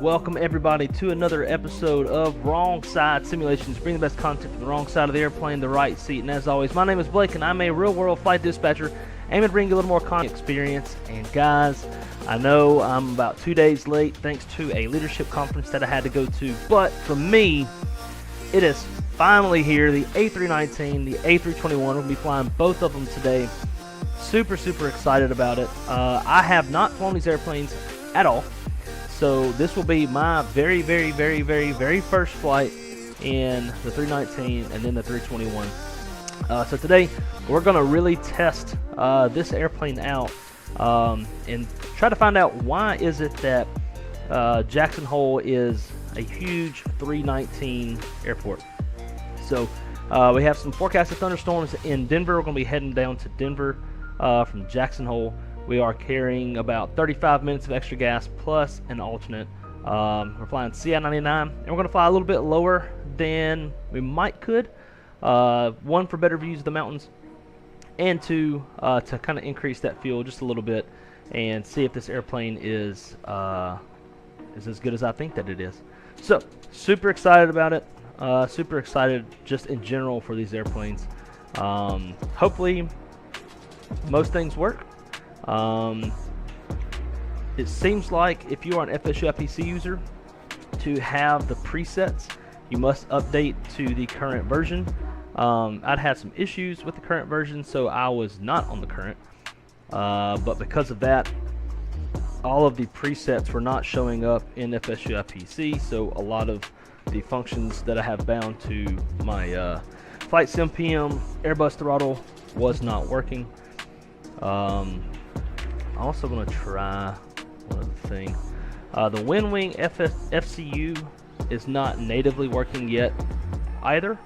Welcome everybody to another episode of Wrong Side Simulations, bring the best content from the wrong side of the airplane, the right seat. And as always, my name is Blake and I'm a real-world flight dispatcher aiming to bring you a little more content experience. And guys, I know I'm about 2 days late thanks to a leadership conference that I had to go to, but for me, it is finally here. The A319, the A321, we're going to be flying both of them today. Super excited about it. I have not flown these airplanes at all. So this will be my very first flight in the 319 and then the 321. So today we're going to really test this airplane out and try to find out why is it that Jackson Hole is a huge 319 airport. So we have some forecasted thunderstorms in Denver. We're going to be heading down to Denver from Jackson Hole. We are carrying about 35 minutes of extra gas plus an alternate. We're flying CI-99, and we're going to fly a little bit lower than we could. One, for better views of the mountains, and two, to kind of increase that fuel just a little bit and see if this airplane is as good as I think that it is. So, super excited about it. Super excited just in general for these airplanes. Hopefully, most things work. It seems like if you are an FSU IPC user, to have the presets, you must update to the current version. I'd had some issues with the current version, so I was not on the current. But because of that, all of the presets were not showing up in FSU IPC, so a lot of the functions that I have bound to my Flight Sim PM Airbus throttle was not working. I'm also going to try one other thing. The Wind Wing FCU is not natively working yet either.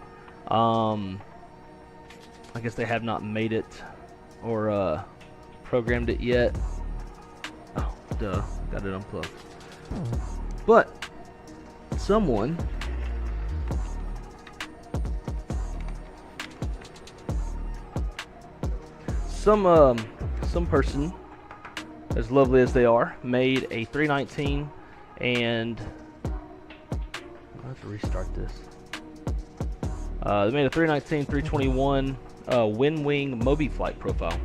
I guess they have not made it or programmed it yet. Oh, duh, got it unplugged. But some person, as lovely as they are, made a 319, and I'll have to restart this. They made a 319, 321 Wind Wing Moby flight profile.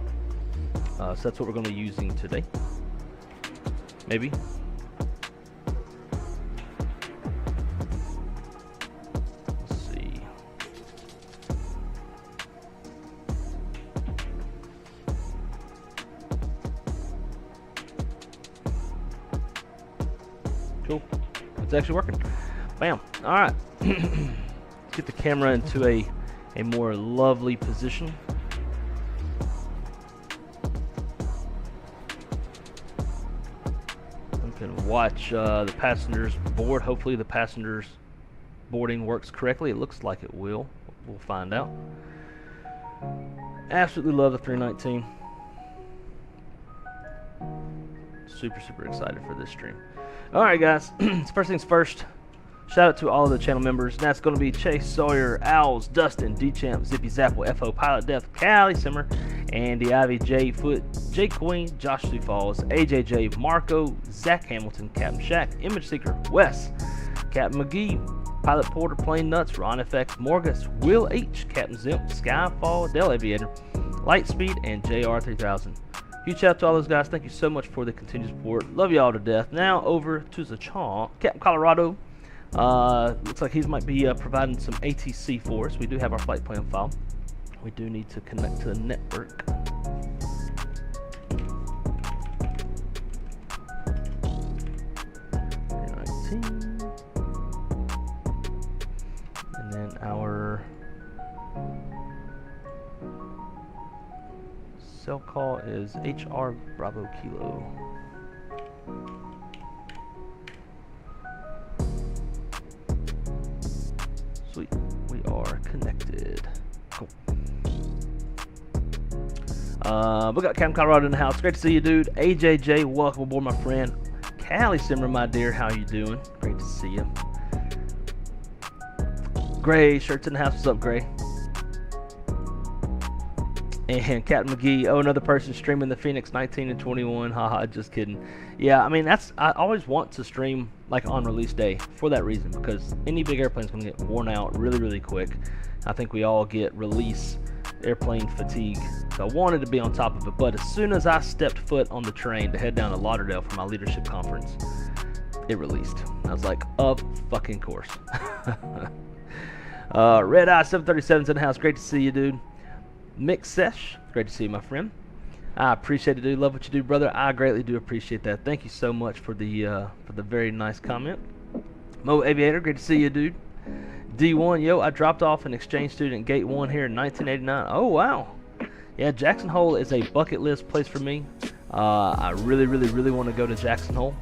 So that's what we're going to be using today. Maybe. Let's see. Cool. It's actually working. Bam. All right. Let's get the camera into a more lovely position. We can watch the passengers board. Hopefully the passengers boarding works correctly. It looks like it will. We'll find out. Absolutely love the 319. Super excited for this stream. Alright guys, first things first, shout out to all of the channel members, and that's going to be Chase Sawyer, Owls, Dustin, D-Champ, Zippy Zapple, FO, Pilot Death, Callie Simmer, Andy Ivy, Jay Foot, Jake Queen, Josh Sioux Falls, AJJ, Marco, Zach Hamilton, Captain Shack, Image Seeker, Wes, Captain McGee, Pilot Porter, Plain Nuts, Ron FX, Morgus, Will H, Captain Zimp, Skyfall, Del Aviator, Lightspeed, and JR3000. Huge shout out to all those guys. Thank you so much for the continued support. Love you all to death. Now over to the chalk. Captain Colorado. Looks like he might be providing some ATC for us. We do have our flight plan file. We do need to connect to the network. And then our cell call is HR Bravo Kilo. Sweet, we are connected. Cool. We got Cam Colorado in the house. Great to see you, dude. AJJ, welcome aboard, my friend. Callie Simmer, my dear, how you doing? Great to see you. Gray, shirts in the house. What's up, Gray? And Captain McGee, oh, another person streaming the Fenix 19 and 21. Haha, just kidding. Yeah, I mean, I always want to stream like on release day for that reason, because any big airplane's going to get worn out really, really quick. I think we all get release airplane fatigue. So I wanted to be on top of it, but as soon as I stepped foot on the train to head down to Lauderdale for my leadership conference, it released. I was like, of fucking course. Red Eye 737's in the house. Great to see you, dude. Mick Sesh, great to see you, my friend. I appreciate it, dude. Love what you do, brother. I greatly do appreciate that. Thank you so much for the very nice comment. Mo Aviator, great to see you, dude. D1, yo, I dropped off an exchange student Gate 1 here in 1989. Oh, wow. Yeah, Jackson Hole is a bucket list place for me. I really, really, really want to go to Jackson Hole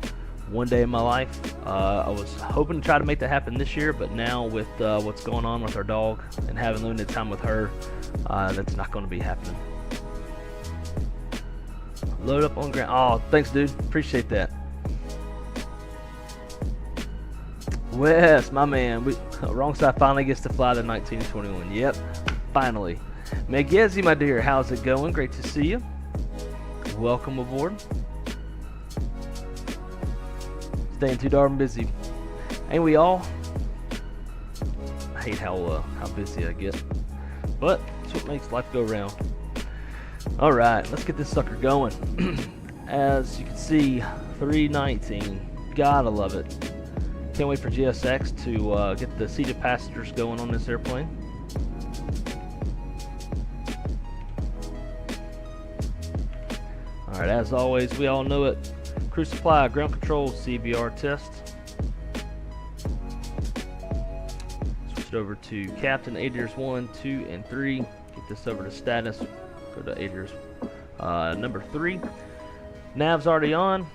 one day in my life. I was hoping to try to make that happen this year, but now with what's going on with our dog and having limited time with her, that's not going to be happening. Load up on ground. Oh, thanks, dude. Appreciate that. Wes, my man. Wrong Side finally gets to fly the 19 and 21. Yep, finally. Megezi, my dear, how's it going? Great to see you. Welcome aboard. Staying too darn busy. Ain't we all? I hate how busy I get, but it's what makes life go round. All right, let's get this sucker going. As you can see, 319. Gotta love it. Can't wait for GSX to get the seated passengers going on this airplane. All right, as always, we all know it. Crew supply, ground control, CBR test. Switch it over to Captain, ADIRS 1, 2, and 3. Get this over to status. Go to ADIRS number 3. Nav's already on.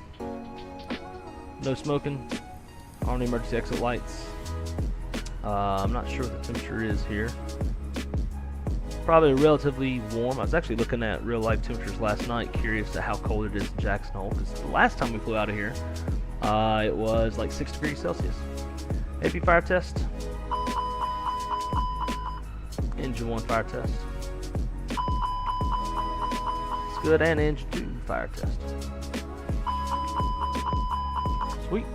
No smoking. On the emergency exit lights. I'm not sure what the temperature is here. Probably relatively warm. I was actually looking at real life temperatures last night, curious to how cold it is in Jackson Hole, because the last time we flew out of here, it was like 6 degrees Celsius. AP fire test. Engine 1 fire test. It's good, and engine 2 fire test. Sweet.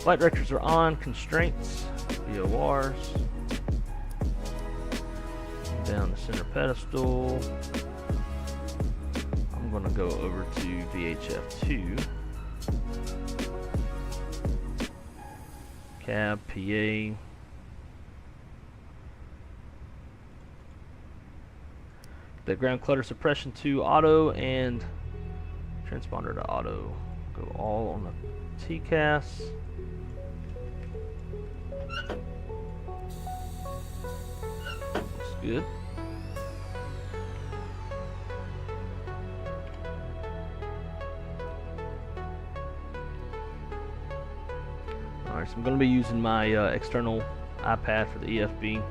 Flight directors are on. Constraints. VORs. Down the center pedestal. I'm going to go over to VHF2. Cab, PA. The ground clutter suppression to auto and transponder to auto. Go all on the TCAS. Looks good. Alright, so I'm going to be using my external iPad for the EFB.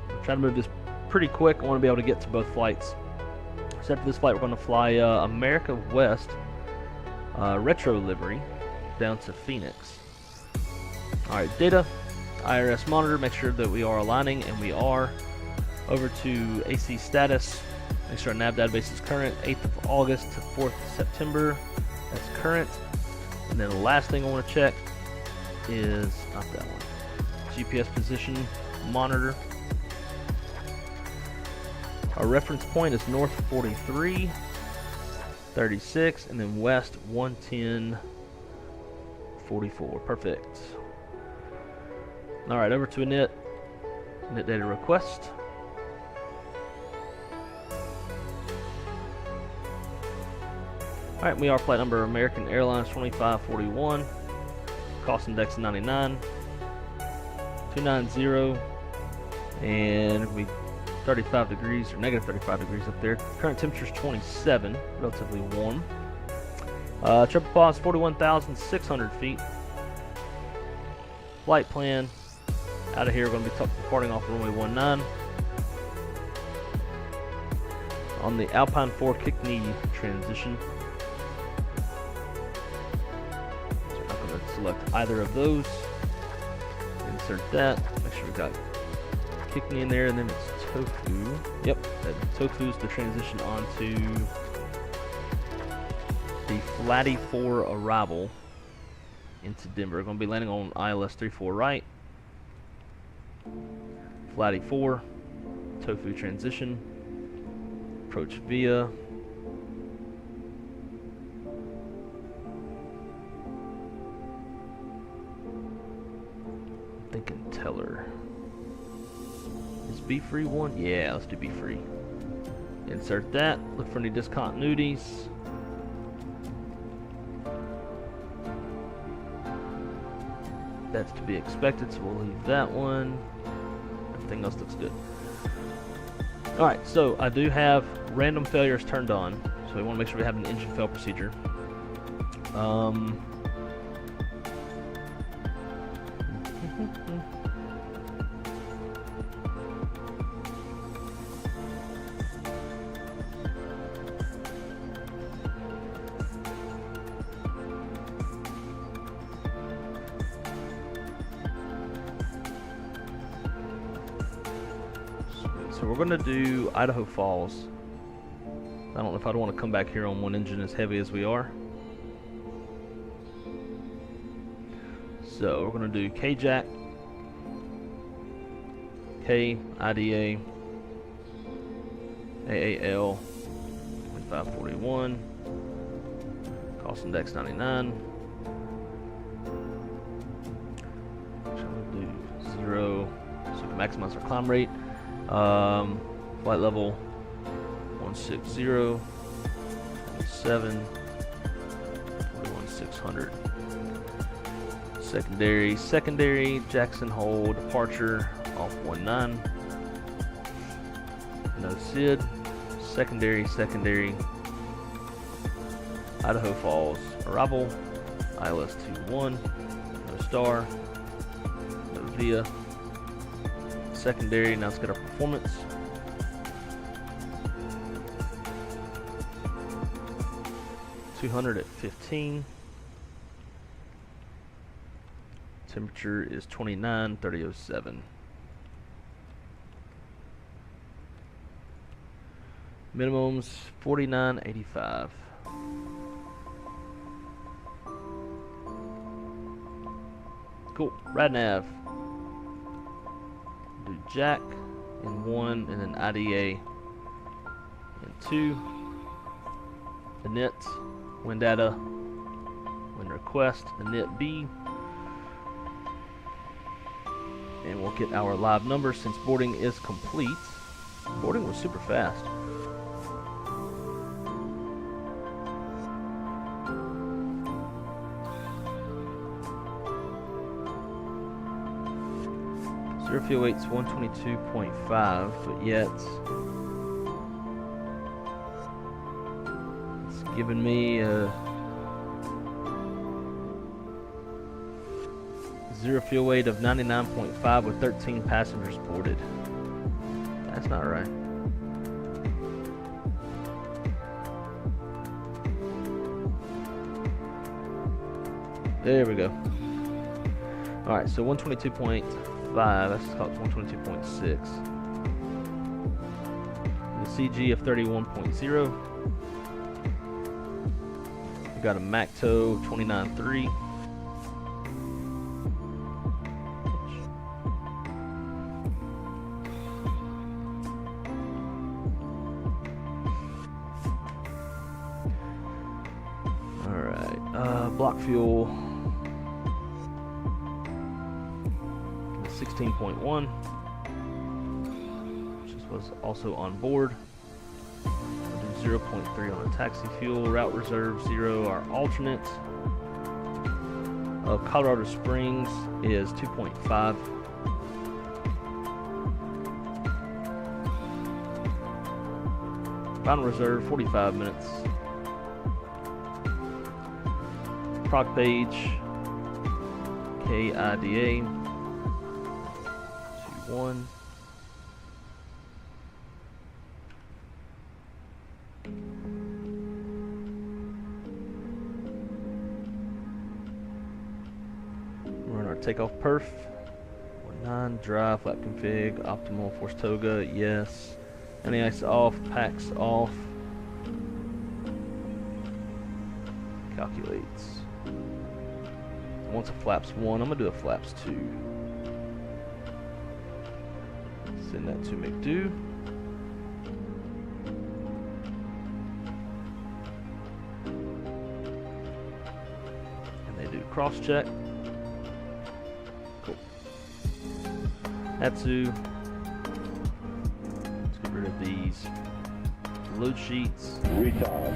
I'm trying to move this pretty quick. I want to be able to get to both flights. So after this flight, we're going to fly America West retro livery down to Phoenix. Alright, data, IRS monitor, make sure that we are aligning, and we are. Over to AC status, make sure our nav database is current, 8th of August to 4th of September, that's current. And then the last thing I want to check is, not that one, GPS position monitor. Our reference point is north 43, 36, and then west 110, 44. Perfect. Alright, over to a net data request. Alright, we are flight number American Airlines 2541, cost index 99, 290, and we 35 degrees or negative 35 degrees up there. Current temperature is 27, relatively warm. Triple pause 41,600 feet. Flight plan out of here. We're going to be departing off runway 19 on the Alpine 4 kick knee transition. So I'm not going to select either of those. Insert that. Make sure we got kick knee in there, and then it's Tofu. Yep, Tofu is the transition onto the Flatty 4 arrival into Denver. We're going to be landing on ILS 34 right. Flatty 4, Tofu transition, approach via. I'm thinking Teller. Is B free one? Yeah, let's do B free. Insert that. Look for any discontinuities. That's to be expected, so we'll leave that one. Everything else looks good. Alright, so I do have random failures turned on, so we want to make sure we have an engine fail procedure. So we're going to do Idaho Falls. I don't know if I'd want to come back here on one engine as heavy as we are. So we're going to do K-Jack, K, IDA, AAL, 2541, cost index 99. Shall we do 0 so we can maximize our climb rate. Flight level 160, 7, 41600. Secondary, Jackson Hole, departure, off 19. No SID, secondary, Idaho Falls, arrival, ILS 21, no star, no VIA. Secondary, now let's get our performance. $200 at 15. Temperature is 29, 3007. Minimums 49.85. Cool. Rad nav. Do Jack in 1 and then IDA in 2. Init, wind data, wind request, init B. And we'll get our live number since boarding is complete. Boarding was super fast. Zero fuel weight's 122.5, but yet it's giving me a zero fuel weight of 99.5 with 13 passengers boarded. That's not right. There we go. Alright, so 122.5, that's called 122.6. The CG of 31.0. We got a MACTO 29.3. Block fuel 16.1, which was also on board. We'll do 0.3 on the taxi fuel. Route reserve 0. Our alternate of Colorado Springs is 2.5. Final reserve 45 minutes. Proc page KIDA 21. Run our takeoff perf Non-dry, flap config, optimal, force toga, yes. Any ice off, packs off. Calculates. Once a flaps 1, I'm going to do a flaps 2. Send that to McDo. And they do cross check. Cool. Atsu. Let's get rid of these load sheets. Retard.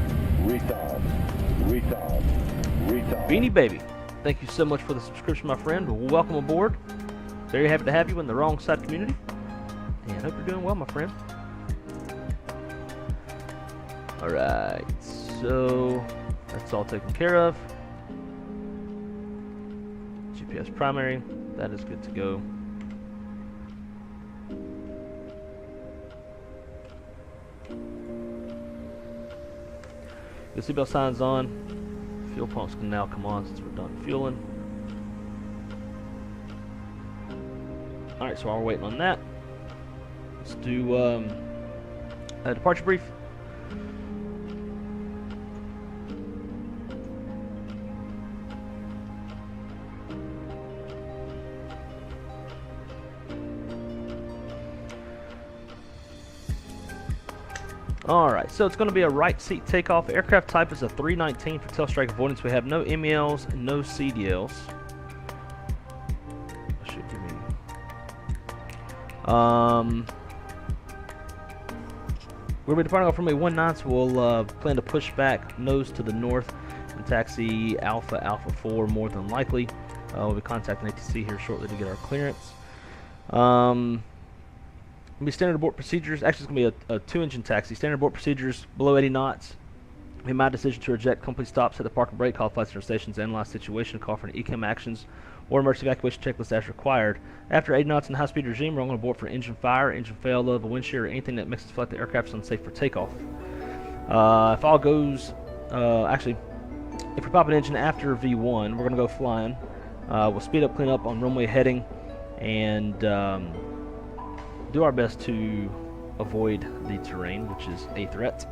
Beanie Baby, thank you so much for the subscription, my friend. Welcome aboard. Very happy to have you in the Wrong Side community. And hope you're doing well, my friend. Alright, so that's all taken care of. GPS primary, that is good to go. The seatbelt sign's on. Fuel pumps can now come on since we're done fueling. Alright, so while we're waiting on that, let's do a departure brief. Alright, so it's going to be a right seat takeoff. Aircraft type is a 319 for tail strike avoidance. We have no MELs, no CDLs. That should give me... we'll be departing off from a 19, so we'll plan to push back nose to the north and taxi Alpha 4 more than likely. We'll be contacting ATC here shortly to get our clearance. It'll be standard abort procedures. Actually, it's going to be a 2-engine taxi. Standard abort procedures below 80 knots. Made my decision to reject complete stops at the park and brake, call flight center stations, analyze situation, call for an ECAM actions or emergency evacuation checklist as required. After 80 knots in the high-speed regime, we're going to abort for engine fire, engine fail, low level wind shear, or anything that makes us feel like the aircraft is unsafe for takeoff. If all goes, actually, if we pop an engine after V1, we're going to go flying. We'll speed up, clean up on runway heading, and do our best to avoid the terrain, which is a threat,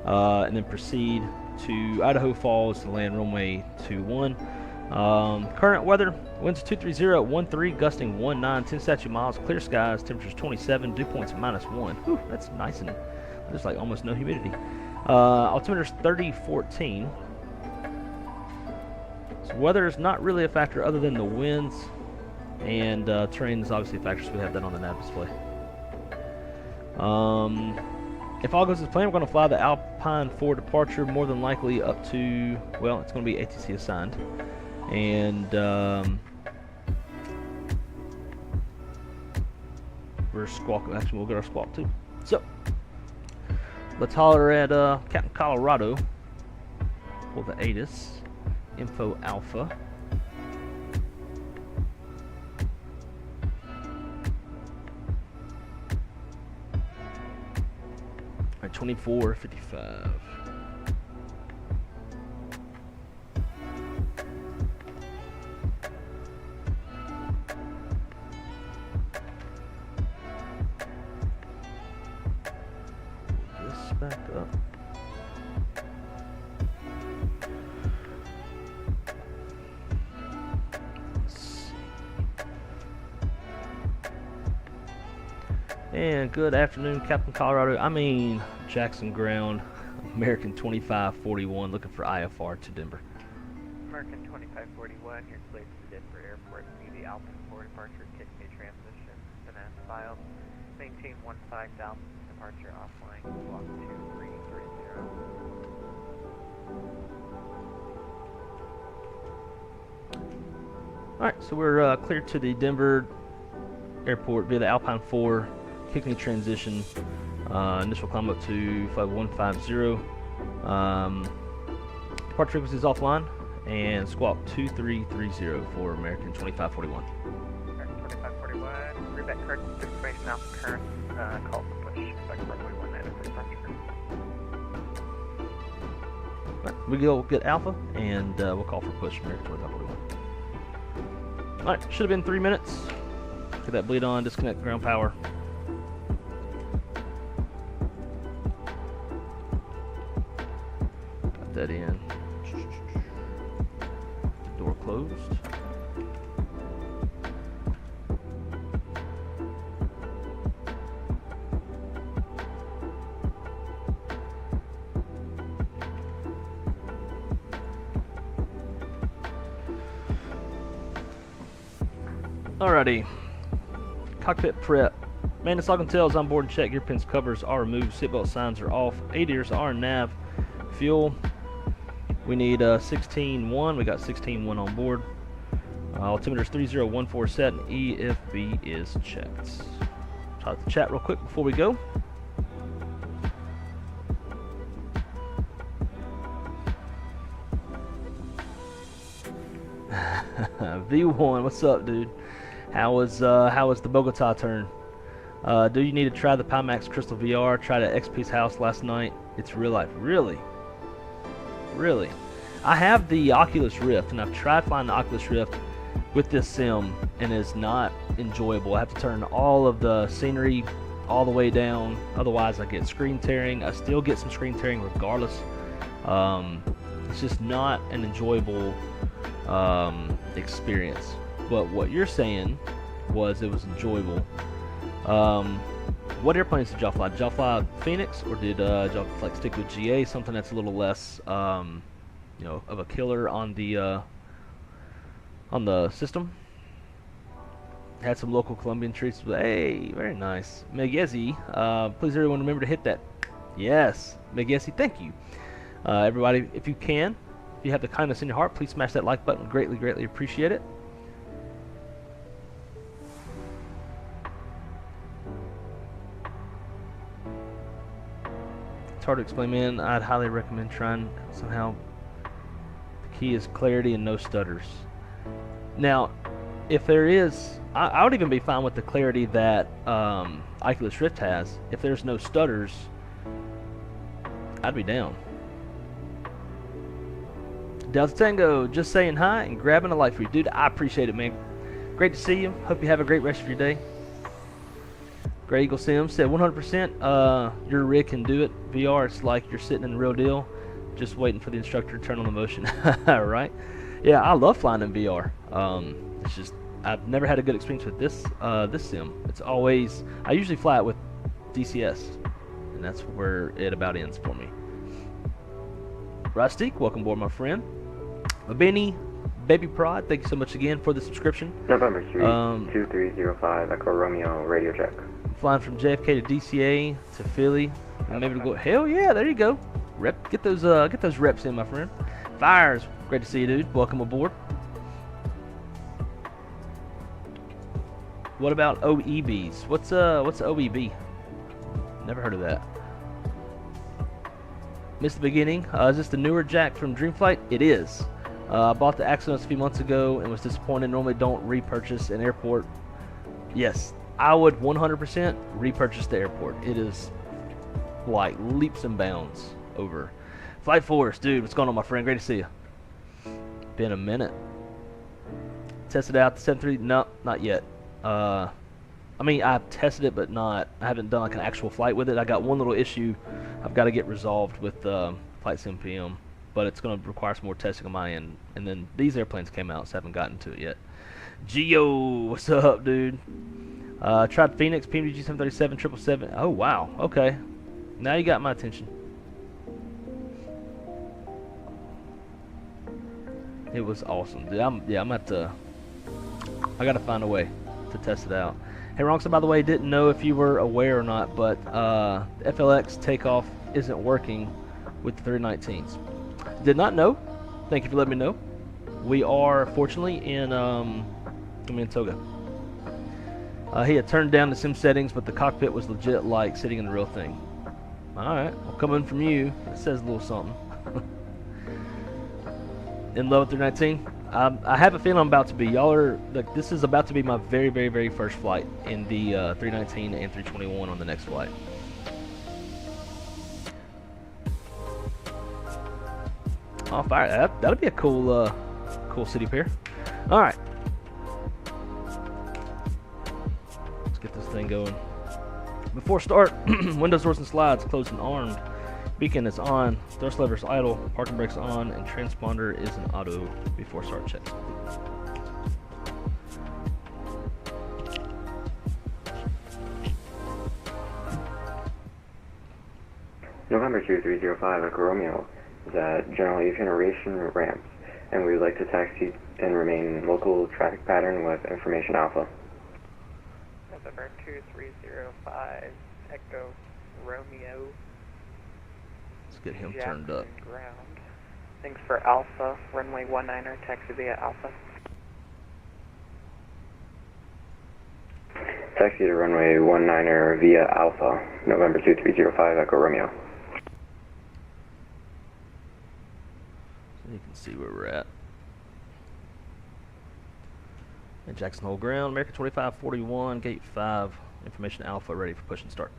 and then proceed to Idaho Falls to land runway 21. Current weather, winds 230 at 13, gusting 19, 10 statute miles, clear skies, temperatures 27, dew points -1. Whew, that's nice, and there's like almost no humidity. Altimeter's 30-14. So weather is not really a factor other than the winds, and terrain is obviously a factor, so we have that on the nav display. If all goes as planned, we're going to fly the Alpine 4 departure, more than likely up to, well, it's going to be ATC assigned. And we're squawk. Actually, we'll get our squawk too. So let's holler at Captain Colorado for the ATIS info alpha. All right, 24:55. Back up. Let's see. And good afternoon, Captain Colorado. I mean Jackson Ground, American 2541, looking for IFR to Denver. American 2541, you're cleared to Denver Airport. See the Alpine 4 departure, KUXIU transition, finance filed. Maintain 15,000. Departure offline, block 2330. Alright, so we're cleared to the Denver Airport via the Alpine 4, KUXIU transition. Initial climb up to flight 150. Departure frequency is offline, and squawk 2330 for American 2541. American 2541, read that correct information out the current call for push. Right, we go get Alpha, and we'll call for push American 2541. Alright, should have been 3 minutes. Get that bleed on, disconnect ground power. Got that in. Door closed. Alrighty, cockpit prep. Maintenance log and tails on board and check. Gear pins, covers are removed. Seatbelt signs are off. ADIRs are nav. Fuel. We need 16.1. We got 16.1 on board. Altimeter's 3014 set and EFB is checked. Talk to chat real quick before we go. V1, what's up, dude? How was the Bogota turn? Do you need to try the Pimax Crystal VR? Tried at XP's house last night. It's real life. Really? Really? I have the Oculus Rift, and I've tried flying the Oculus Rift with this sim, and it's not enjoyable. I have to turn all of the scenery all the way down. Otherwise, I get screen tearing. I still get some screen tearing regardless. It's just not an enjoyable experience. But what you're saying was it was enjoyable. What airplanes did y'all fly? Did y'all fly Fenix, or did y'all like stick with GA, something that's a little less, you know, of a killer on the system? Had some local Colombian treats. Hey, very nice. Megezi, please everyone remember to hit that. Yes, Megezi, thank you. Everybody, if you can, if you have the kindness in your heart, please smash that like button. Greatly, greatly appreciate it. It's hard to explain, man. I'd highly recommend trying somehow. The key is clarity and no stutters. Now, if there is, I would even be fine with the clarity that Oculus Rift has. If there's no stutters, I'd be down. Delta Tango, just saying hi and grabbing a light for you. Dude, I appreciate it, man. Great to see you. Hope you have a great rest of your day. Grey Eagle Sim said 100%. Your rig can do it. VR, it's like you're sitting in the real deal, just waiting for the instructor to turn on the motion. Right? Yeah, I love flying in VR. It's just I've never had a good experience with this sim. It's always, I usually fly it with DCS, and that's where it about ends for me. Rustic, welcome aboard, my friend. Benny, Baby Prod, thank you so much again for the subscription. November 3, 2305, Echo Romeo, radio check. Flying from JFK to DCA to Philly, and maybe to go. Hell yeah, there you go. Get those reps in, my friend. Fires, great to see you, dude. Welcome aboard. What about OEBs? What's OEB? Never heard of that. Missed the beginning. Is this the newer Jack from Dreamflight? It is. I bought the Axonos a few months ago and was disappointed. Normally don't repurchase an airport. Yes, I would 100% repurchase the airport. It is like leaps and bounds over. Flight Force, dude, what's going on, my friend? Great to see you. Been a minute. Tested out the 7.3. No, not yet. I mean, I've tested it, but I haven't done like an actual flight with it. I got one little issue I've got to get resolved with Flight Sim PM, but it's going to require some more testing on my end. And then these airplanes came out, so I haven't gotten to it yet. Geo, what's up, dude? Tried Fenix, PMG 737, 777. Oh, wow. Okay. Now you got my attention. It was awesome, dude. I'm at the. I got to find a way to test it out. Hey, Ronson, by the way, didn't know if you were aware or not, but FLX Takeoff isn't working with the 319s. Did not know. Thank you for letting me know. We are, fortunately, in Toga. He had turned down the sim settings, but the cockpit was legit like sitting in the real thing. Alright, well, coming from you, it says a little something. In love with 319? I have a feeling I'm about to be. Y'all are, like, this is about to be my very, very, very first flight in the 319 and 321 on the next flight. Oh, fire! That'll be a cool, cool city pair. All right. get this thing going. Before start, windows, doors, and slides closed and armed. Beacon is on, thrust lever is idle, parking brakes on, and transponder is an auto before start check. November 2305 Echo Romeo is at General Aviation ramps, and we would like to taxi and remain in local traffic pattern with information alpha. November 2305 Echo Romeo. Let's get him turned up. Jac-Den ground. Thanks for Alpha, runway 19er, taxi via Alpha. Taxi to runway 19er via Alpha, November 2305 Echo Romeo. So you can see where we're at. And Jackson Hole ground, American 2541, gate 5, information Alpha, ready for push and start.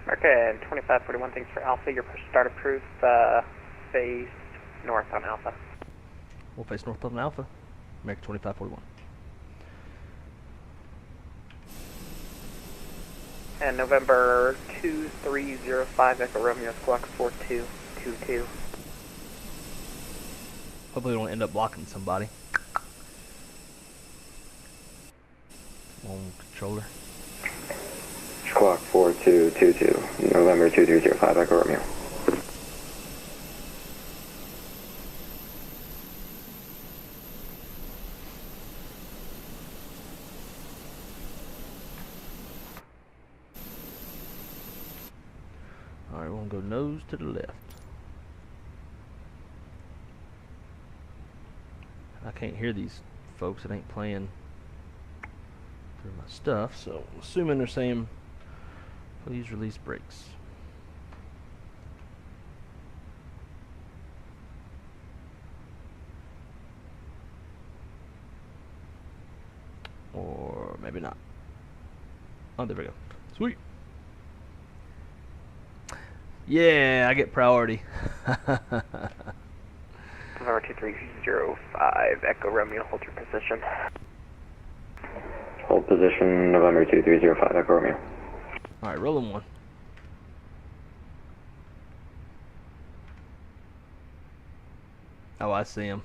American 2541, thanks for Alpha. Your push start approved. Face north on Alpha. We'll face north on Alpha, American 2541. And November 2305 Echo Romeo, squawk 4222. Hopefully we don't end up blocking somebody. Come on, controller. Squawk 4222, November 2305 Echo Romeo. Alright, we're going to go nose to the left. I can't hear these folks. It ain't playing through my stuff, so I'm assuming they're saying please release brakes. Or maybe not. Oh, there we go. Sweet. Yeah, I get priority. November 2305 Echo Romeo, hold your position. Hold position, November 2305 Echo Romeo. Alright, rolling one. Oh, I see him.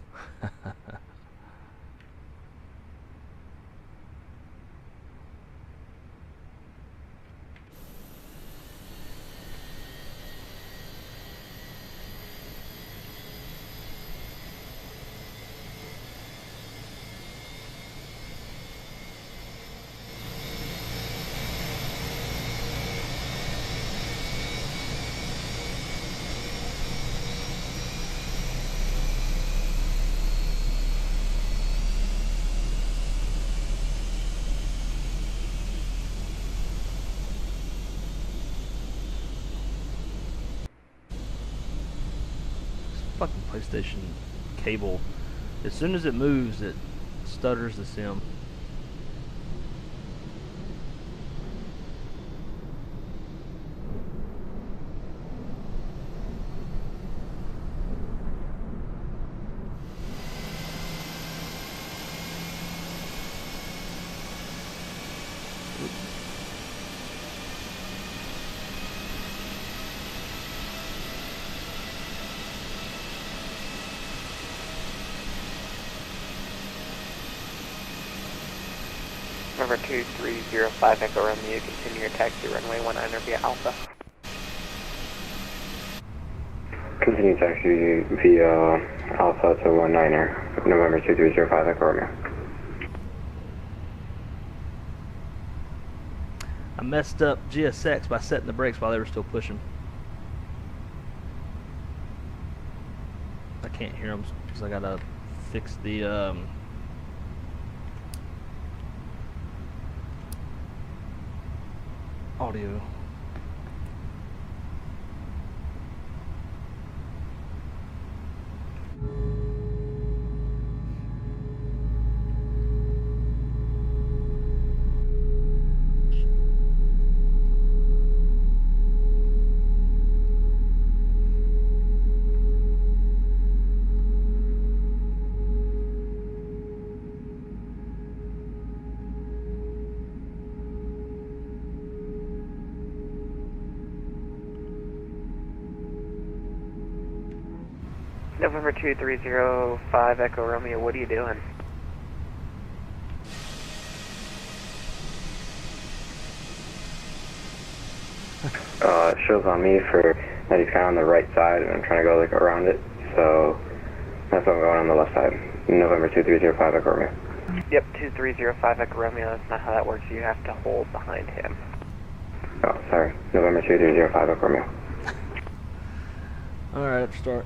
Fucking PlayStation cable. As soon as it moves, it stutters the sim. Number 2305 Echo Romeo, continue your taxi runway 19er via Alpha. Continue taxi via Alpha to 19er, November 2305 Echo Romeo. I messed up GSX by setting the brakes while they were still pushing. I can't hear them because I gotta fix the audio. November 2305 Echo Romeo, what are you doing? It shows on me for that he's kind of on the right side, and I'm trying to go like around it, so that's why I'm going on the left side. November 2305 Echo Romeo. Yep, 2305 Echo Romeo, that's not how that works. You have to hold behind him. Oh, sorry. November 2305 Echo Romeo. Alright, start.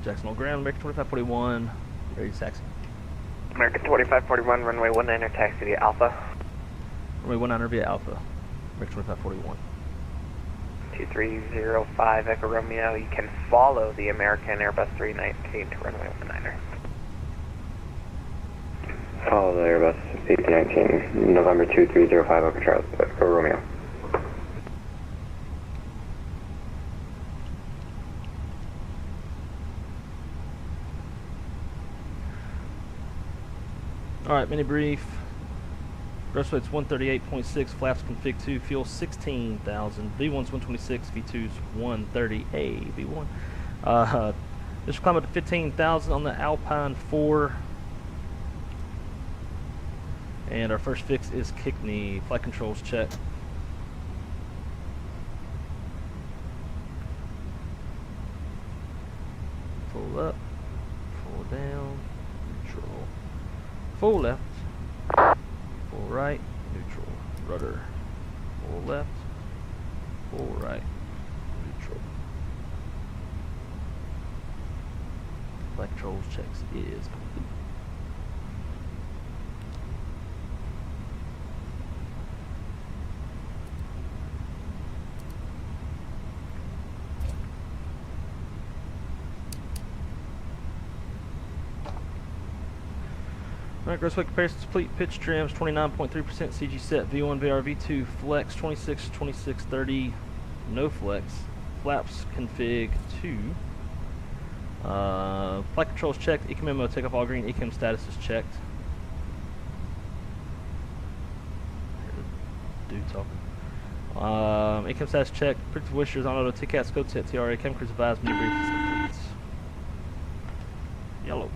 Jackson on ground, American 2541, ready to taxi. American 2541, runway 19er, taxi to Alpha. Runway 19er via Alpha, American 2541. 2305 Echo Romeo, you can follow the American Airbus 319 to runway 19er. Follow the Airbus A319, November 2305 Echo Romeo. Alright, mini brief. Gross weight's 138.6, flaps config 2, fuel 16,000, V1's 126, V2's 130A, V1. This will climb up to 15,000 on the Alpine 4. And our first fix is kick knee. Flight controls check. Full up, full down, neutral. Full left, full right, neutral, rudder, full left, full right, neutral. Flight controls checks is complete. Alright, gross weight comparisons complete. Pitch trims 29.3% CG set. V1 VR V2 flex 26 26 30 no flex. Flaps config 2. Flight controls checked. ECM memo takeoff all green. ECM status is checked. Dude talking. ECM status checked. Predictive wishers on auto. TCAT scope set. TRA. Chem crews advised. Mini brief is complete. Yellow.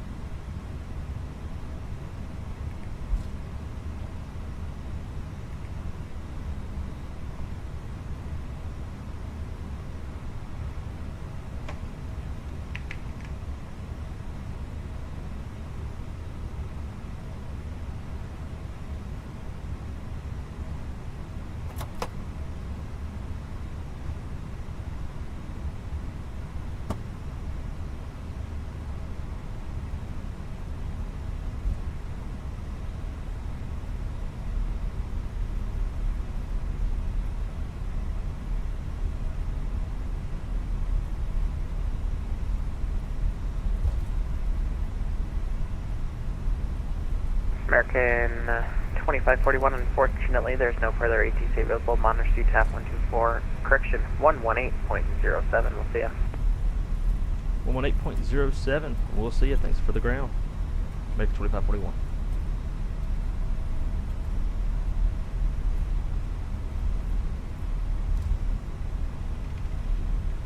American 2541, unfortunately there's no further ATC available. Monitor CTAP 124, correction 118.07, we'll see ya. 118.07, we'll see ya, thanks for the ground. Make 2541.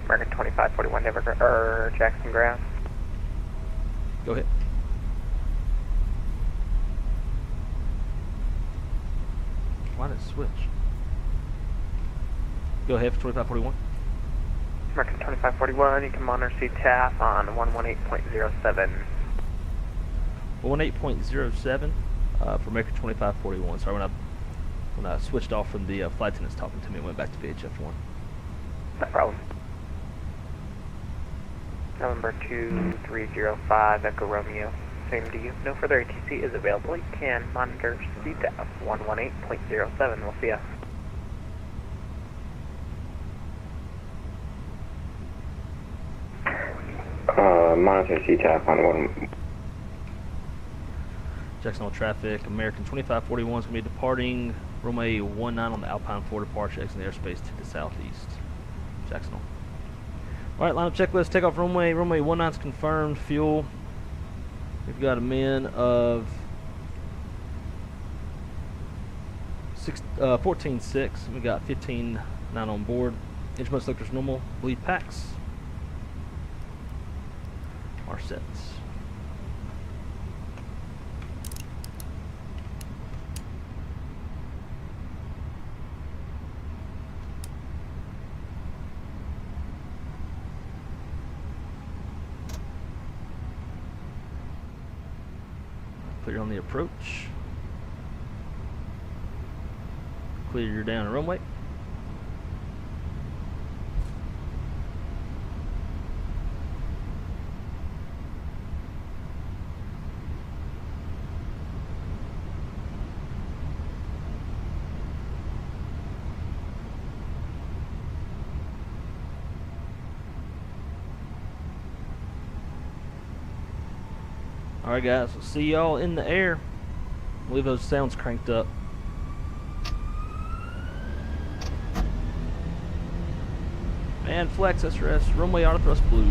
American 2541, Denver, Jackson ground. Go ahead. Why did it switch? Go ahead for 2541. American 2541, you can monitor CTAP on 118.07. 118.07 for American 2541. Sorry, when I switched off from the flight attendants talking to me, it went back to VHF1. No problem. November 2305 Echo Romeo. Same to you. No further ATC is available. You can monitor CTAP 118.07. We'll see ya. Monitor CTAP on 1. Jacksonville traffic. American 2541 is going to be departing Runway 19 on the Alpine 4 departure, exiting the airspace to the southeast. Jacksonville. Alright, lineup checklist. Takeoff runway. Runway 19 is confirmed. Fuel. We've got a min of 14.6. We got 15.9 on board. Engine mode selectors normal. Bleed packs. Our sets. Clear on the approach. Clear your down and runway. Alright guys, we'll see y'all in the air. Leave those sounds cranked up. And flex SRS, runway auto thrust blue.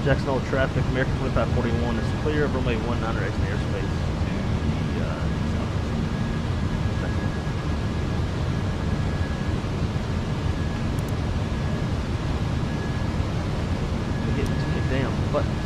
Jacksonville traffic, American 2541 is clear of runway 19 or exit airspace to the southeast. Getting too many damn buttons.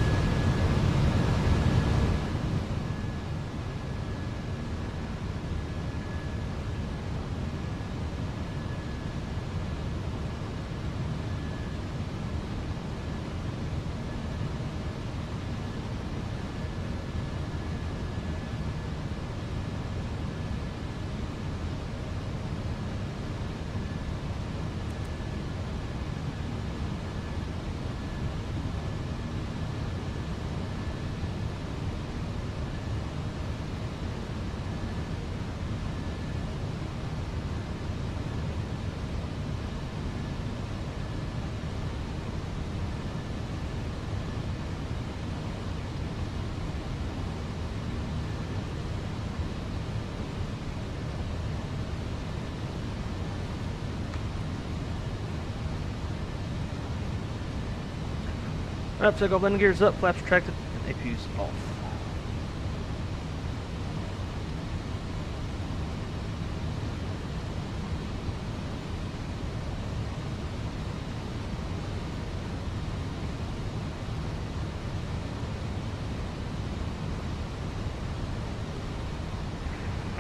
Alright, takeoff, landing gears up, flaps retracted, and APU's off.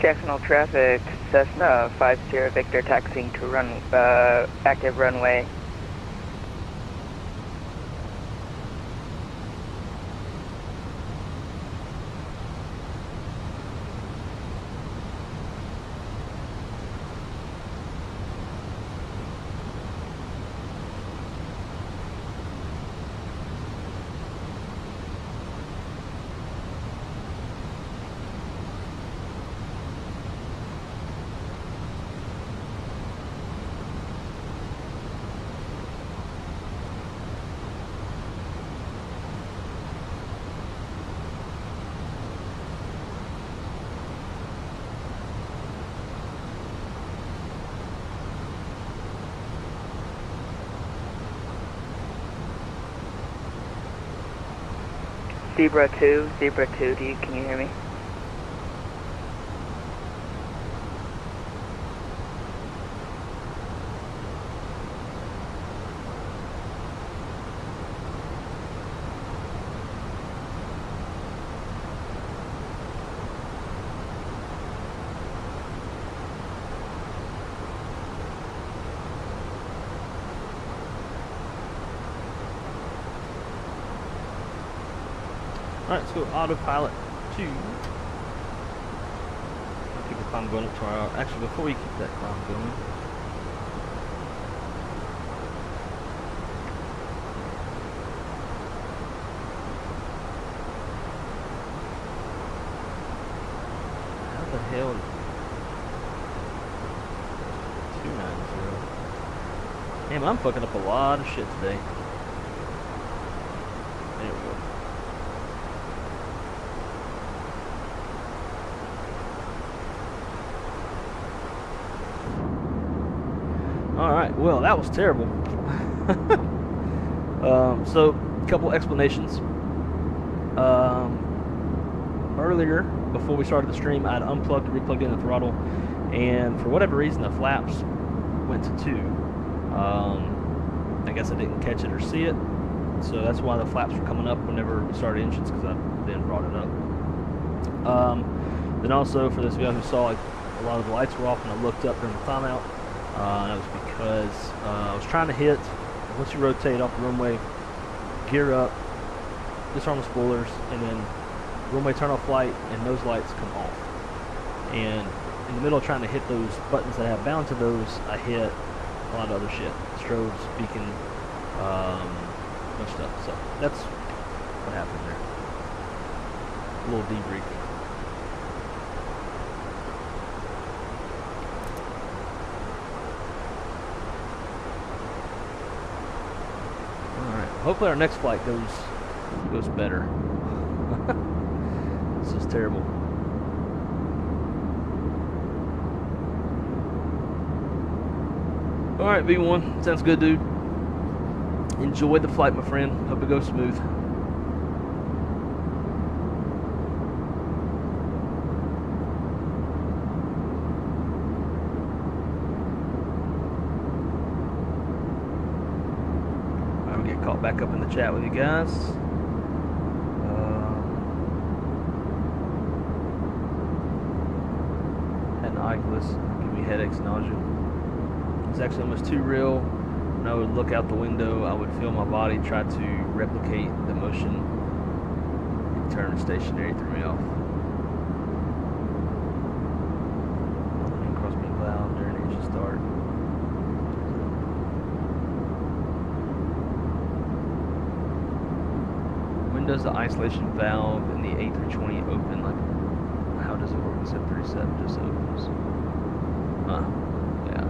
Jacksonville traffic, Cessna 50 Victor taxiing to active runway. Zebra 2, can you hear me? Alright, let's go autopilot 2. Keep the climb going up to our... Actually, before we keep that climb going... How the hell... 290. Damn, I'm fucking up a lot of shit today. There we go. Alright, well, that was terrible. So, a couple explanations. Earlier, before we started the stream, I'd unplugged and replugged in the throttle, and for whatever reason, the flaps went to 2. I guess I didn't catch it or see it, so that's why the flaps were coming up whenever we started engines, because I then brought it up. Then also, for this video who saw, like, a lot of the lights were off when I looked up during the timeout. That was because I was trying to hit, once you rotate off the runway, gear up, disarm the spoilers, and then runway turn off light, and those lights come off. And in the middle of trying to hit those buttons that I have bound to those, I hit a lot of other shit. Strobes, beacon, bunch of stuff. So that's what happened there. A little debrief. Hopefully our next flight goes better. This is terrible. Alright, V1. Sounds good, dude. Enjoy the flight, my friend. Hope it goes smooth. Back up in the chat with you guys. Had an Oculus give me headaches, nausea. It's actually almost too real. When I would look out the window, I would feel my body try to replicate the motion and turn stationary. Threw me off. Cross me cloud during engine start. Does the isolation valve in the A320 open? Like, how does it work? The 737 just opens. Huh. Yeah.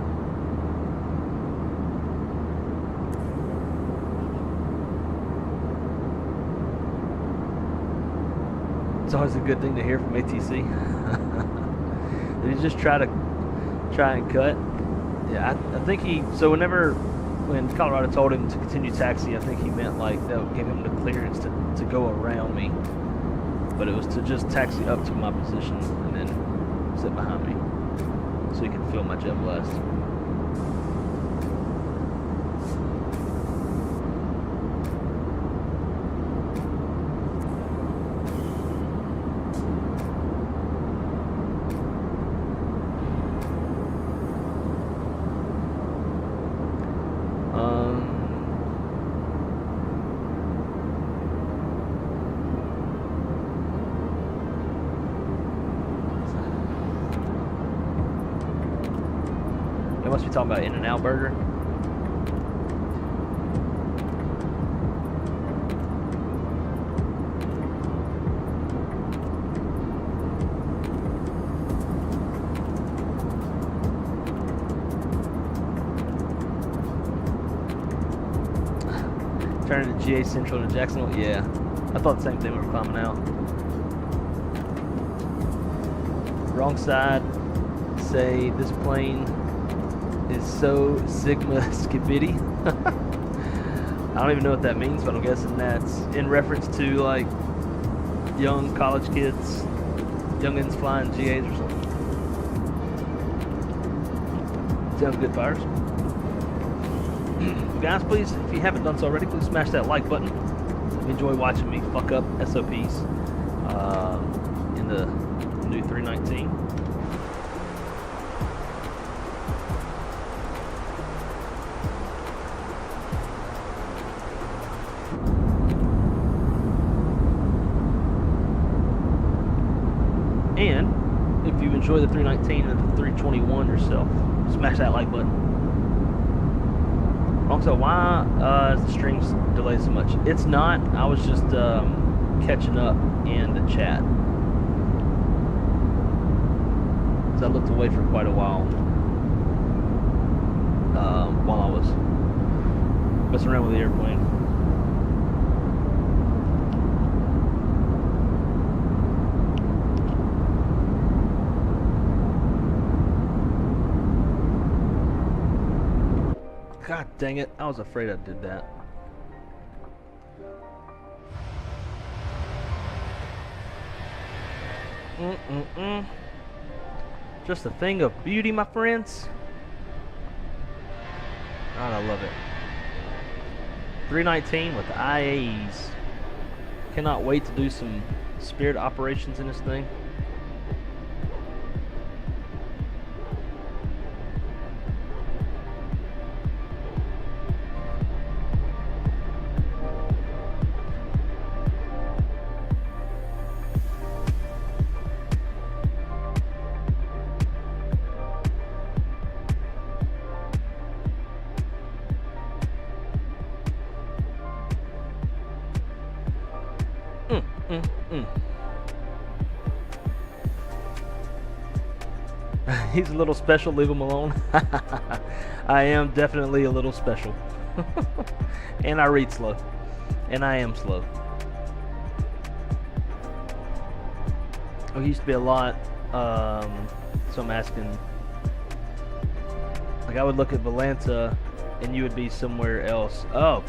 It's always a good thing to hear from ATC. Did he just try and cut? Yeah, I think he. So when Colorado told him to continue taxi, I think he meant like that would give him the clearance to go around me, but it was to just taxi up to my position and then sit behind me so he could feel my jet blast. Must be talking about In-N-Out Burger. Turning to GA Central to Jacksonville? Yeah. I thought the same thing when we were climbing out. Wrong side. Say this plane is so Sigma Skibidi. I don't even know what that means, but I'm guessing that's in reference to like young college kids, youngins flying GAs or something. Sounds good, fires. Guys, please, if you haven't done so already, please smash that like button. If you enjoy watching me fuck up SOPs in the new 319. And if you enjoy the 319 and the 321 yourself, smash that like button. Also, why is the streams delayed so much? It's not. I was just catching up in the chat. So I looked away for quite a while I was messing around with the airplane. God dang it, I was afraid I did that. Just a thing of beauty, my friends. God, I love it. 319 with IAs. Cannot wait to do some Spirit operations in this thing. He's a little special, leave him alone. I am definitely a little special. And I read slow. And I am slow. Oh, he used to be a lot, so I'm asking. Like, I would look at Valanta, and you would be somewhere else. Oh,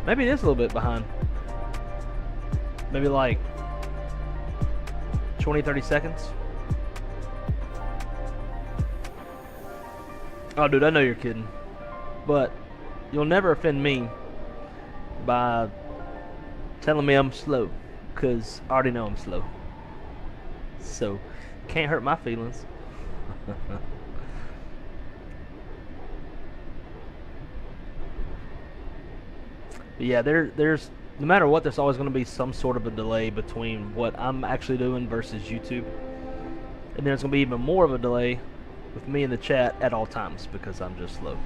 maybe it is a little bit behind. Maybe like 20-30 seconds. Oh, dude, I know you're kidding. But you'll never offend me by telling me I'm slow, because I already know I'm slow. So, can't hurt my feelings. But yeah, there's no matter what, there's always going to be some sort of a delay between what I'm actually doing versus YouTube. And there's going to be even more of a delay with me in the chat at all times because I'm just slow.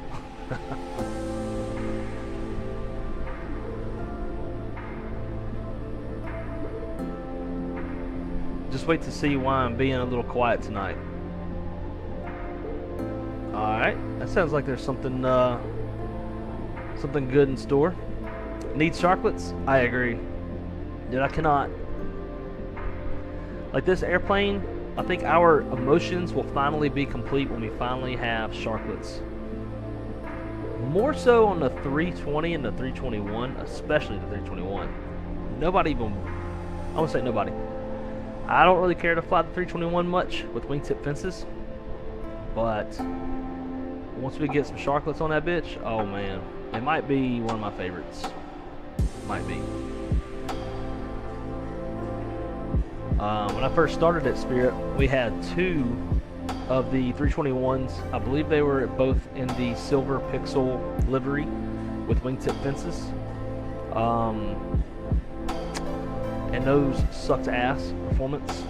Just wait to see why I'm being a little quiet tonight. Alright, that sounds like there's something something good in store. Need sharklets? I agree. Dude, I cannot. Like this airplane, I think our emotions will finally be complete when we finally have sharklets. More so on the 320 and the 321, especially the 321. Nobody even, I won't say nobody. I don't really care to fly the 321 much with wingtip fences. But once we get some sharklets on that bitch, oh man, it might be one of my favorites. Might be. When I first started at Spirit, we had two of the 321s. I believe they were both in the silver pixel livery with wingtip fences. And those sucked ass performance.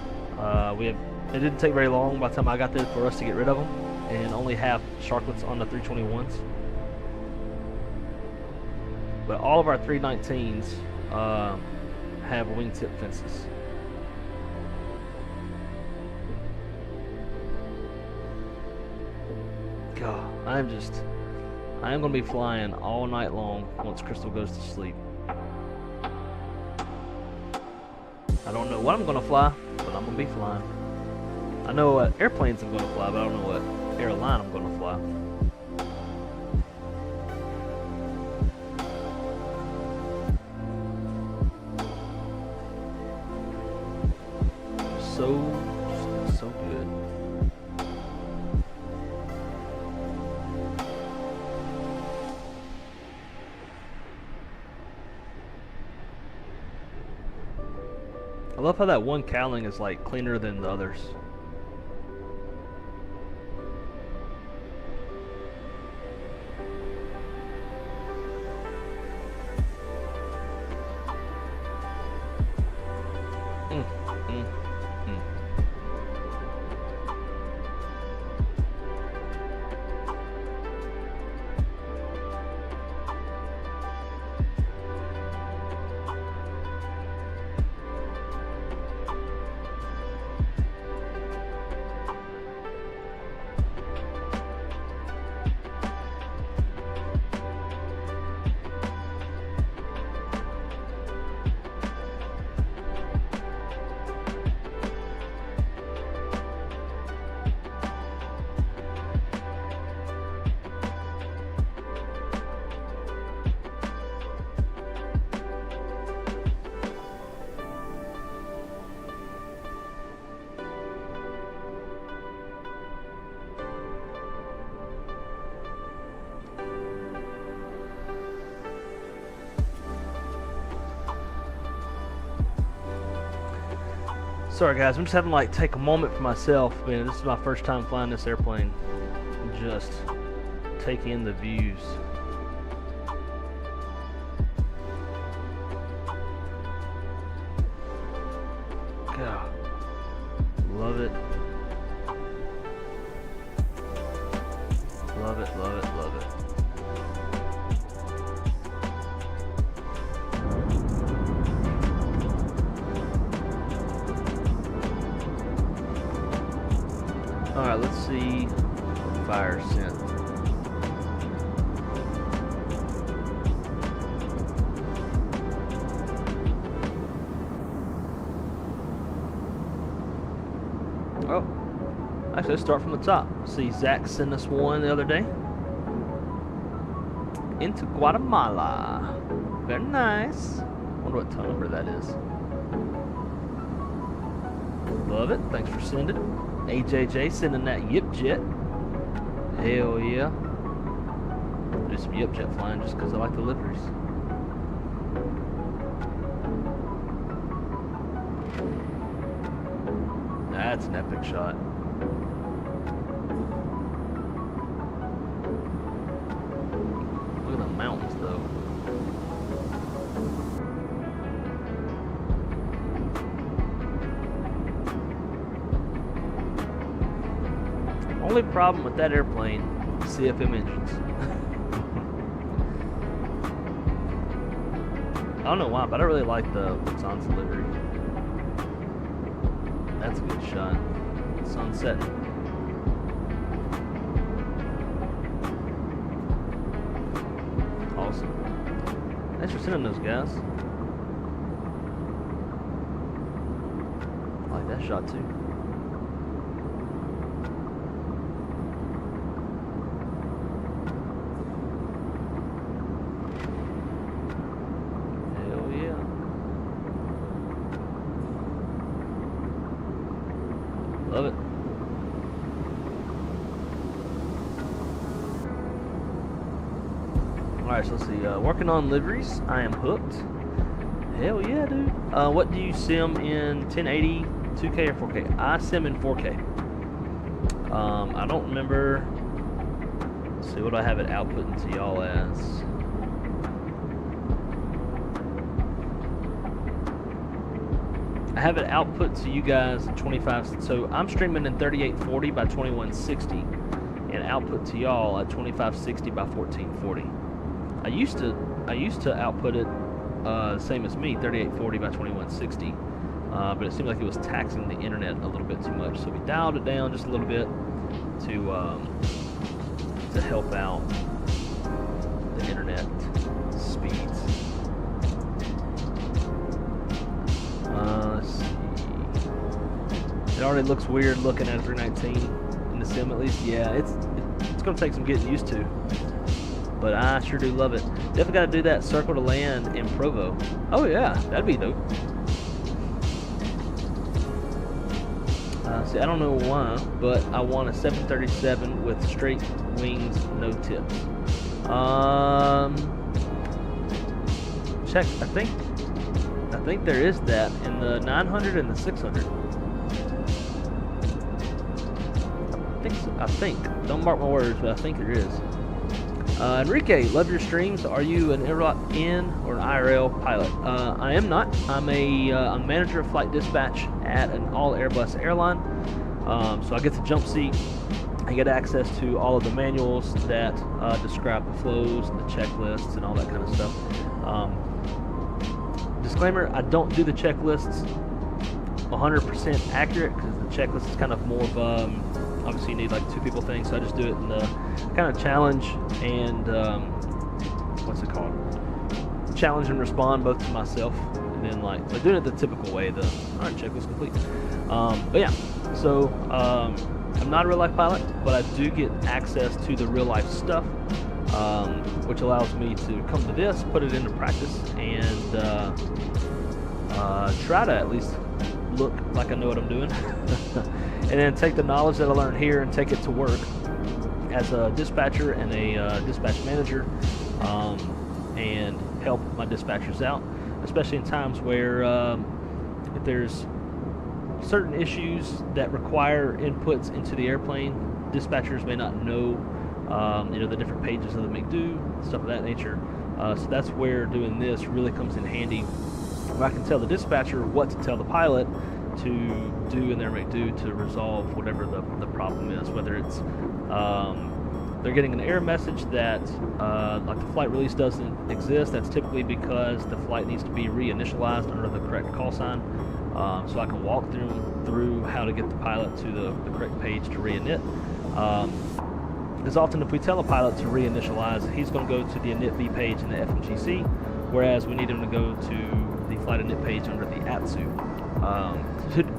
It didn't take very long by the time I got there for us to get rid of them and only have sharklets on the 321s. But all of our 319s have wingtip fences. God, I am going to be flying all night long once Crystal goes to sleep. I don't know what I'm going to fly, but I'm going to be flying. I know what airplanes I'm going to fly, but I don't know what airline I'm going to fly. I love how that one cowling is like cleaner than the others. Sorry guys, I'm just having to like take a moment for myself. Man, this is my first time flying this airplane. Just take in the views. God, love it. Love it, love it, love it. Alright, let's see what fire sent. Oh, actually, let's start from the top. See, Zach sent us one the other day. Into Guatemala. Very nice. Wonder what ton number that is. Love it. Thanks for sending it. AJJ sending that Yip Jet. Hell yeah. Do some Yip Jet flying just because I like the liveries. That's an epic shot. Look at the mountains though. Only problem with that airplane, CFM engines. I don't know why, but I really like the Lufthansa livery. That's a good shot. Sunset. Awesome. Thanks for sending those, guys. I like that shot too. Love it. Alright, so let's see. Working on liveries. I am hooked. Hell yeah, dude. What do you sim in 1080, 2K, or 4K? I sim in 4K. I don't remember. Let's see, what do I have it outputting to y'all as? I have it output to you guys at 25, so I'm streaming in 3840 by 2160 and output to y'all at 2560 by 1440. I used to output it same as me, 3840 by 2160, but it seemed like it was taxing the internet a little bit too much, so we dialed it down just a little bit to help out the internet speeds. Let's see. It already looks weird looking at a 319 in the sim, at least. Yeah, it's going to take some getting used to, but I sure do love it. Definitely got to do that circle to land in Provo. Oh yeah, that'd be dope. See, I don't know why, but I want a 737 with straight wings, no tips. Check. I think I think there is that in the 900 and the 600. I think. Don't mark my words, but I think there is. Enrique, love your streams. Are you an in or an IRL pilot? I am not. I'm a manager of flight dispatch at an all Airbus airline. So I get the jump seat. I get access to all of the manuals that describe the flows, the checklists, and all that kind of stuff. Disclaimer, I don't do the checklists 100% accurate because the checklist is kind of more of obviously you need like 2 people thing, so I just do it in the kind of challenge and what's it called? Challenge and respond both to myself, and then like doing it the typical way. The alright, checklist complete. But yeah, so I'm not a real life pilot, but I do get access to the real life stuff, which allows me to come to this, put it into practice, and try to at least look like I know what I'm doing. And then take the knowledge that I learned here and take it to work as a dispatcher and a dispatch manager, and help my dispatchers out, especially in times where if there's certain issues that require inputs into the airplane, dispatchers may not know the different pages of the McDo, stuff of that nature. So that's where doing this really comes in handy, where I can tell the dispatcher what to tell the pilot to do in their McDo to resolve whatever the problem is, whether it's they're getting an error message that like the flight release doesn't exist. That's typically because the flight needs to be reinitialized under the correct call sign. So I can walk through how to get the pilot to the correct page to reinit. Because often if we tell a pilot to reinitialize, he's going to go to the init-v page in the FMGC, whereas we need him to go to the flight init page under the ATSU.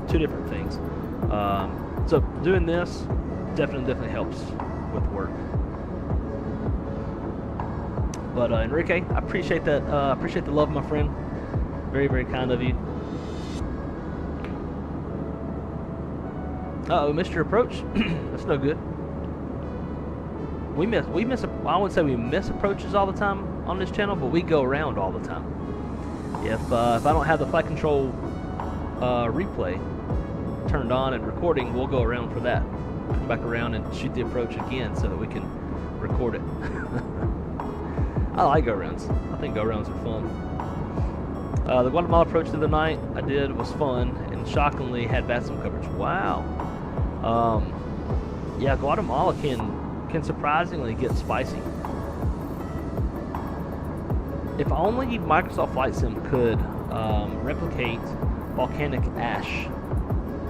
Two different things. So doing this definitely helps with work. But Enrique, I appreciate that. Appreciate the love, my friend. Very, very kind of you. Uh-oh, missed your approach. That's no good. We miss. I wouldn't say we miss approaches all the time on this channel, but we go around all the time. If I don't have the flight control replay turned on and recording, we'll go around for that. Come back around and shoot the approach again so that we can record it. I like go-arounds. I think go-arounds are fun. The Guatemala approach the other night I did was fun and shockingly had VATSIM coverage. Wow. Yeah, Guatemala can surprisingly get spicy. If only Microsoft Flight Sim could replicate volcanic ash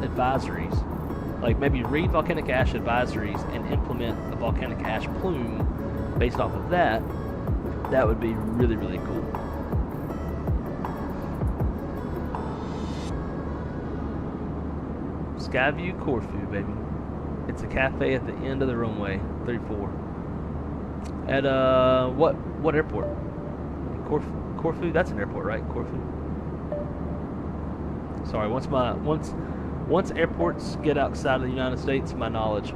advisories, like maybe read volcanic ash advisories and implement a volcanic ash plume based off of that, that would be really, really cool. Skyview Corfu, baby. It's a cafe at the end of the runway, 34. At what airport? Corfu? That's an airport, right? Corfu. Sorry, once airports get outside of the United States, my knowledge.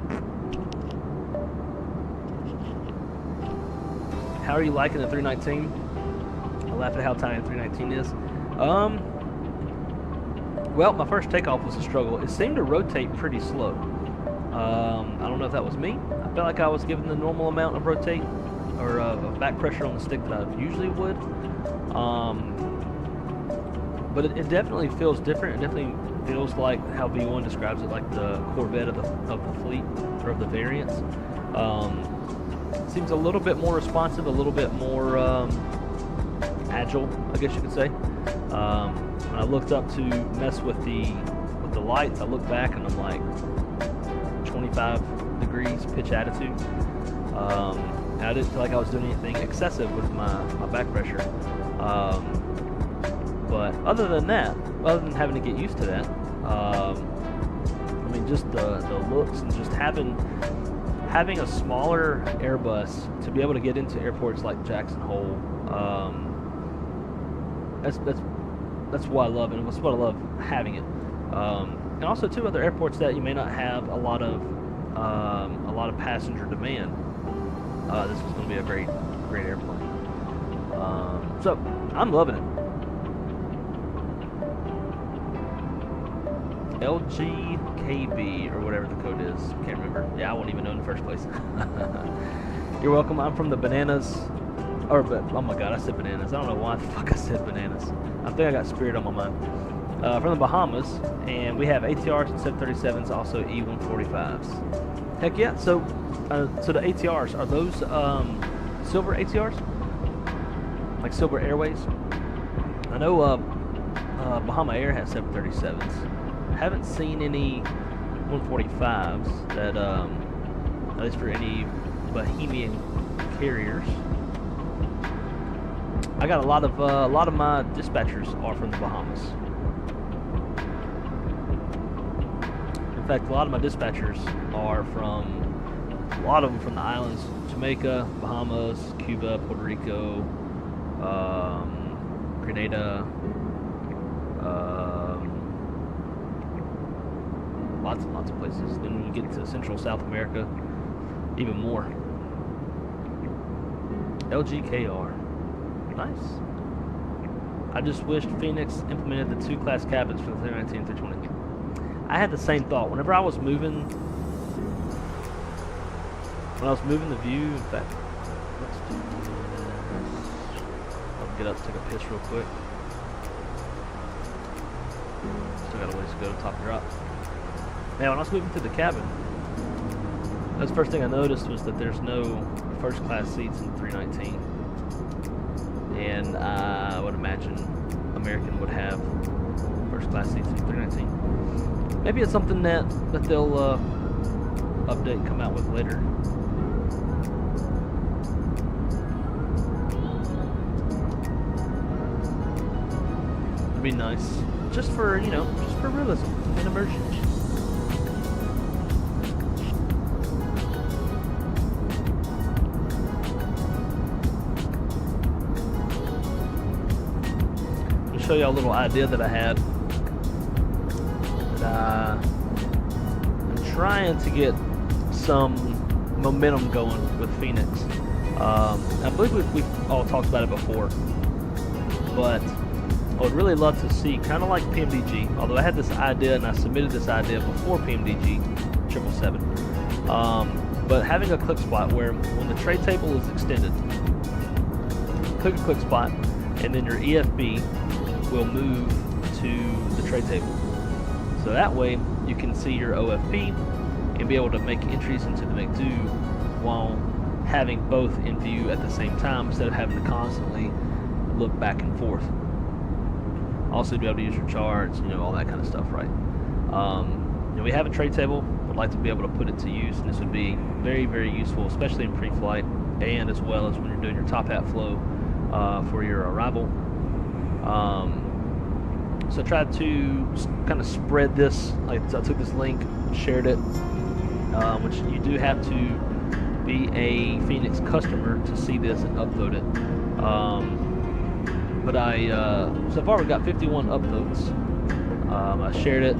How are you liking the 319? I laugh at how tiny the 319 is. Well, my first takeoff was a struggle. It seemed to rotate pretty slow. I don't know if that was me. I felt like I was given the normal amount of rotate or of back pressure on the stick that I usually would. But it definitely feels different. It definitely feels like how V1 describes it, like the Corvette of the fleet or of the variants. Seems a little bit more responsive, a little bit more agile, I guess you could say. When I looked up to mess with the lights, I looked back and I'm like 25 degrees pitch attitude. I didn't feel like I was doing anything excessive with my back pressure. But other than that, other than having to get used to that, I mean, just the looks and just having a smaller Airbus to be able to get into airports like Jackson Hole, that's what I love, and that's what I love having it. And also two other airports that you may not have a lot of passenger demand. This is going to be a great airplane. So I'm loving it. LGKB or whatever the code is. Can't remember. Yeah, I won't even know in the first place. You're welcome. I'm from the bananas. Oh my god, I said bananas. I don't know why the fuck I said bananas. I think I got Spirit on my mind. From the Bahamas, and we have ATRs and 737s, also E-145s. Heck yeah! So the ATRs, are those Silver ATRs? Like Silver Airways? I know Bahama Air has 737s. Haven't seen any 145s that, at least for any Bahamian carriers. I got a lot of my dispatchers are from the Bahamas. In fact, a lot of my dispatchers are from a lot of them from the islands: Jamaica, Bahamas, Cuba, Puerto Rico, Grenada, lots and lots of places. Then when you get to Central South America, even more. LGKR. Nice. I just wished Fenix implemented the 2-class cabins for the 319 and 320. I had the same thought. Whenever I was moving, the view, in fact, let's do this. I'll get up, take a piss real quick. Still got a ways to go to top drop. Now, when I was moving through the cabin, that's the first thing I noticed was that there's no first class seats in the 319. And I would imagine American would have first class seats in the 319. Maybe it's something that they'll update and come out with later. It'd be nice, just for just for realism and immersion. Show you a little idea that I had. I'm trying to get some momentum going with Fenix. I believe we've all talked about it before, but I would really love to see, kind of like PMDG, although I had this idea and I submitted this idea before PMDG 777, but having a click spot where when the tray table is extended, click a click spot, and then your EFB will move to the tray table. So that way you can see your OFP and be able to make entries into the McDo while having both in view at the same time instead of having to constantly look back and forth. Also be able to use your charts, all that kind of stuff, right? We have a tray table. Would like to be able to put it to use, and this would be very, very useful, especially in pre-flight and as well as when you're doing your top hat flow for your arrival. So I tried to kind of spread this. Like, I took this link, shared it, which you do have to be a Fenix customer to see this and upload it. But so far we've got 51 uploads. I shared it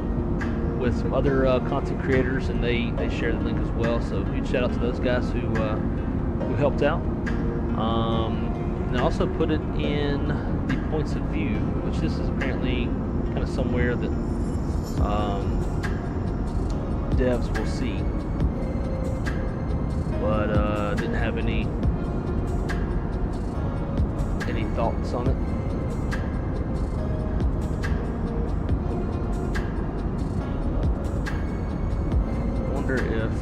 with some other content creators, and they shared the link as well. So huge shout out to those guys who helped out. And I also put it in the points of view, which this is apparently kind of somewhere that devs will see, but didn't have any thoughts on it. I wonder if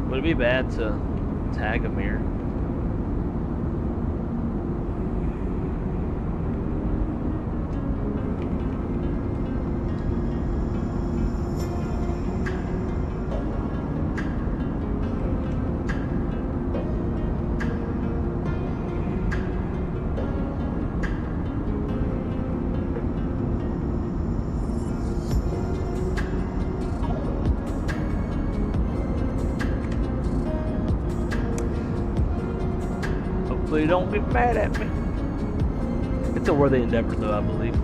would it be bad to tag a mirror? Hopefully don't get mad at me. It's a worthy endeavor though, I believe.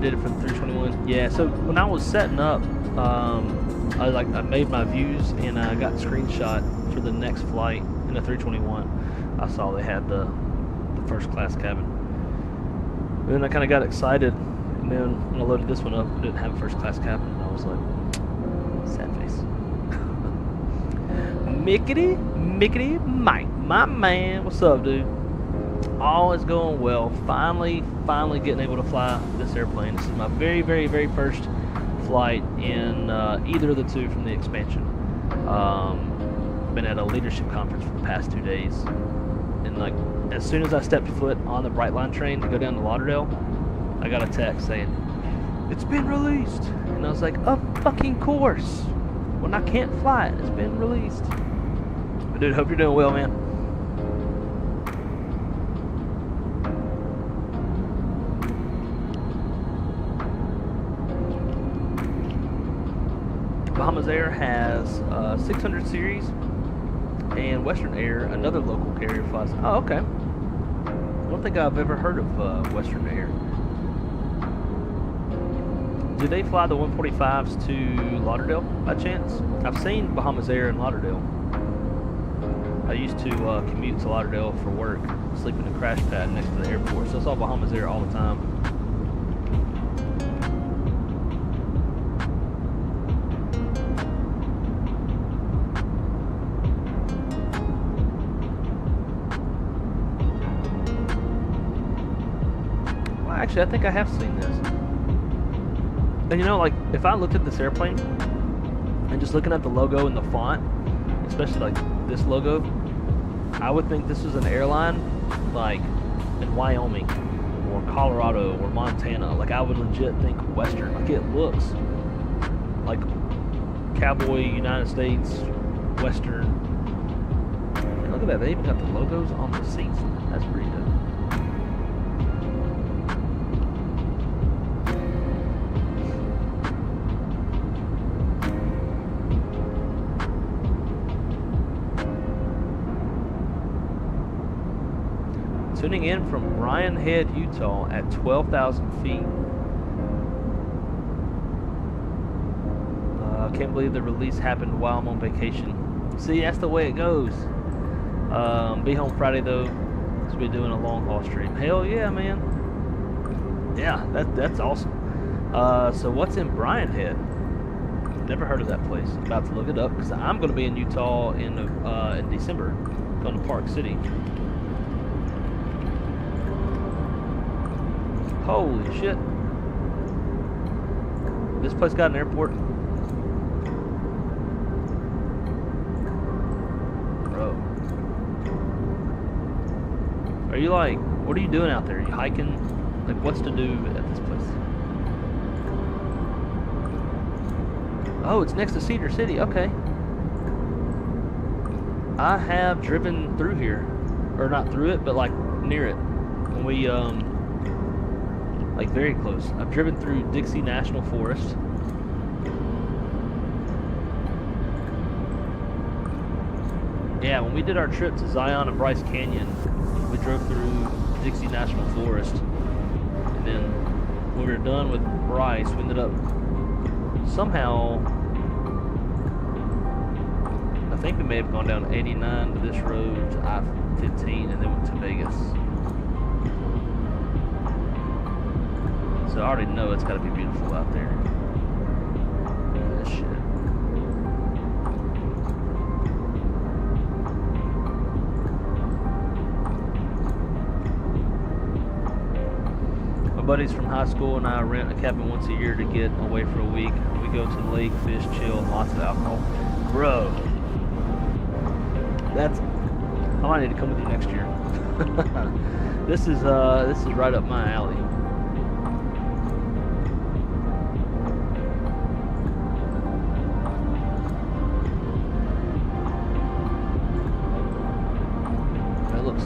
did it for the 321. Yeah, so when I was setting up, I made my views and I got screenshot for the next flight in the 321. I saw they had the first class cabin. And then I kind of got excited, and then when I loaded this one up, it didn't have a first class cabin, and I was like, sad face. Mickety Mike, my man, what's up, dude? All is going well. Finally getting able to fly this airplane. This is my very first flight in either of the two from the expansion. Been at a leadership conference for the past 2 days, and like as soon as I stepped foot on the Brightline train to go down to Lauderdale, I got a text saying it's been released, and I was like, of fucking course. When I can't fly it, it's been released. But dude, hope you're doing well, man. Bahamas Air has 600 series, and Western Air, another local carrier, flies. Oh, okay. I don't think I've ever heard of Western Air. Do they fly the 145s to Lauderdale by chance? I've seen Bahamas Air in Lauderdale. I used to commute to Lauderdale for work, sleep in a crash pad next to the airport, so I saw Bahamas Air all the time. Well, actually, I think I have seen this. And you know, like, if I looked at this airplane and just looking at the logo and the font, especially like this logo, I would think this is an airline like in Wyoming or Colorado or Montana. Like, I would legit think Western. Like, it looks like Cowboy United States Western. And look at that, they even got the logos on the seats. That's pretty good. Tuning in from Ryan Head, Utah at 12,000 feet. I can't believe the release happened while I'm on vacation. See, that's the way it goes. Be home Friday though, so we're doing a long haul stream. Hell yeah, man. Yeah, that's awesome. So what's in Bryan Head? Never heard of that place. About to look it up because I'm going to be in Utah in December, going to Park City. Holy shit. This place got an airport? Bro. Are you like, what are you doing out there? Are you hiking? Like, what's to do at this place? Oh, it's next to Cedar City. Okay. I have driven through here. Or not through it, but like near it. When we, like very close. I've driven through Dixie National Forest. Yeah, when we did our trip to Zion and Bryce Canyon, we drove through Dixie National Forest. And then when we were done with Bryce, we ended up somehow, I think we may have gone down 89 to this road to I-15 and then went to Vegas. So I already know it's got to be beautiful out there. Look at this shit. My buddies from high school and I rent a cabin once a year to get away for a week. We go to the lake, fish, chill, and lots of alcohol. Bro, that's, I might need to come with you next year. This is right up my alley.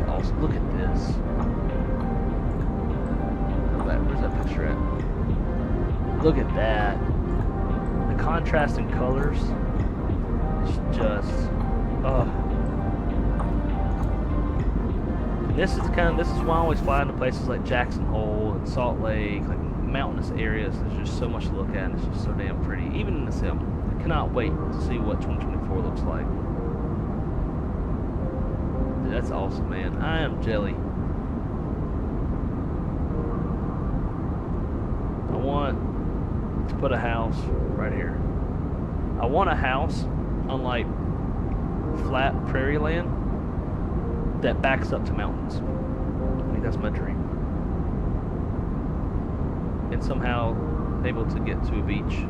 Awesome. Look at this. Where's that picture at? Look at that. The contrasting colors. It's just, And this is why I always fly into places like Jackson Hole and Salt Lake, like mountainous areas, there's just so much to look at, and it's just so damn pretty. Even in the sim, I cannot wait to see what 2024 looks like. Dude, that's awesome, man. I am jelly. I want to put a house right here. I want a house on like flat prairie land that backs up to mountains. I think that's my dream. And somehow able to get to a beach.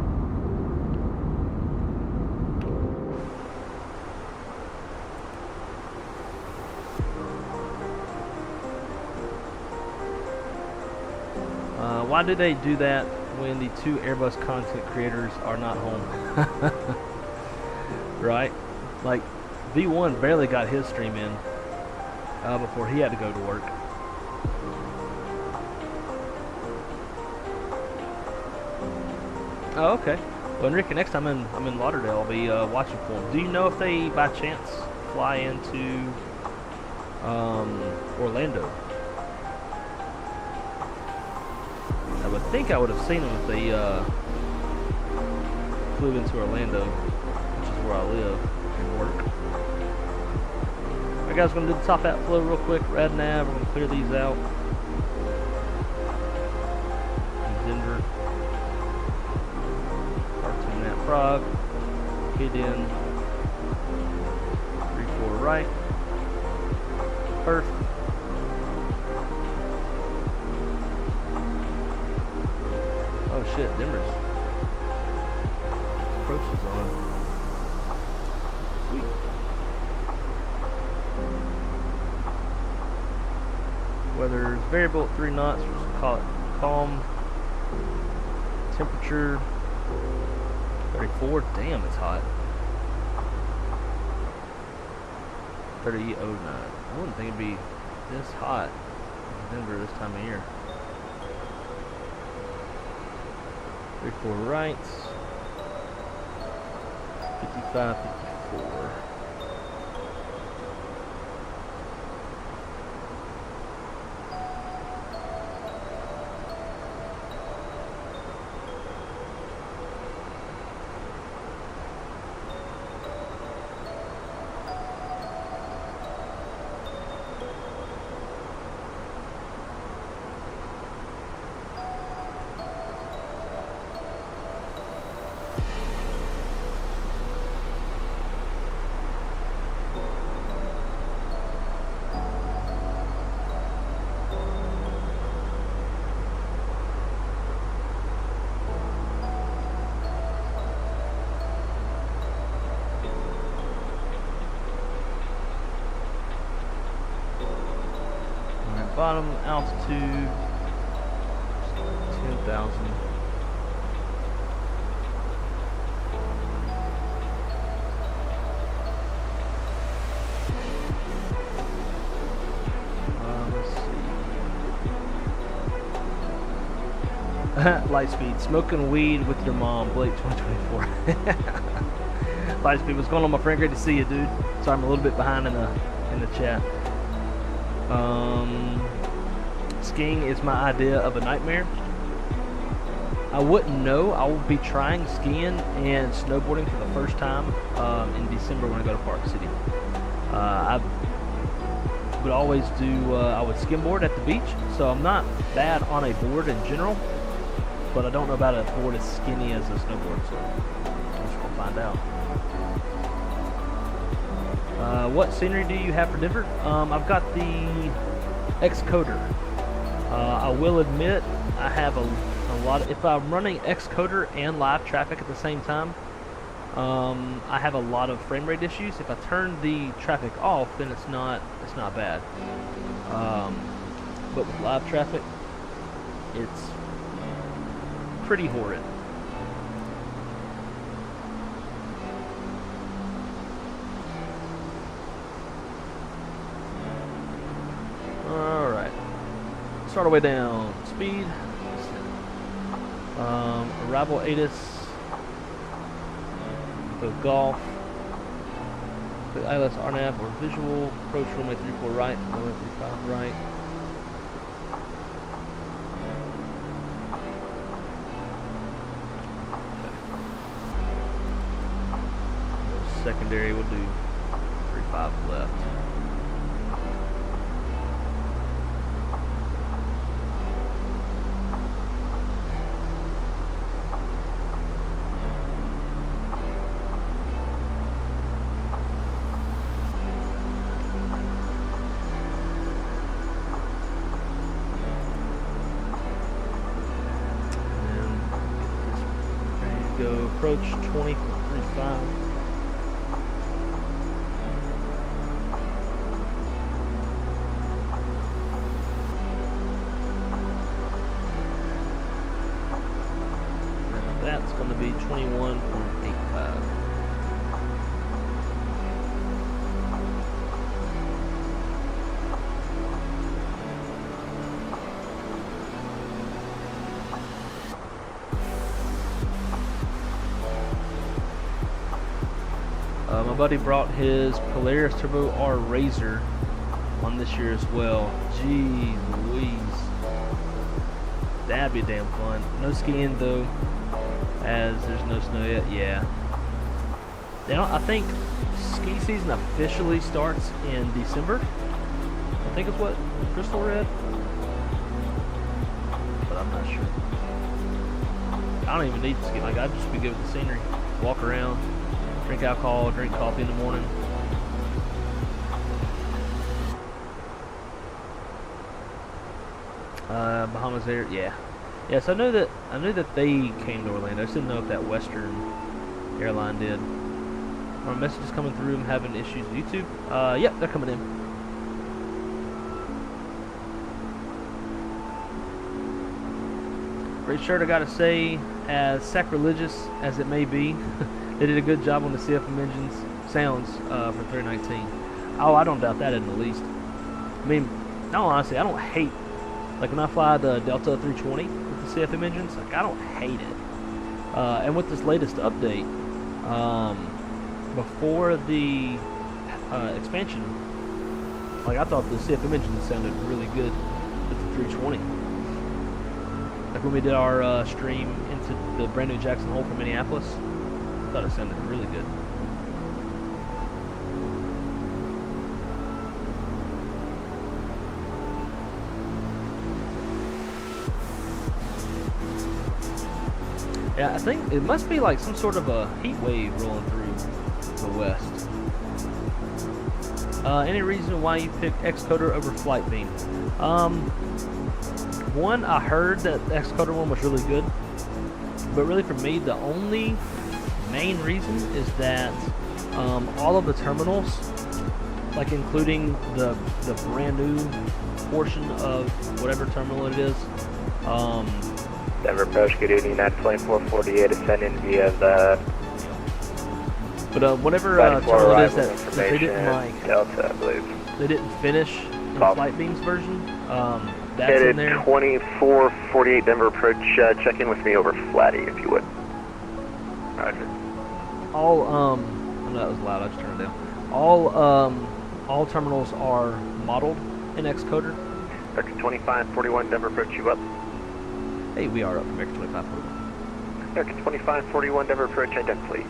Why do they do that when the two Airbus content creators are not home? Right? Like, V1 barely got his stream in before he had to go to work. Oh, okay. Well, Enrique, next time I'm in Lauderdale, I'll be watching for them. Do you know if they, by chance, fly into Orlando? I would think I would have seen them if they flew into Orlando, which is where I live and work. Alright guys, we're going to do the top hat flow real quick. Rad nav, we're going to clear these out. Denver. R2 Nat Frog. Hit in. 3-4 right. Perf. Oh shit, Denver's approach is on. Sweet. Weather's variable at 3 knots, we'll just call it calm. Temperature 34, damn it's hot. 30.09. I wouldn't think it'd be this hot in Denver this time of year. 3-4 rights. 55, 54. Bottom altitude 10,000. Let's see. Light speed, smoking weed with your mom, Blake 2024. Light speed, what's going on, my friend? Great to see you, dude. Sorry, I'm a little bit behind in the chat. Skiing is my idea of a nightmare. I wouldn't know. I will be trying skiing and snowboarding for the first time in December when I go to Park City. I would always do, I would skimboard at the beach, so I'm not bad on a board in general, but I don't know about a board as skinny as a snowboard, so I'm just gonna find out. What scenery do you have for Denver? I've got the Xcoder. I will admit I have a lot of, if I'm running Xcoder and live traffic at the same time, I have a lot of frame rate issues. If I turn the traffic off, then it's not bad. But with live traffic, it's pretty horrid. Alright. Start our way down. Speed. Arrival ATIS. Go golf. Click ILS RNAV or visual. Approach runway 34 right. Runway 35 right. secondary, we'll do 3.5 left. Go approach 20.35. That's going to be 21.85. My buddy brought his Polaris Turbo R Razor on this year as well. Jeez Louise. That'd be damn fun. No skiing though, as there's no snow yet. Yeah. I think ski season officially starts in December. I think it's what Crystal read. But I'm not sure. I don't even need to ski. Like, I'd just be good with the scenery. Walk around. Drink alcohol, drink coffee in the morning. Bahamas Air, yeah. Yes, I knew that they came to Orlando. I just didn't know if that Western airline did. Our messages coming through. I'm having issues with YouTube. Yep, they're coming in. Great shirt, I gotta say, as sacrilegious as it may be. They did a good job on the CFM engine's sounds for 319. Oh, I don't doubt that in the least. I mean, no, honestly, I don't hate, like when I fly the Delta 320 with the CFM engines, like I don't hate it. And with this latest update, before the expansion, like I thought the CFM engine sounded really good with the 320. Like when we did our stream into the brand new Jackson Hole from Minneapolis, I thought it sounded really good. Yeah, I think it must be like some sort of a heat wave rolling through the west. Any reason why you picked Xcoder over Flight Beam? One, I heard that the Xcoder one was really good, but really for me, the only main reason is that all of the terminals, like including the brand new portion of whatever terminal it is. Denver approach, good evening, that's plane 448 ascending via the... But whatever terminal it is that they didn't like, Delta, I believe. They didn't finish in Flight Beam's version, that's Headed in there. 2448 Denver approach, check in with me over Flatty, if you would. Roger. All, oh, that was loud, I just turned it down. All terminals are modeled in Xcoder. American 2541 Denver approach, you up? Hey, we are up, American 2541. American 2541 Denver approach, ident please.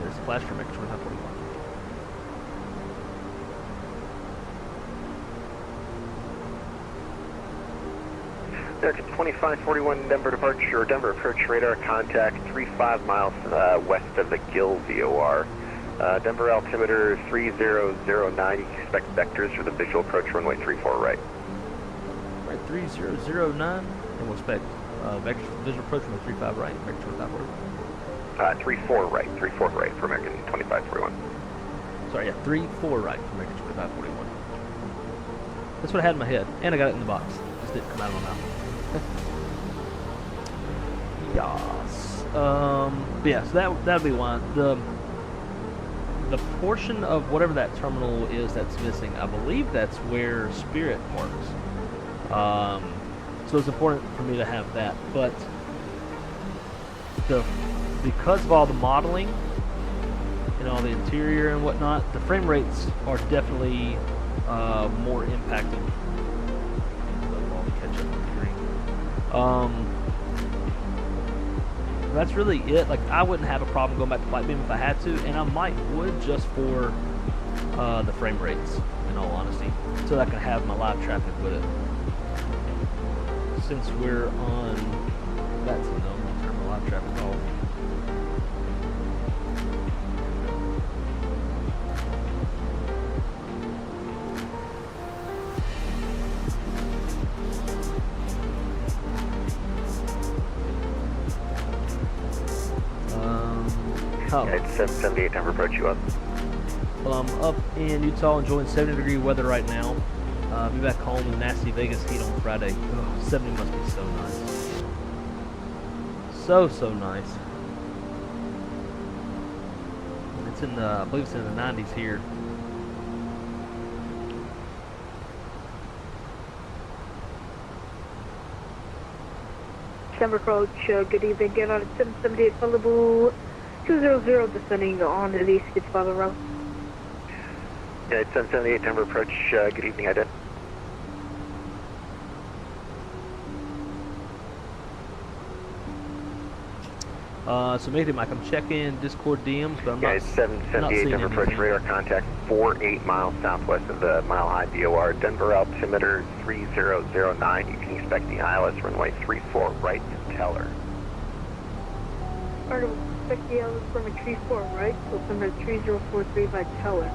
There's a flash for American 2541. American 2541 Denver departure, Denver approach radar contact 35 miles west of the Gill VOR. Denver altimeter 3009, you can expect vectors for the visual approach runway 34 right. Right, 3009, and we'll expect vectors for the visual approach runway 35 right, American 2541. 34 right, 34 right for American 2541. Sorry, yeah, 34 right for American 2541. That's what I had in my head, and I got it in the box. Just didn't come out of my mouth. Yes. But yeah, so that'd be one. The portion of whatever that terminal is that's missing, I believe that's where Spirit parks. So it's important for me to have that. But because of all the modeling and all the interior and whatnot, the frame rates are definitely more impacted. I'll catch up with the green. that's really it. Like, I wouldn't have a problem going back to flight beam if I had to, and I might would just for the frame rates, in all honesty, so that I can have my live traffic with it. Since we're on, that's no, I'm gonna turn my live traffic off. Yeah, it's 778, Denver, approach you up. Well, I'm up in Utah enjoying 70-degree weather right now. I'll be back home in nasty Vegas heat on Friday. Oh, 70 must be so nice. So nice. It's in the, I believe it's in the 90s here. Denver approach, good evening, get on at 778 available 200 descending on the east Spotted route. Yeah, it's 778, Denver approach, good evening, I did. So maybe Mike, I'm checking Discord DMs, but I'm yeah, not. It's 778 Denver approach, radar contact 48 miles southwest of the Mile High DOR. Denver altimeter 3009. You can expect the ILS runway 34 right to Teller. Alright, we'll expect the ILS from a 34 right, so number 3043 by Teller.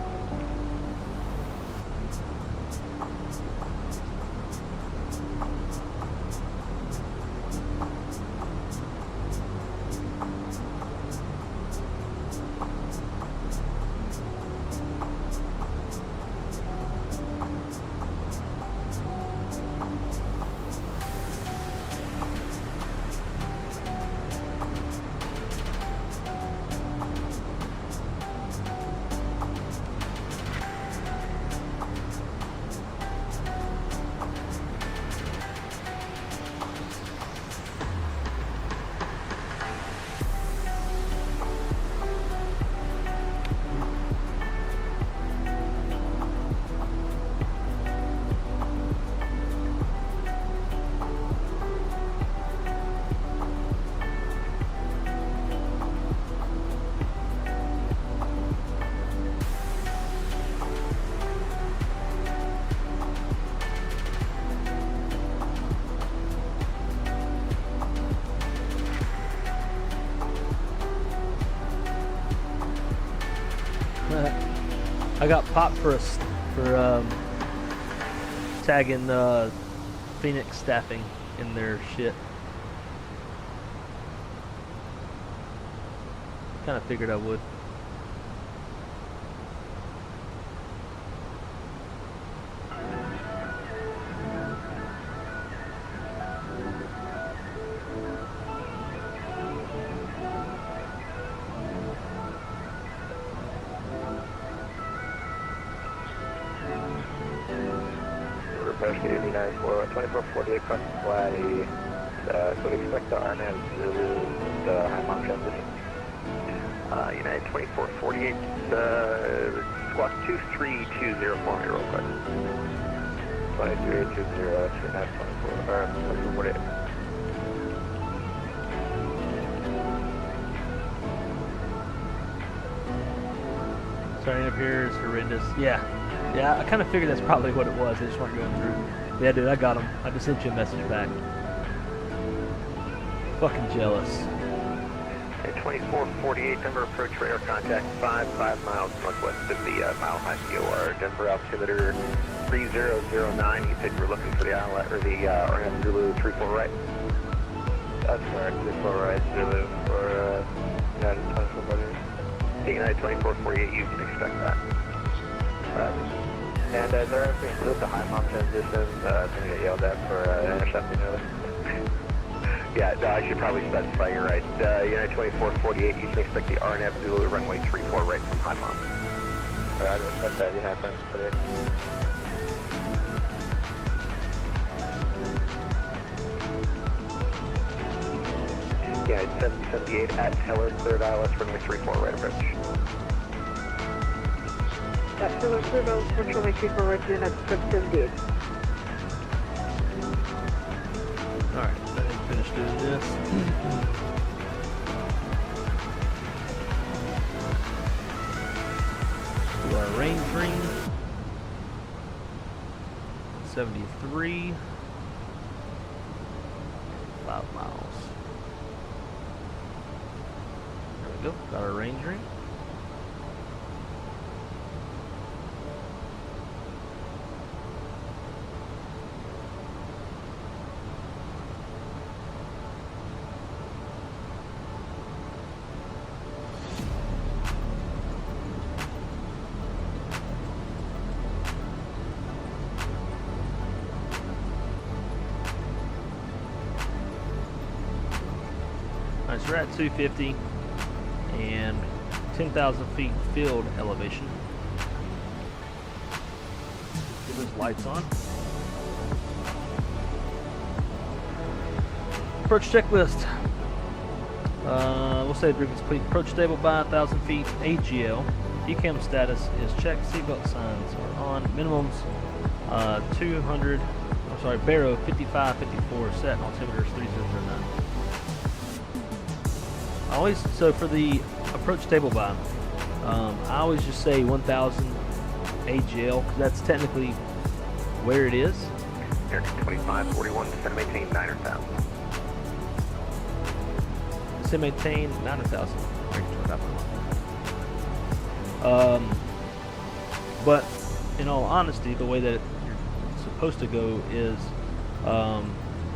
I got popped for tagging Fenix staffing in their shit. Kind of figured I would. Approach to 2448 across the flatty. So we expect the RNAV to lose the high mom transition. United 2448, squawk 2320 for me real quick. 2320, actually not 2448. Starting up here is horrendous. Yeah, I kind of figured that's probably what it was. They just weren't going through. Yeah, dude, I got them. I just sent you a message back. Fucking jealous. 2448, Denver approach radar contact 5 miles northwest of the Mile High DOR. Denver altimeter 3009. You said you were looking for the ILS or the RNF Zulu 34 right. That's correct. 34 right Zulu for United 2448. United 2448, you can expect that. And is there anything to include the high mom transitions? Going to get yelled at for intercepting early. Yeah, no, I should probably specify you're right. United 2448, you can expect the RNF Zulu runway 34 right from high mom. Alright, I'll expect that. You have friends today. Yeah, it's 778 at Teller, cleared ILS runway 34 right approach. That's Teller, cleared ILS runway 34 right to at 778. Alright, I didn't finish doing this. range ring. 73. 5 miles. There we go. Got our range ring. Alright, so we're at 250 and 10,000 feet field elevation. Get those lights on. Approach checklist. We'll say the complete. Approach stable by 1,000 feet. AGL. ECAM status is checked. Seatbelt signs are on. Minimums 200. I'm sorry, Barrow 5554 set. Altimeter is 3009. So for the approach stable by, I always just say 1,000 AGL because that's technically where it is. American 2541, descend and maintain 9,000. Descend maintain 9,000. But in all honesty, the way that you're supposed to go is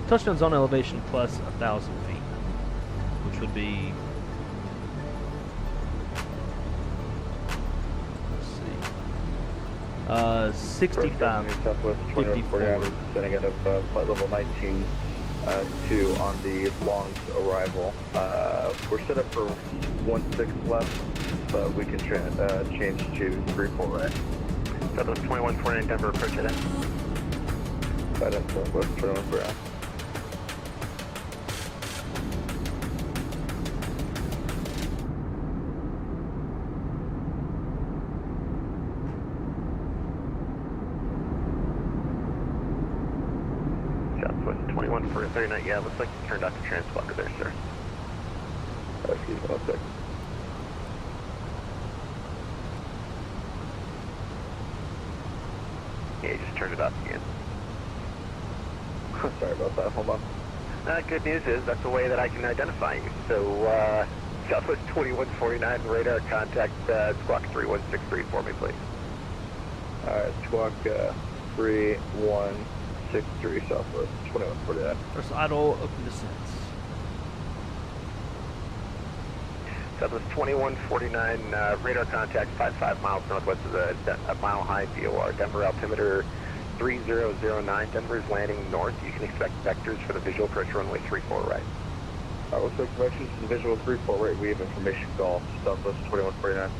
touchdown zone elevation plus 1,000 feet, which would be. 65, Southwest 2149, descending out of flight level 19 2 on the Long's arrival. We're set up for 16 left, but we can change to 34 right. Southwest 2149, Denver, approach it in. Southwest 2149. Southwest 2149, yeah, looks like you turned off the transponder there, sir. Excuse me, 1 second. Yeah, you just turned it off again. Sorry about that, hold on. Good news is that's the way that I can identify you. So, Southwest 2149, radar contact squawk 3163 for me, please. Alright, squawk 3163 Southwest 2149. First idle, open descents. Southwest 2149, radar contact 55 miles northwest of the Mile High VOR. Denver altimeter 3009. Denver is landing north. You can expect vectors for the visual approach runway 34 right. Looks like directions to the visual 34 right. We have information call Southwest 2149.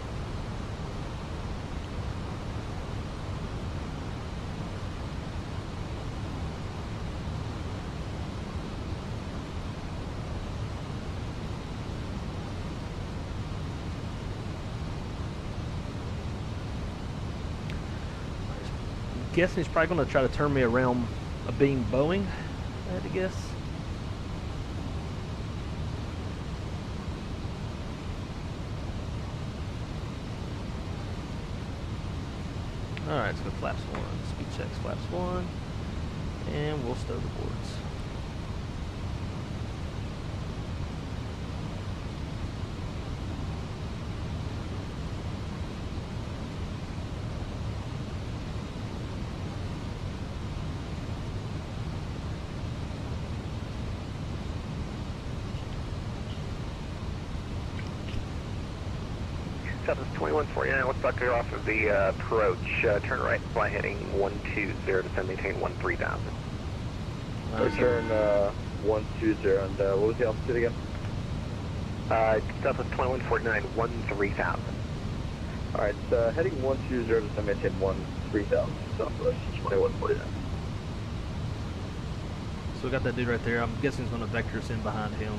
Guessing he's probably going to try to turn me around a being Boeing, I had to guess. Alright, let's go flaps 1. Speed checks flaps 1. And we'll stow the boards. Southwest 2149, let's buckle off of the approach. Turn right, fly heading 120, descend maintain 13,000. Turn 120, and what was the altitude again? Southwest 2149, 13,000. Alright, heading 120, descend maintain 13,000 Southwest 2149. So we got that dude right there. I'm guessing he's going to vector us in behind him.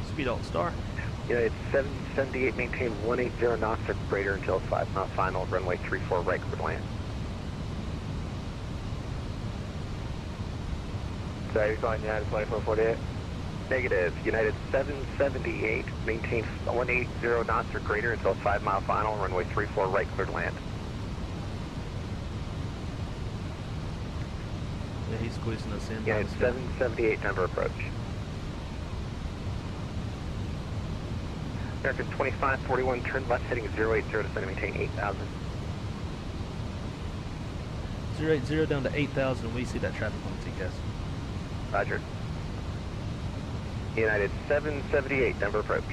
Speed alt star. United 778, maintain 180 knots or greater until 5 mile final, runway 34 right, clear to land. So you're calling United 2448? Negative, United 778, maintain 180 knots or greater until 5 mile final, runway 34 right, clear to land. Yeah, he's squeezing us in. United 778, Denver approach. American 2541, turn left heading 080, descend and maintain 8,000. 080 down to 8,000. We see that traffic on the TCAS. Roger. United 778, Denver approach.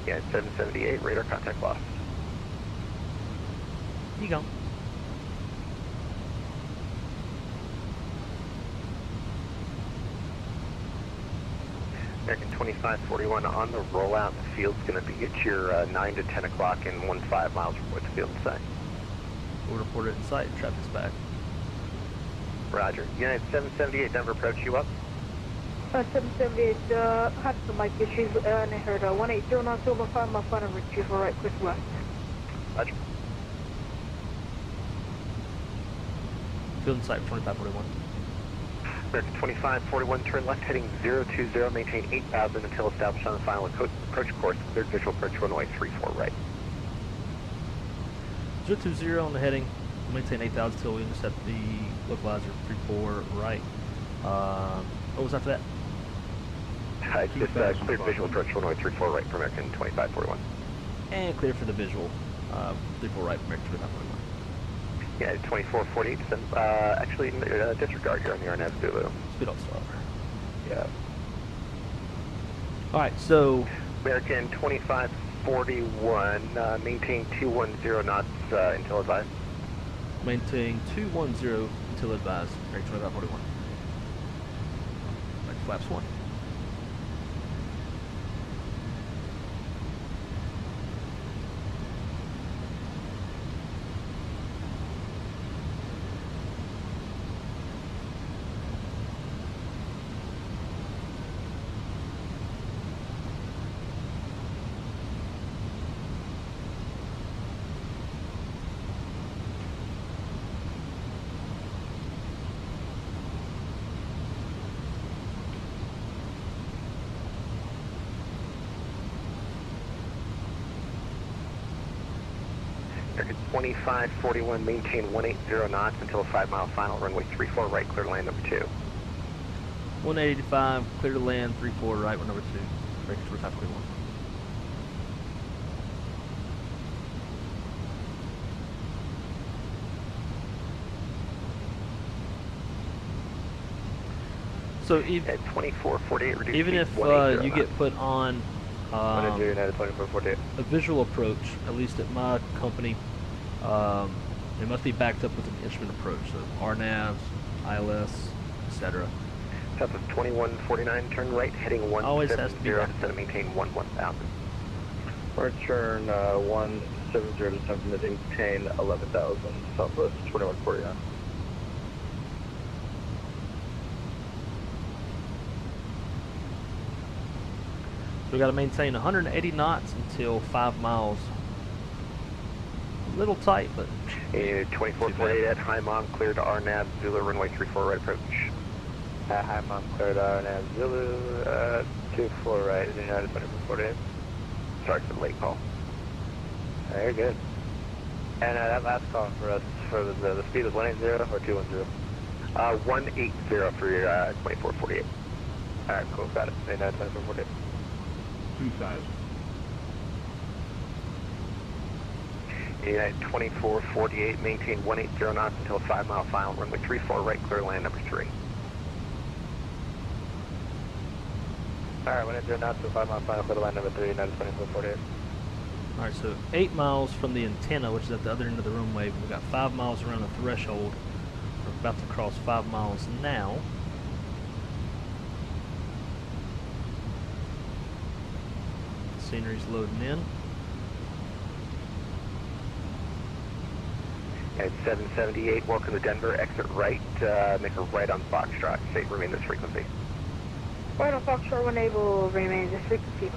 United 778, radar contact lost. You go. American 2541 on the rollout. The field's going to be at your 9 to 10 o'clock and 15 miles from what the field is saying. We'll report it in sight. Traffic's back. Roger. United 778, Denver approach, you up? 778, had some mic issues, and I heard 180 knots over 5 mile final, retrieve for right, quick left. Roger. Field in sight for 2541. American 2541, turn left heading 020, maintain 8,000 until established on the final approach course. Cleared visual approach runway 34 right. 020 on the heading. Maintain 8,000 until we intercept the localizer 34 right. What was after that? Just cleared visual approach runway 34 right for American 2541. And clear for the visual 34 right for American 2541. Yeah, 2448, actually, disregard, you're on the RNAV Zulu. Speed off star. Yeah. Alright, so American 2541, maintain 210 knots until advised. maintain 210 until advised. American 2541. Right, flaps 1. American 2541, maintain 180 knots until a 5 mile final, runway 34 right, clear to land number 2. 185, clear to land 34 right, number 2. American 2541. So At 2448, reduce even speed if 180 you get put on United 2448. a visual approach, at least at my company, it must be backed up with an instrument approach, so RNAVs, ILS, etc. Top of 2149, turn right, heading 170, Always has to be backed descend and maintain 11,000. Or turn 170 to something to maintain 11,000, southwest 2149. So we got to maintain 180 knots until 5 miles. A little tight, but 2448 at High Mom, clear to RNAV, Zulu, runway 34 right approach. Hi, Mom, cleared RNAV Zulu, 24 right, United 2448. Sorry for the late call. Very good. And that last call for us, for the speed was 180 or 210? 180 for your 2448. Alright, cool, got it. United 2448. 2,000. United 2448, maintain 180 knots until 5 mile final, runway 34 right, clear to land number 3. Alright, 180 knots to 5 mile final, clear to land number 3, United 2448. alright, so 8 miles from the antenna, which is at the other end of the runway. We've got 5 miles around the threshold. We're about to cross 5 miles now. Scenery's loading in. At 778, welcome to Denver, exit right, make a right on Foxtrot, safe, remain this frequency. Right on Foxtrot when able, remain this frequency.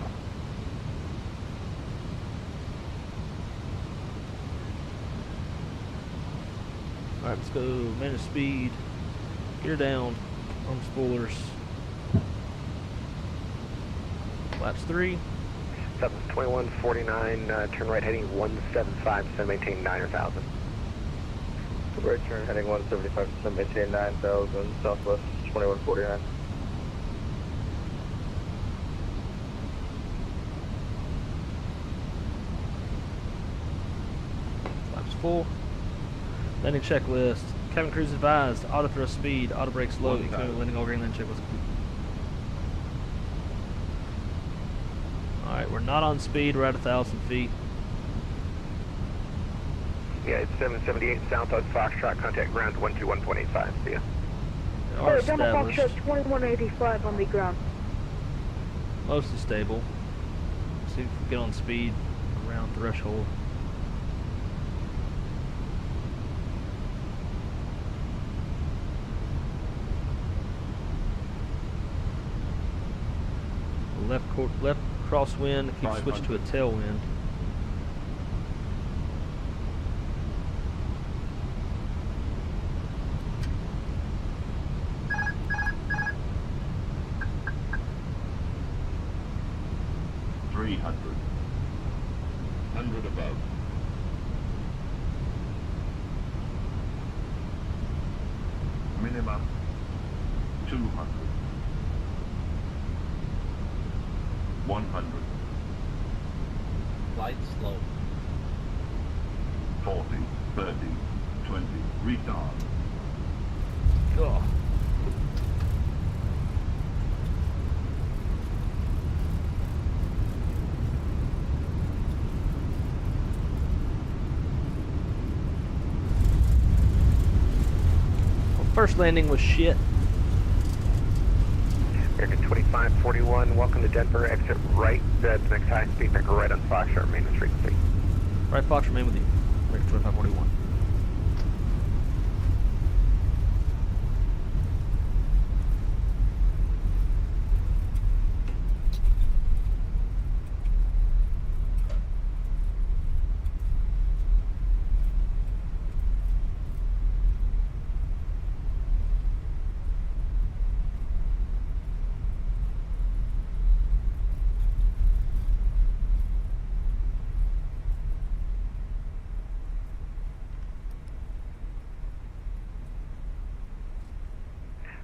Alright, let's go. Manage speed. Gear down. Arm spoilers. Flaps 3. Southwest 2149, turn right heading 175, maintain 9,000. Right turn heading 175, maintain 9,000, Southwest 2149. Flaps full. Landing checklist. Cabin crews advised. Auto thrust speed. Auto brakes low. Equipment landing all green. Landing checklist. Alright, we're not on speed. We're at 1,000 feet. Yeah, it's 778 south on Foxtrot, contact ground 121.85, see ya. They are Down to established. Foxtrot 2185 on the ground. Mostly stable. See if we get on speed around threshold. Left crosswind, keep switch to a tailwind. Hundred above. Minimum 200. 100. Light slow. 40, 30, 20. Retard. Ugh. Well, first landing was shit. American 2541, welcome to Denver, exit right, the next high speed, make a right on Foxtrot, maintenance frequency. Right, Fox, remain with you. American 2541.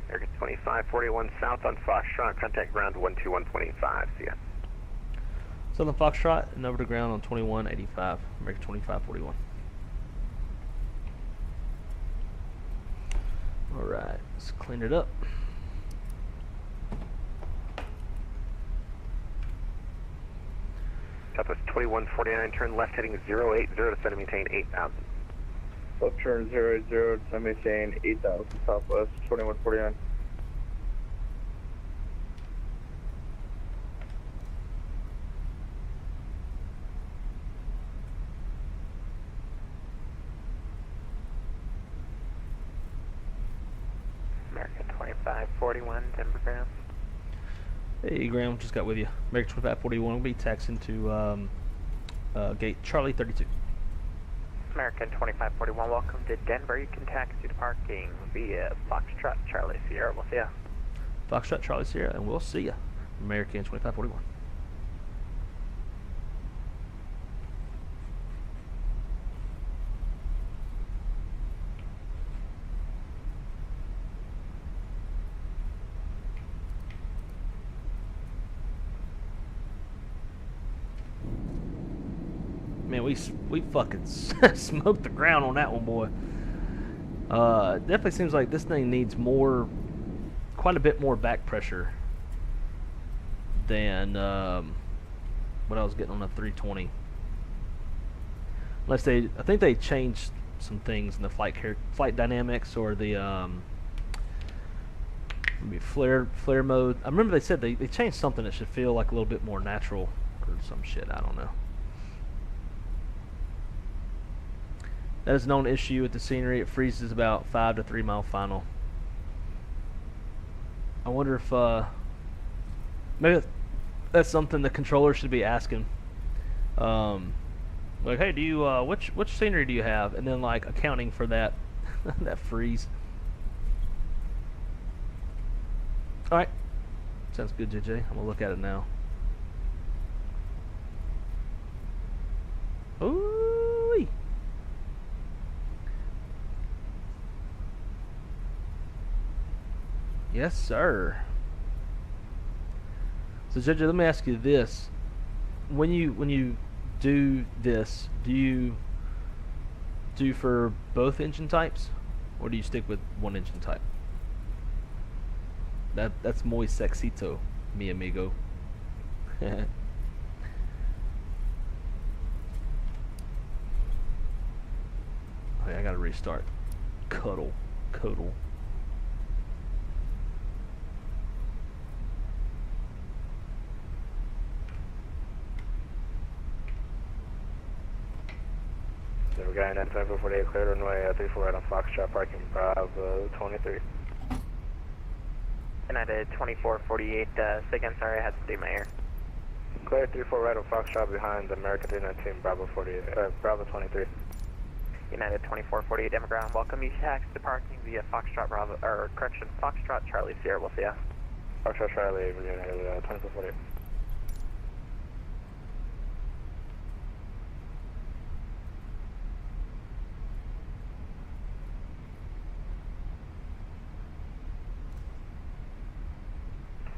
American 2541, south on Foxtrot, contact ground 121.85, see ya. Southern Foxtrot and over to ground on 2185. American 2541. Alright, let's clean it up. Southwest 2149, turn left heading 080, descend and maintain 8,000. Left turn 080, descend maintain 8,000, Southwest 2149. American 2541, Denver ground. Hey Graham, just got with you. American 2541 will be taxiing to gate Charlie 32. American 2541, welcome to Denver. You can taxi to parking via Foxtrot Charlie Sierra. We'll see ya. Foxtrot Charlie Sierra, and we'll see ya. American 2541. Man, we fucking smoked the ground on that one, boy. Definitely seems like this thing needs quite a bit more back pressure than what I was getting on the 320. Unless I think they changed some things in the flight dynamics or the maybe flare mode. I remember they said they changed something that should feel like a little bit more natural or some shit. I don't know. That is a known issue with the scenery. It freezes about 5 to 3 mile final. I wonder if Maybe that's something the controller should be asking. Like, hey, do you which scenery do you have? And then like accounting for that that freeze. All right, sounds good, JJ. I'm gonna look at it now. Ooh. Yes, sir. So, JJ, let me ask you this: when you do this, do you do for both engine types, or do you stick with one engine type? That's muy sexito, mi amigo. Oh, yeah, I gotta restart. Cuddle. We got an 748 cleared runway 34 right on Foxtrot parking Bravo 23. United 2448, say again, sorry, I had to stay my air. Clear 34 right on Foxtrot behind American 319 Bravo 48, Bravo 23. United 2448, Denver ground, welcome you taxi to parking via Foxtrot Bravo, or correction, Foxtrot Charlie Sierra, we'll see ya. Foxtrot Charlie, United 2448.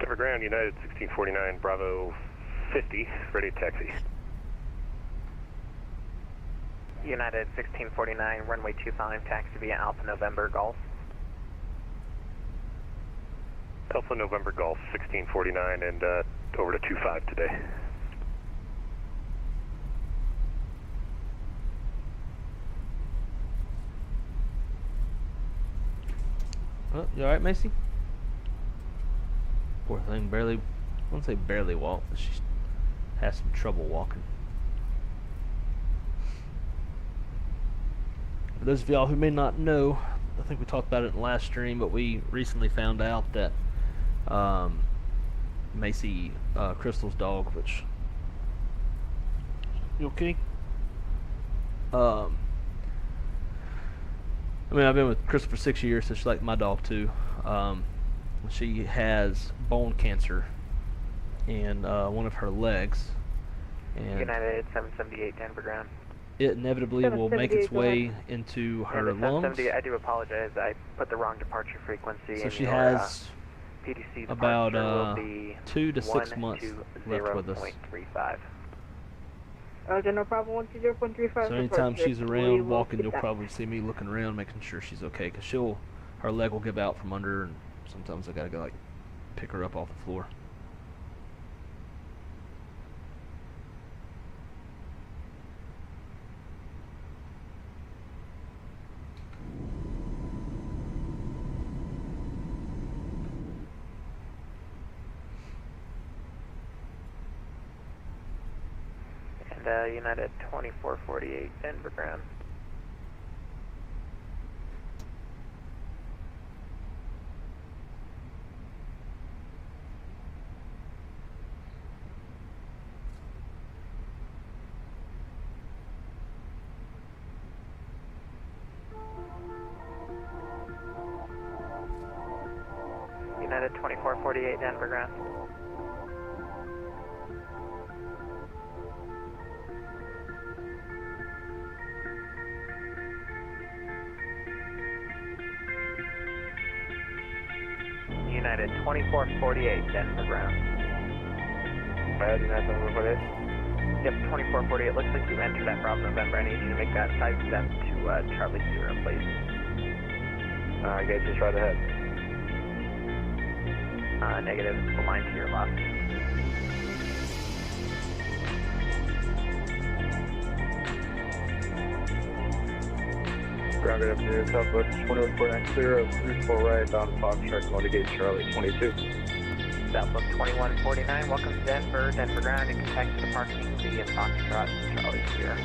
Denver ground, United 1649 Bravo 50, ready to taxi. United 1649, runway 25, taxi via Alpha November Golf. Alpha November Golf 1649 and over to 25 today. Oh, you alright, Macy? Poor thing, barely, I won't say barely walked, but she has some trouble walking. For those of y'all who may not know, I think we talked about it in the last stream, but we recently found out that Macy, Crystal's dog, which, you okay? I mean, I've been with Crystal for 6 years, so she's like my dog too. She has bone cancer in one of her legs, and United 778, Denver ground. it inevitably will make its way into her lungs. I do apologize, I put the wrong departure frequency. So in she your, has PDC about 2 to 6 months left with us. 120.35. Okay, no problem. 120.35. So anytime she's around walking, you'll probably see me looking around, making sure she's okay, because her leg will give out from under her, and sometimes I gotta go like pick her up off the floor. And United 2448, Denver ground. United 2448, Denver ground. United 2448, Denver ground. United 2448. Yep, 2448. Looks like you entered that Bravo November. I need you to make that side step to Charlie Sierra, please. Alright, guys, just right ahead. Negative, the line to your left. Ground up near Southwest 2149 clear of 34 right down Foxtrot, going to gate Charlie 22. Southwest 2149, welcome to Denver. Denver ground, you can taxi to parking via Foxtrot Charlie Sierra.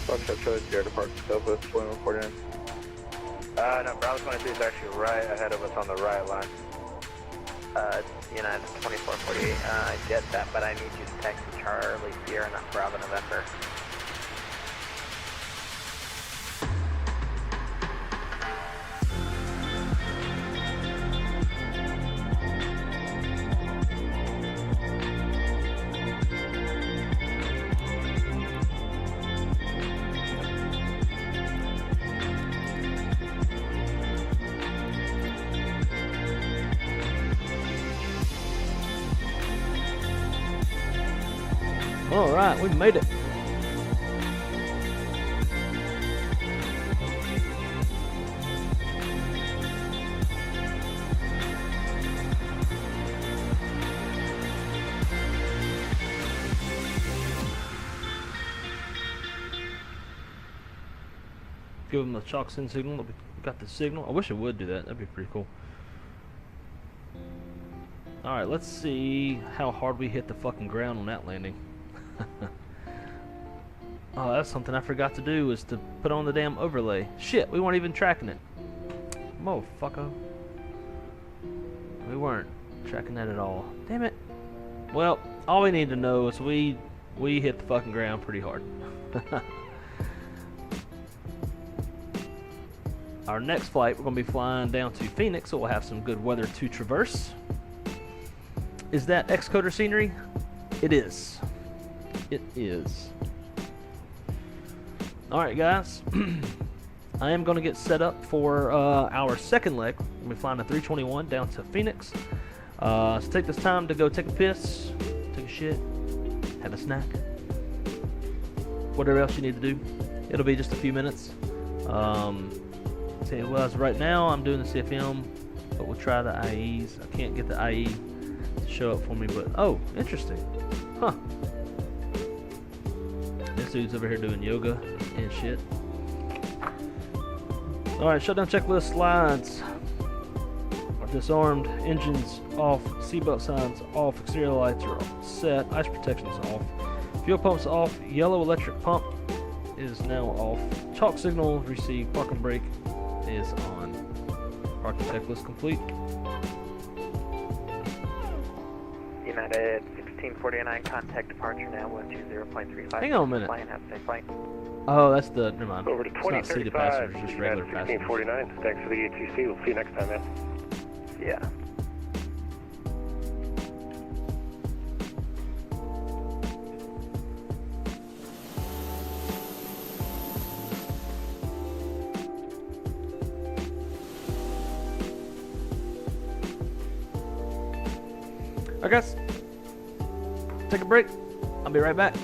Foxtrot Charlie Sierra depart Southwest 2149. No, Bravo 22 is actually right ahead of us on the right line. United 2448, I get that, but I need you to taxi Charlie Sierra, not Bravo November. All right, we made it. Give them the chalk send signal. We got the signal. I wish it would do that. That'd be pretty cool. All right, let's see how hard we hit the fucking ground on that landing. Oh, that's something I forgot to do, is to put on the damn overlay. Shit, we weren't even tracking it. Motherfucker. We weren't tracking that at all. Damn it. Well, all we need to know is we hit the fucking ground pretty hard. Our next flight, we're going to be flying down to Phoenix, so we'll have some good weather to traverse. Is that Xcoder scenery? It is. It is. Alright guys, I am going to get set up for our second leg. We'll be flying a 321 down to Phoenix. So take this time to go take a piss, take a shit, have a snack, whatever else you need to do. It'll be just a few minutes. Say, well, as right now I'm doing the CFM, but we'll try the IEs. I can't get the IE to show up for me, but oh, interesting. Huh. This dude's over here doing yoga and shit. Alright, shutdown checklist slides are disarmed, engines off, seatbelt signs off, exterior lights are set, ice protection's off, fuel pumps off, yellow electric pump is now off, chalk signal received, park and brake is on. Parking checklist complete. United 1649, contact departure now, 120.35. Hang on a minute. Flying, have a safe flight. Oh, that's the, never mind. Over to It's not seated 2035, passengers, just regular United passengers. 1649. Thanks for the ATC. We'll see you next time, man. Yeah. Alright guys, take a break. I'll be right back.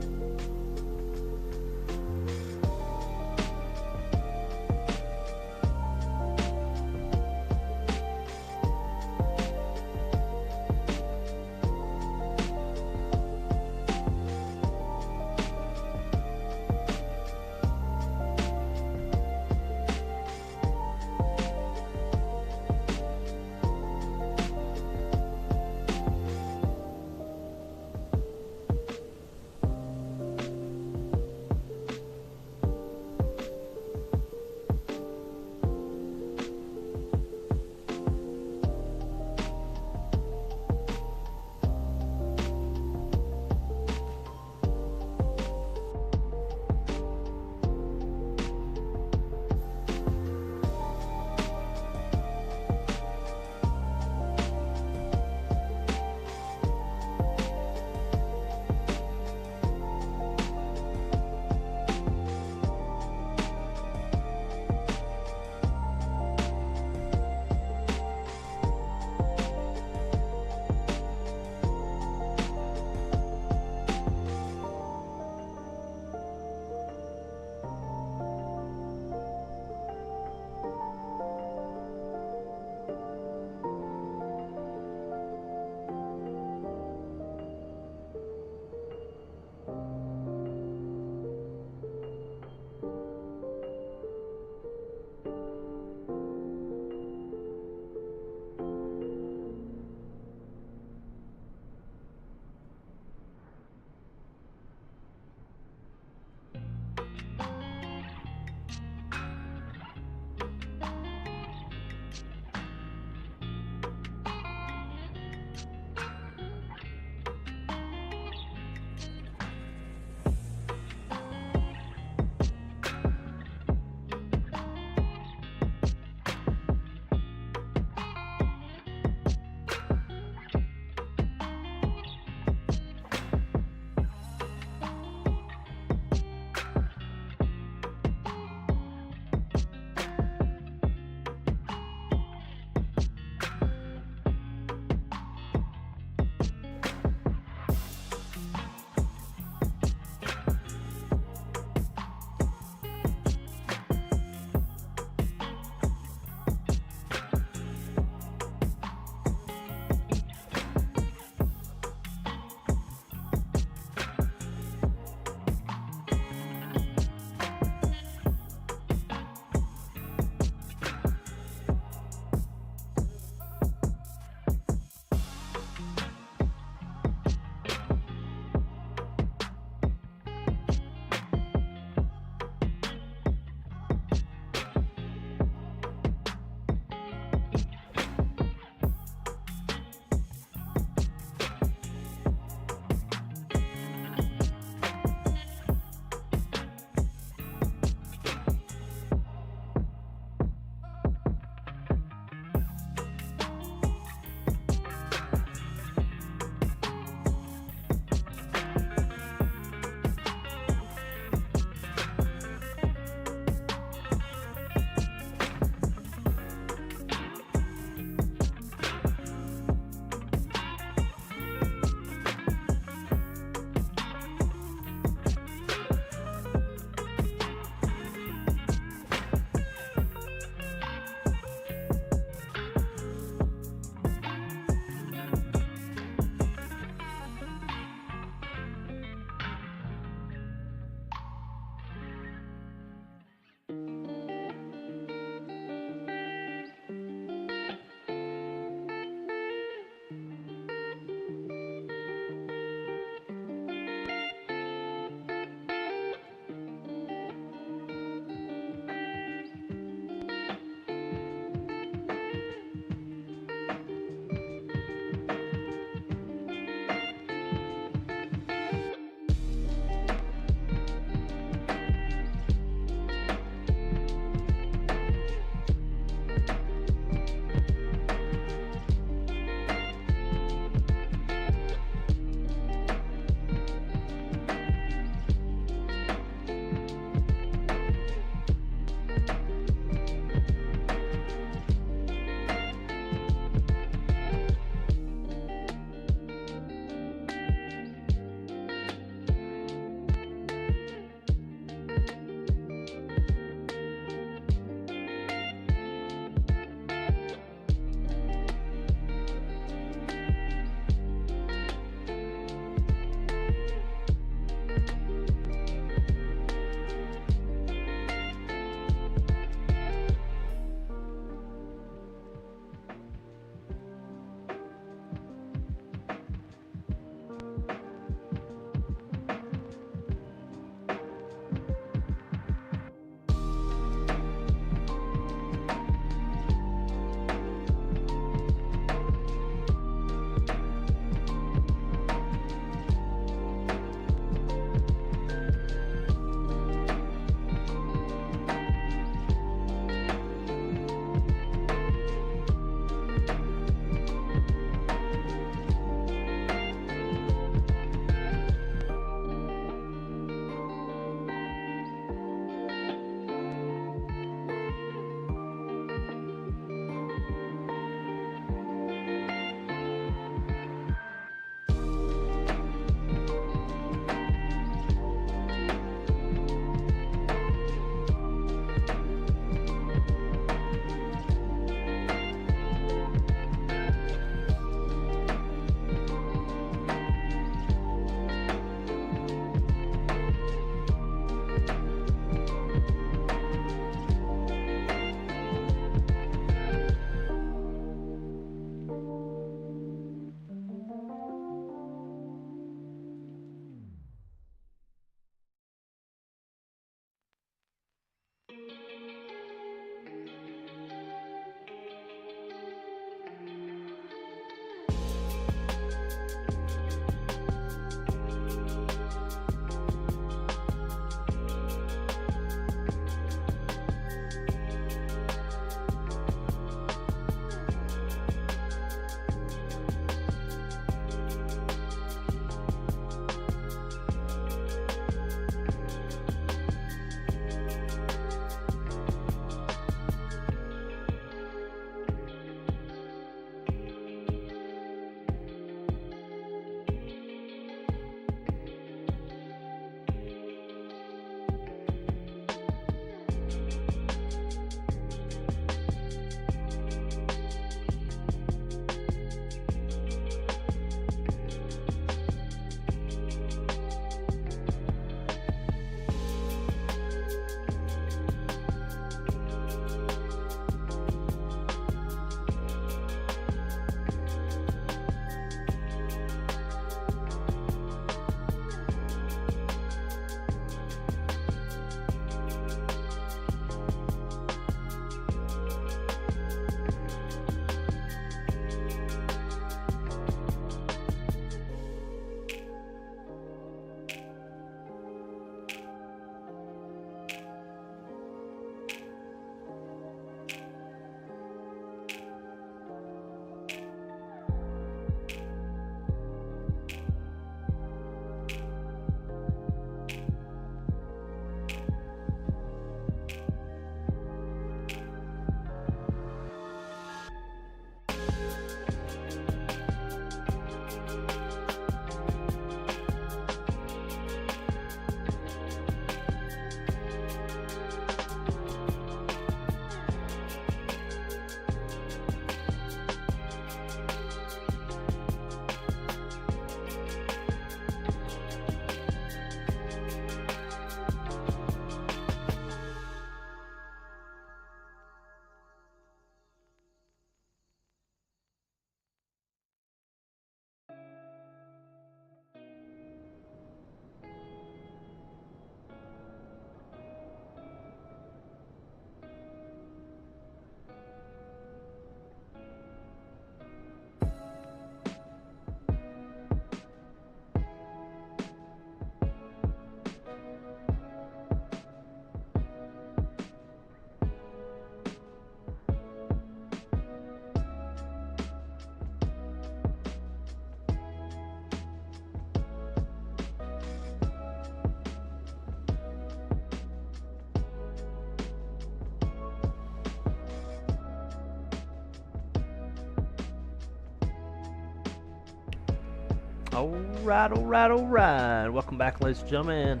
Alright, alright, alright. Welcome back, ladies and gentlemen.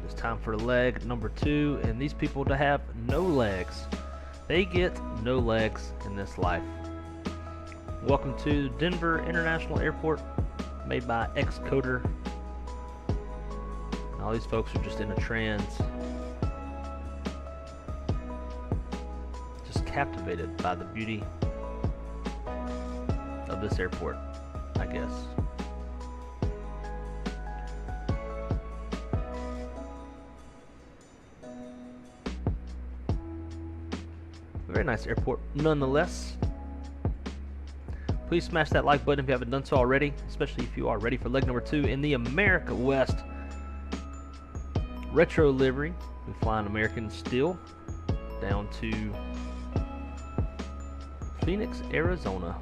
It's time for leg number 2, and these people to have no legs. They get no legs in this life. Welcome to Denver International Airport, made by Xcoder. All these folks are just in a trance, just captivated by the beauty of this airport, I guess. Very nice airport nonetheless. Please smash that like button if you haven't done so already, especially if you are ready for leg number 2 in the America West retro livery. We fly an American still down to Phoenix, Arizona.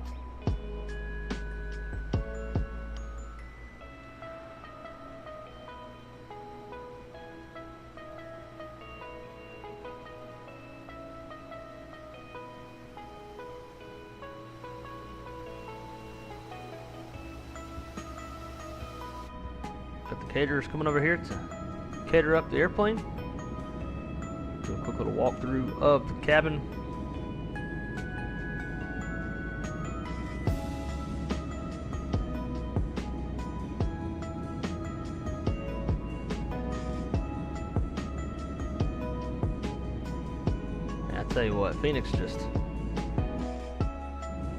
Got the caterers coming over here to cater up the airplane. Do a quick little walkthrough of the cabin. And I tell you what, Phoenix just,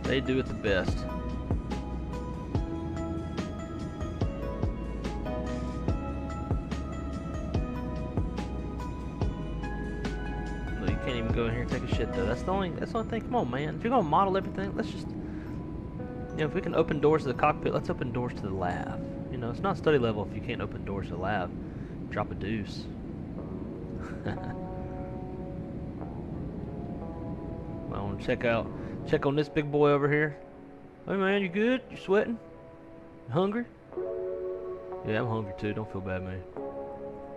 they do it the best. Can't even go in here and take a shit though. That's the only thing. Come on, man. If you're gonna model everything, let's just, you know, if we can open doors to the cockpit, let's open doors to the lab. You know, it's not study level if you can't open doors to the lab. Drop a deuce. I want to check on this big boy over here. Hey man, you good? You sweating? You hungry? Yeah, I'm hungry too. Don't feel bad, man.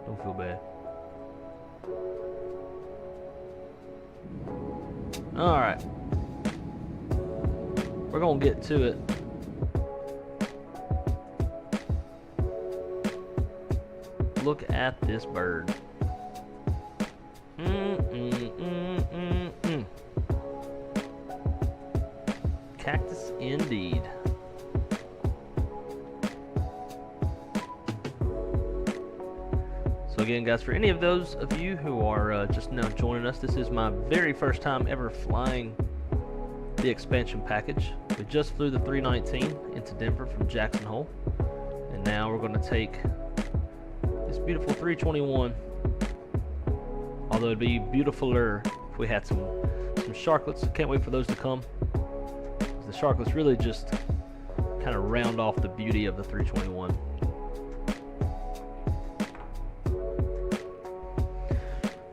Don't feel bad. Alright. We're gonna get to it. Look at this bird. Cactus indeed. So again, guys, for any of those of you who are just now joining us, this is my very first time ever flying the expansion package. We just flew the 319 into Denver from Jackson Hole, and now we're going to take this beautiful 321. Although it'd be beautifuler if we had some sharklets. Can't wait for those to come. The sharklets really just kind of round off the beauty of the 321.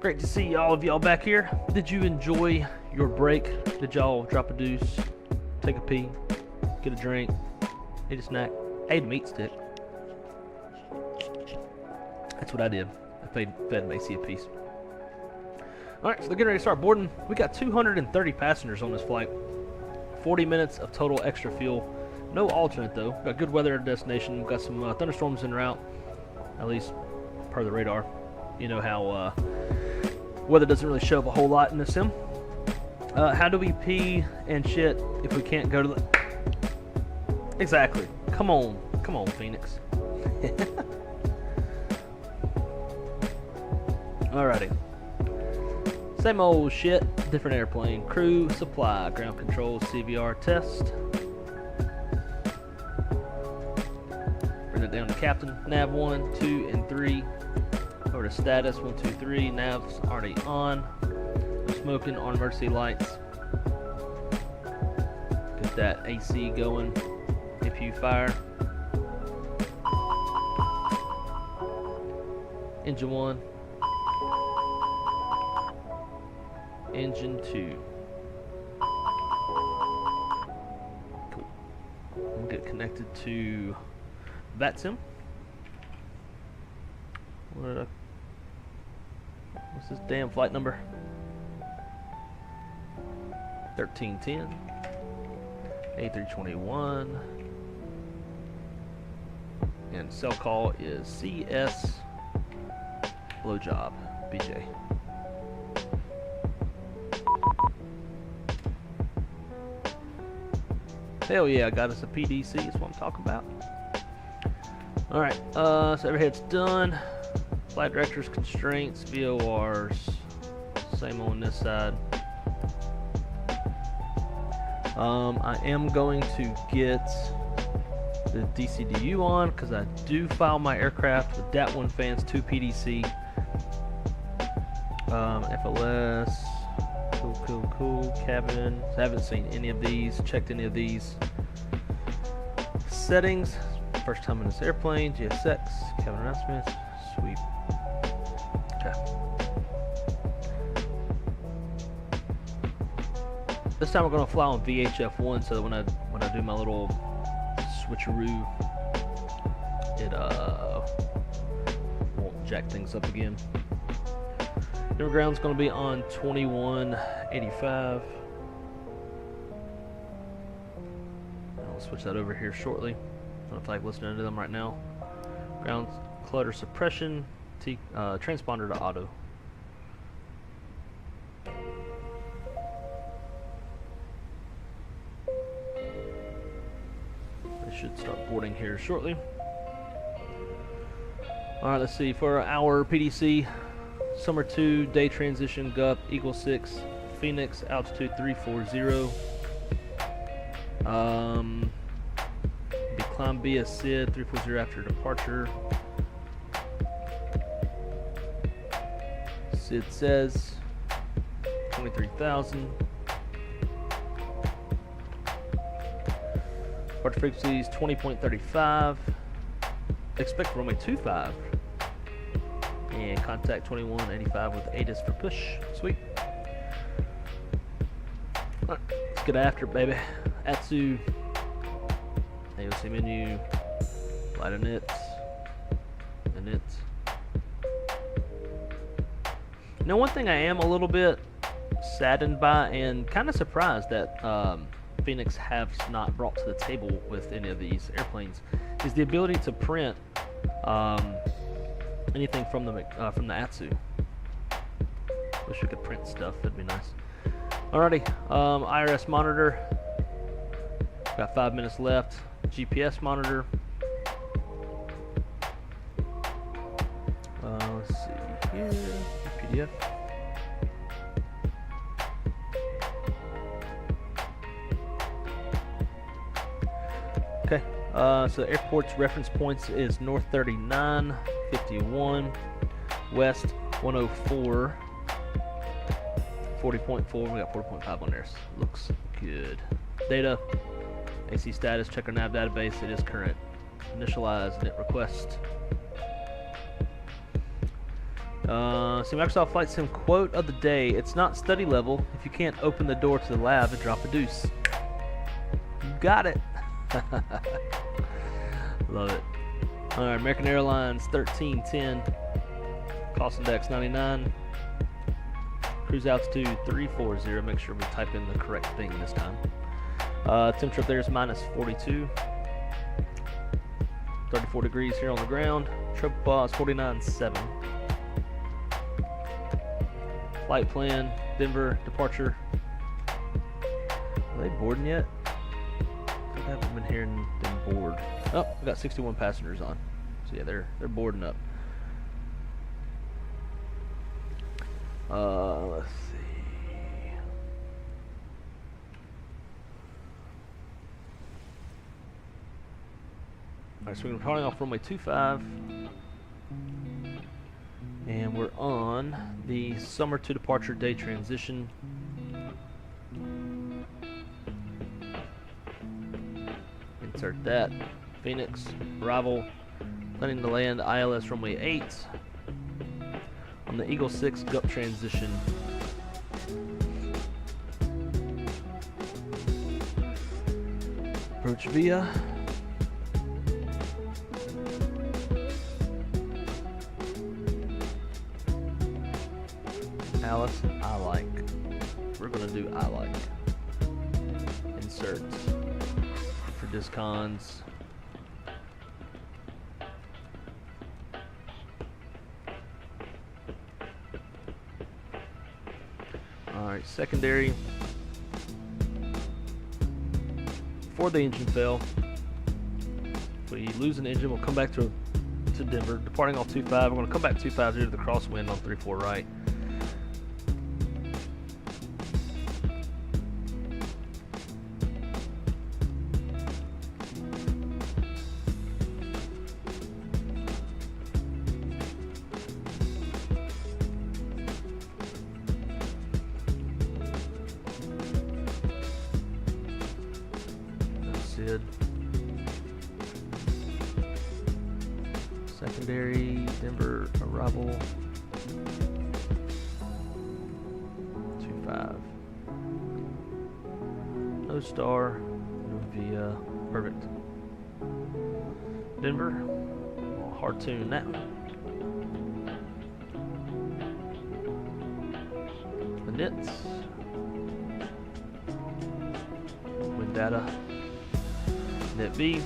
Great to see all of y'all back here. Did you enjoy your break? Did y'all drop a deuce, take a pee, get a drink, eat a snack, ate a meat stick? That's what I did. I fed Macy a piece. Alright, so they're getting ready to start boarding. We got 230 passengers on this flight. 40 minutes of total extra fuel. No alternate though. Got good weather at destination. We've got some thunderstorms en route, at least per the radar. You know how weather doesn't really show up a whole lot in the sim. How do we pee and shit if we can't go to the... Exactly. Come on, Phoenix. Alrighty. Same old shit, different airplane. Crew, supply, ground control, CVR test. Bring it down to captain. Nav 1, 2, and 3. Over to status, 1, 2, 3. Nav's already on. No smoking, on emergency lights. Get that AC going. If you fire. Engine 1. Engine 2. Cool. We'll get connected to VATSIM. What's this damn flight number? 1310. A321. And cell call is CS blowjob BJ. Hell yeah, I got us a PDC, that's what I'm talking about. Alright, so everyhead's done. Flight director's constraints, VORs. Same on this side. I am going to get the DCDU on because I do file my aircraft with DAT1 fans, 2 PDC. FLS, cool. Cabin, I haven't seen any of these, checked any of these. Settings, first time in this airplane, GSX, cabin announcements, sweet. Okay. This time we're going to fly on VHF1 so that when I do my little switcheroo, it won't jack things up again. Number ground's going to be on 2185. I'll switch that over here shortly. I don't feel like listening to them right now. Ground clutter suppression, transponder to auto. They should start boarding here shortly. Alright, let's see. For our PDC, Summer 2, day transition, GUP, Eagle 6, Phoenix, altitude 340. Decline via SID, 340 after departure. SID says 23,000. Departure frequency is 20.35. Expect runway 25. And contact 2185 with ADIS for push. Sweet. Alright, let's get after it, baby. Atsu. AOC menu. Light inits. Inits. Now, one thing I am a little bit saddened by and kind of surprised that Phoenix has not brought to the table with any of these airplanes is the ability to print anything from the Atsu. Wish we could print stuff, that'd be nice. Alrighty, IRS monitor. Got 5 minutes left. GPS monitor. Let's see here. PDF. Okay, so airport's reference points is north 39, 51, west 104, 40.4. We got 40.5 on there. So looks good. Data, AC status, check our nav database. It is current. Initialize init request. So Microsoft Flight Sim quote of the day: it's not study level if you can't open the door to the lab and drop a deuce. You got it. Love it. Alright, American Airlines 1310, cost index 99, cruise altitude 340. Make sure we type in the correct thing this time. Temperature up there is minus 42, 34 degrees here on the ground. Tropopause is 49.7. Flight plan, Denver departure. Are they boarding yet? I haven't been hearing them board. Oh, we got 61 passengers on. So yeah, they're boarding up. Let's see. Alright, so we're departing off runway 25. And we're on the summer to departure day transition. Insert that. Phoenix, Bravo, planning to land ILS runway 8 on the Eagle 6 GUP transition. Approach via. Alice, I like. We're gonna do I like. Insert for discons. Alright, secondary. Before the engine fell, if we lose an engine, we'll come back to Denver, departing off 25. We're going to come back 250 to the crosswind on 34 right. Sid. Secondary, Denver, arrival, 25. No star, no via, perfect. Denver, we'll hard tune that. The nits, wind data, net B.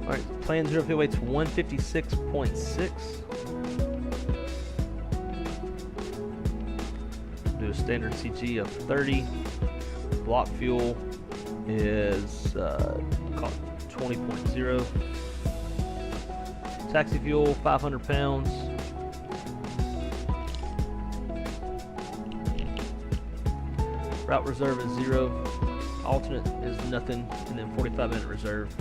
Alright, plan 0 fuel weight's 156.6. Do a standard CG of 30. Block fuel is 20.0. Taxi fuel, 500 pounds. Route reserve is 0. Alternate is nothing, and then 45-minute reserve.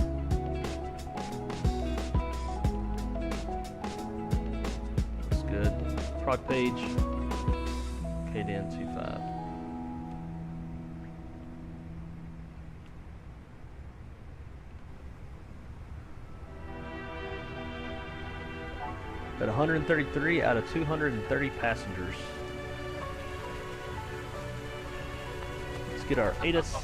Prog page, Den-Phx. Got 133 out of 230 passengers. Let's get our ATIS.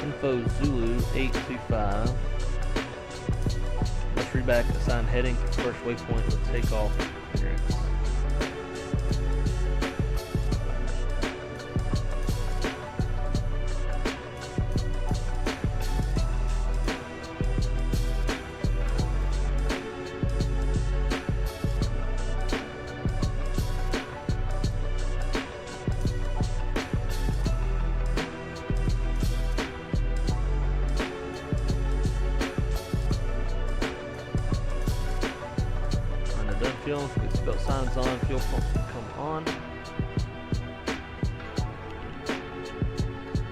Info Zulu 825. Let's read back, assign heading, first waypoint with takeoff clearance. Seatbelt signs on, fuel pumps will come on.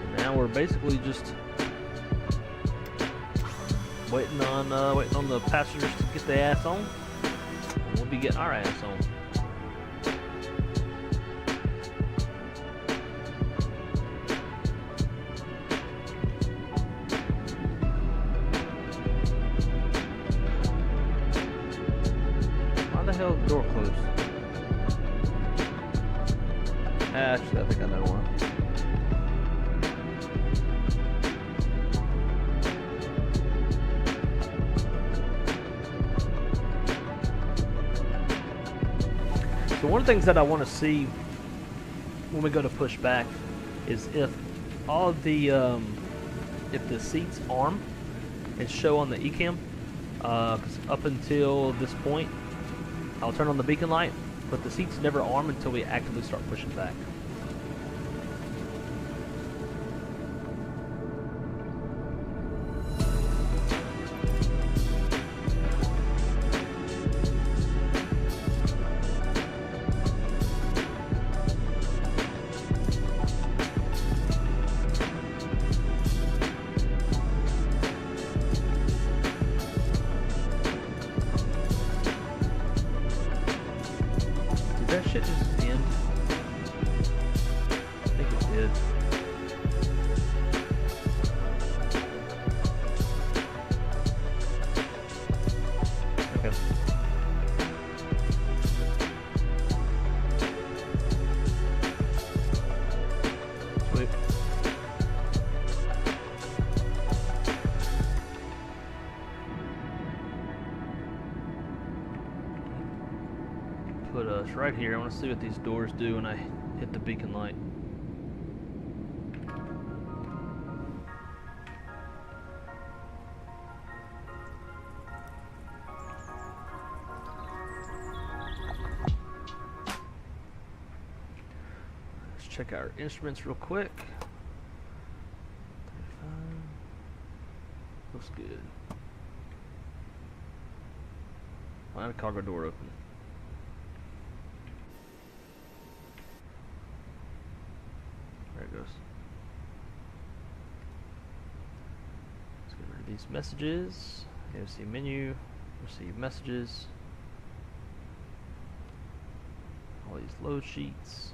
And now we're basically just waiting on the passengers to get their ass on. And we'll be getting our ass on. The hell is the door closed? Actually, I think I know one. So one of the things that I want to see when we go to Pushback is if all of the if the seats arm and show on the eCam, because up until this point I'll turn on the beacon light, but the seats never arm until we actively start pushing back. That shit just end? I think it did. Okay. Sweet. Put us right here. I want to see what these doors do when I hit the beacon light. check our instruments real quick. 35. Looks good. I have a cargo door open. There it goes. Let's get rid of these messages. Go see menu, receive messages. All these load sheets.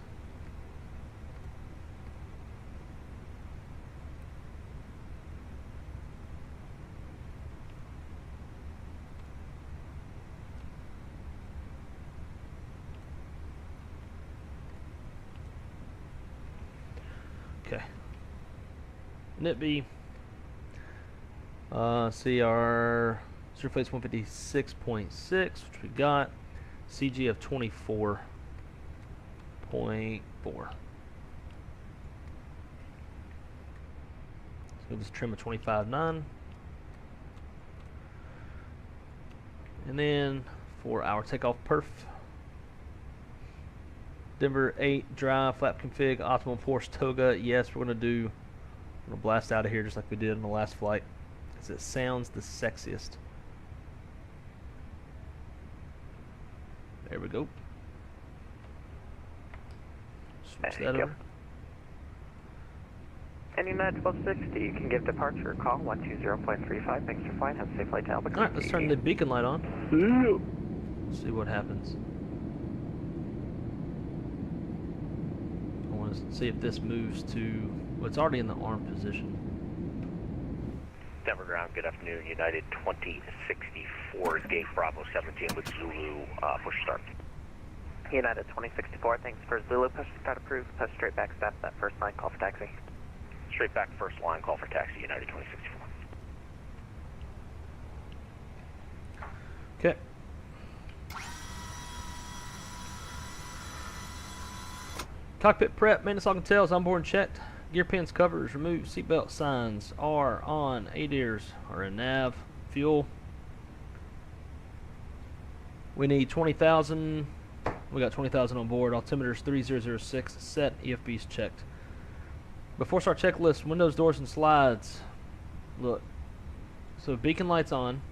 Okay. NITB. See our surface 156.6, which we got. CG of 24.4. So we'll just trim a 25.9. And then for our takeoff perf, Denver 8 drive flap config optimal force toga. Yes, we're gonna blast out of here just like we did on the last flight because it sounds the sexiest. There we go. Switch that over. And United 1260, you can give departure a call 120.35. Thanks for flying. Have a safe flight to Albuquerque. Alright, let's turn the beacon light on. See what happens. I want to see if this moves to, well, it's already in the arm position. Denver ground, good afternoon. United 2064, gate Bravo 17 with Zulu, push start. United 2064, thanks for Zulu. Push start approved. Push straight back step. That first line, call for taxi. Straight back, first line, call for taxi, United 2064. Okay. Cockpit prep, maintenance log and tails, onboard checked. Gear pins, covers, removed. Seatbelt signs are on. ADIRS are in nav. Fuel. We need 20,000. We got 20,000 on board. Altimeter's 3006. Set. EFB's checked. Before start checklist, windows, doors, and slides. Look. So beacon lights on.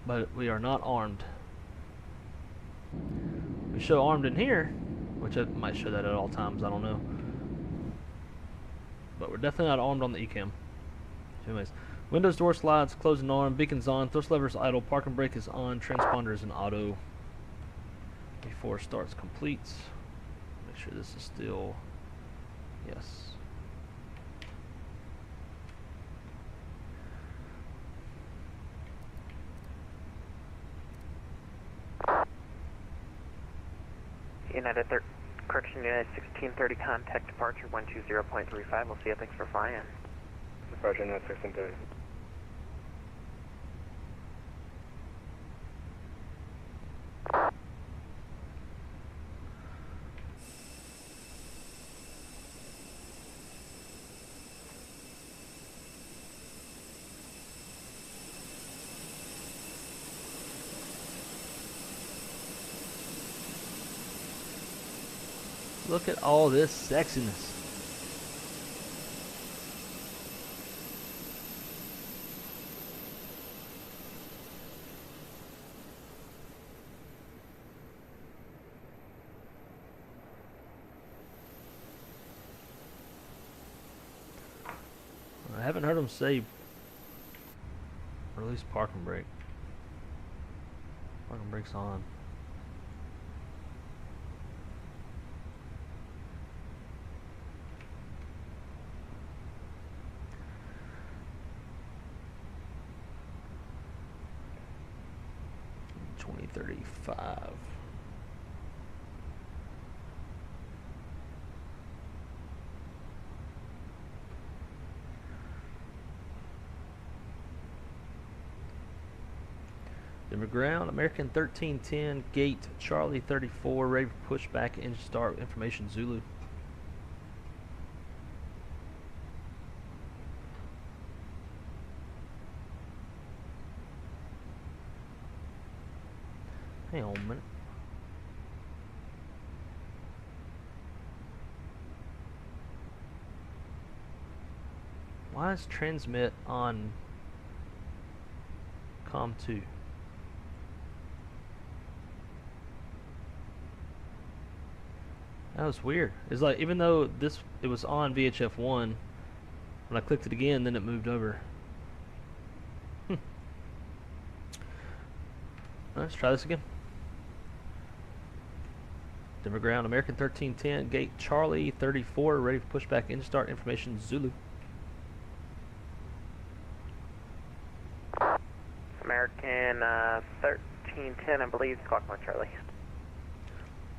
But we are not armed. We show armed in here, which I might show that at all times, I don't know. But we're definitely not armed on the ECAM. Anyways, windows, door, slides, closing arm, beacon's on, thrust lever's idle, parking brake is on, transponder is in auto. Before starts completes. Make sure this is still, yes. United correction, United 1630, contact departure 120.35. We'll see you. Thanks for flying. Departure United 1630. Look at all this sexiness. I haven't heard them say release parking brake. Parking brake's on. $20.35. Denver ground, American 1310, gate Charlie 34, ready for pushback, engine start, information Zulu. Hang on a minute. Why is transmit on COM 2? That was weird. It's like, even though it was on VHF 1, when I clicked it again, then it moved over. Let's try this again. Denver ground, American 1310, gate Charlie 34, ready for pushback, engine start, information Zulu. American 1310, I believe, squawk 1 Charlie.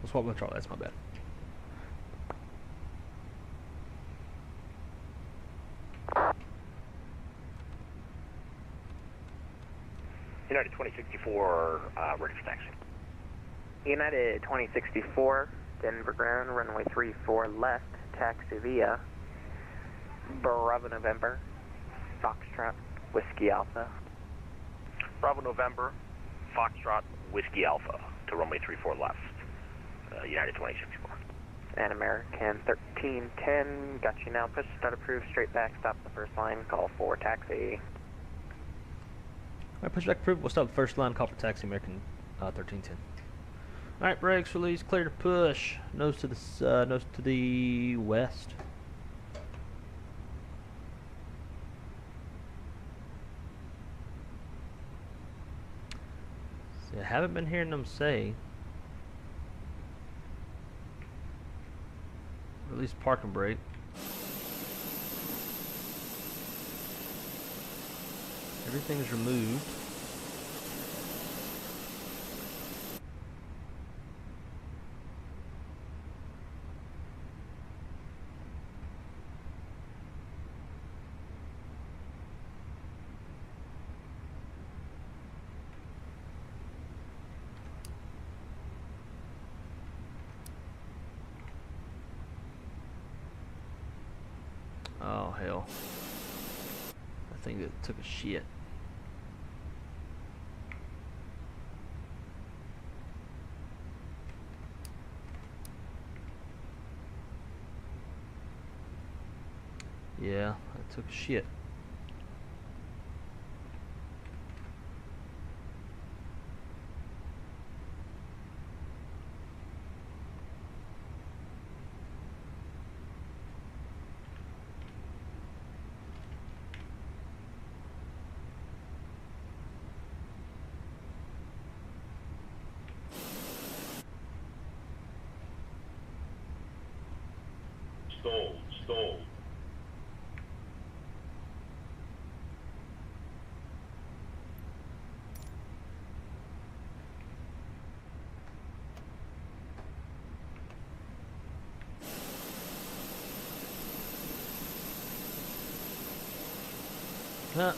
Let's swap with Charlie, that's my bad. United 2064, ready for taxi. United 2064, Denver ground, runway 34 left, taxi via Bravo November, Foxtrot, Whiskey Alpha. Bravo November, Foxtrot, Whiskey Alpha to runway 34 left, United 2064. And American 1310, got you now, push start approved, straight back, stop the first line, call for taxi. Alright, pushback approved, we'll stop the first line, call for taxi, American 1310. Alright, brakes release, clear to push, nose to the west. See, I haven't been hearing them say, release parking brake. Everything's removed. Oh hell. I think that took a shit. Yeah, I took a shit. Stalled. Huh.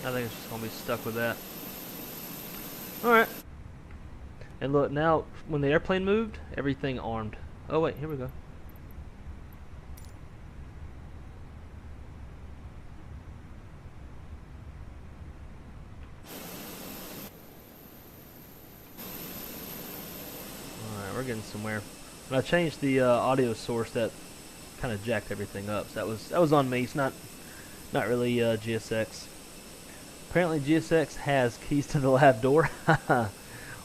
I think it's just gonna be stuck with that. Alright. And look, now when the airplane moved, everything armed. Oh wait, here we go. Alright, we're getting somewhere. When I changed the audio source, that kind of jacked everything up. So that was on me. It's not really GSX. Apparently GSX has keys to the lab door.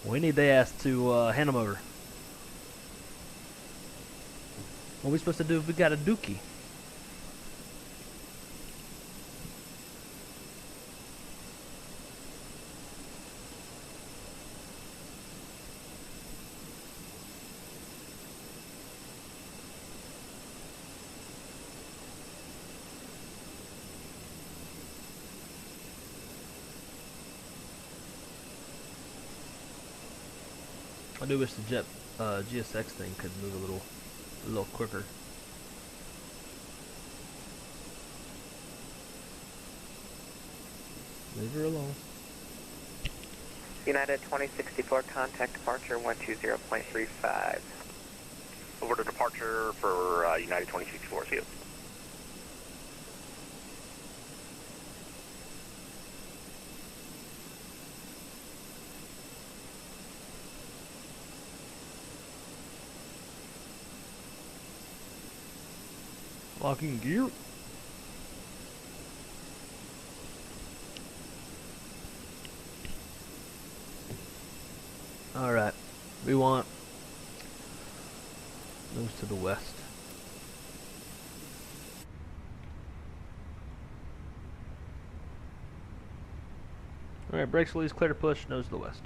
We need their ass to hand them over. What are we supposed to do if we got a dookie? I do wish the GSX thing could move a little quicker. Leave her alone. United 2064, contact departure 120.35. Over to departure for United 2064, see you. Locking gear. Alright, we want nose to the west. Alright, brakes release, clear to push, nose to the west.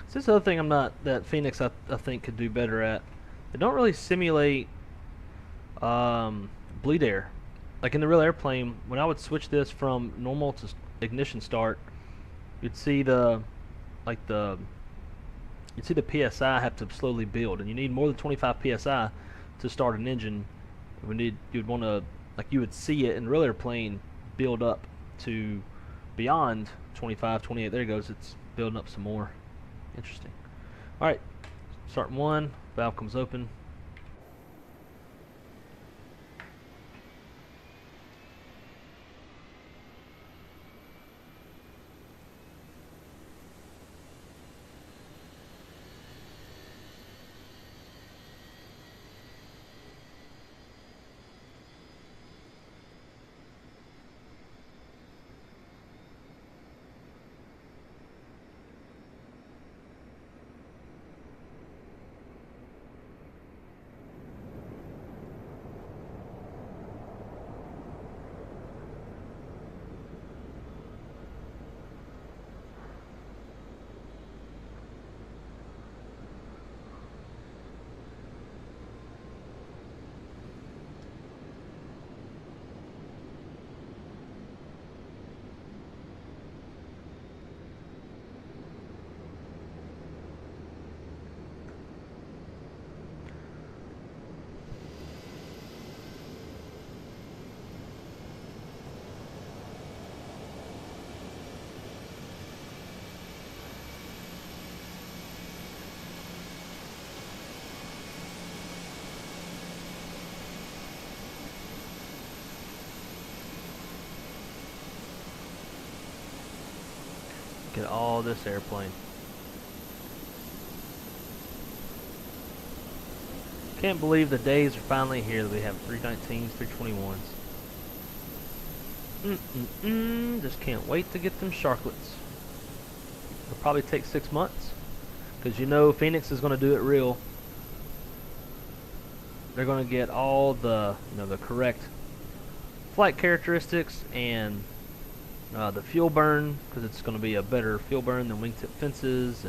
This is the other thing that Fenix I think could do better at. They don't really simulate bleed air. Like in the real airplane, when I would switch this from normal to ignition start, you'd see the PSI have to slowly build, and you need more than 25 PSI to start an engine. You'd want to, like, you would see it in the real airplane build up to beyond 25, 28. There it goes. It's building up some more. Interesting. Alright, start 1, valve comes open. Look at all this airplane. Can't believe the days are finally here that we have 319s, 321s. Just can't wait to get them sharklets. It'll probably take 6 months, because you know Fenix is going to do it real. They're going to get all the, the correct flight characteristics and the fuel burn, because it's going to be a better fuel burn than wingtip fences,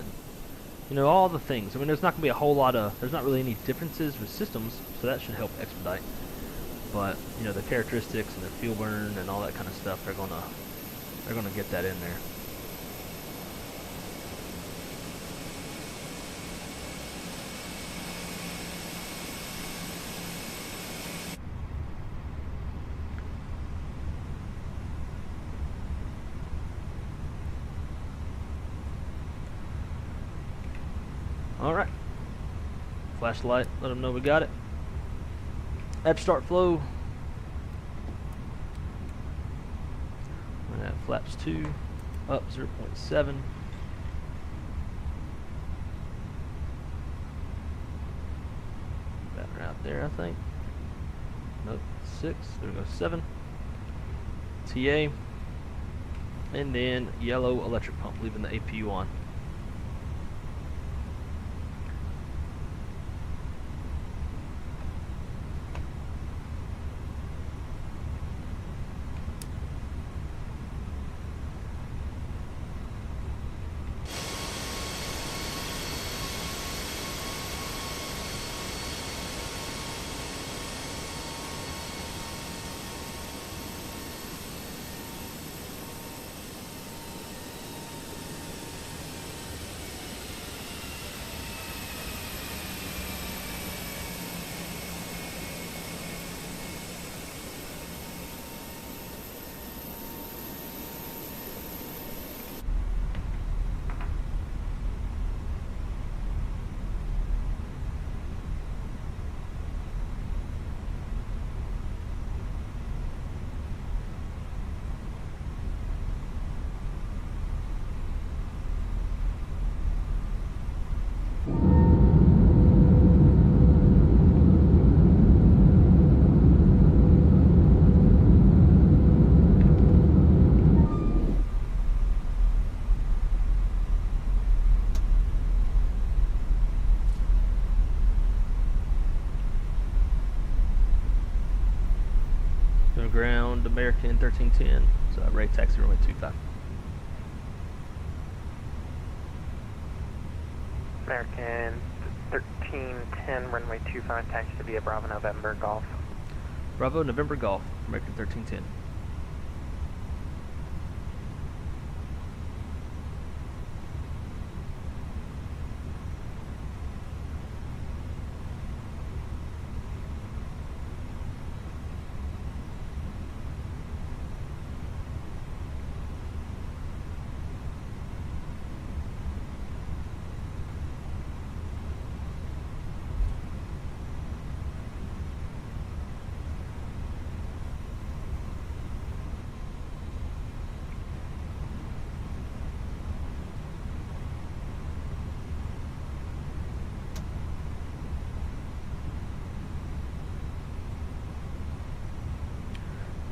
and all the things. I mean, there's not going to be a whole lot of, there's not really any differences with systems, so that should help expedite. But the characteristics and the fuel burn and all that kind of stuff, they're gonna get that in there. Alright. Flashlight, let them know we got it. Add start flow. We're gonna have flaps 2, up 0.7. Battery out there, I think. Nope, 6, there we go, 7. TA. And then yellow electric pump, leaving the APU on. American 1310. So ready taxi runway 25. American 1310, runway 25, taxi to be a Bravo November Golf. Bravo November Golf, American 1310.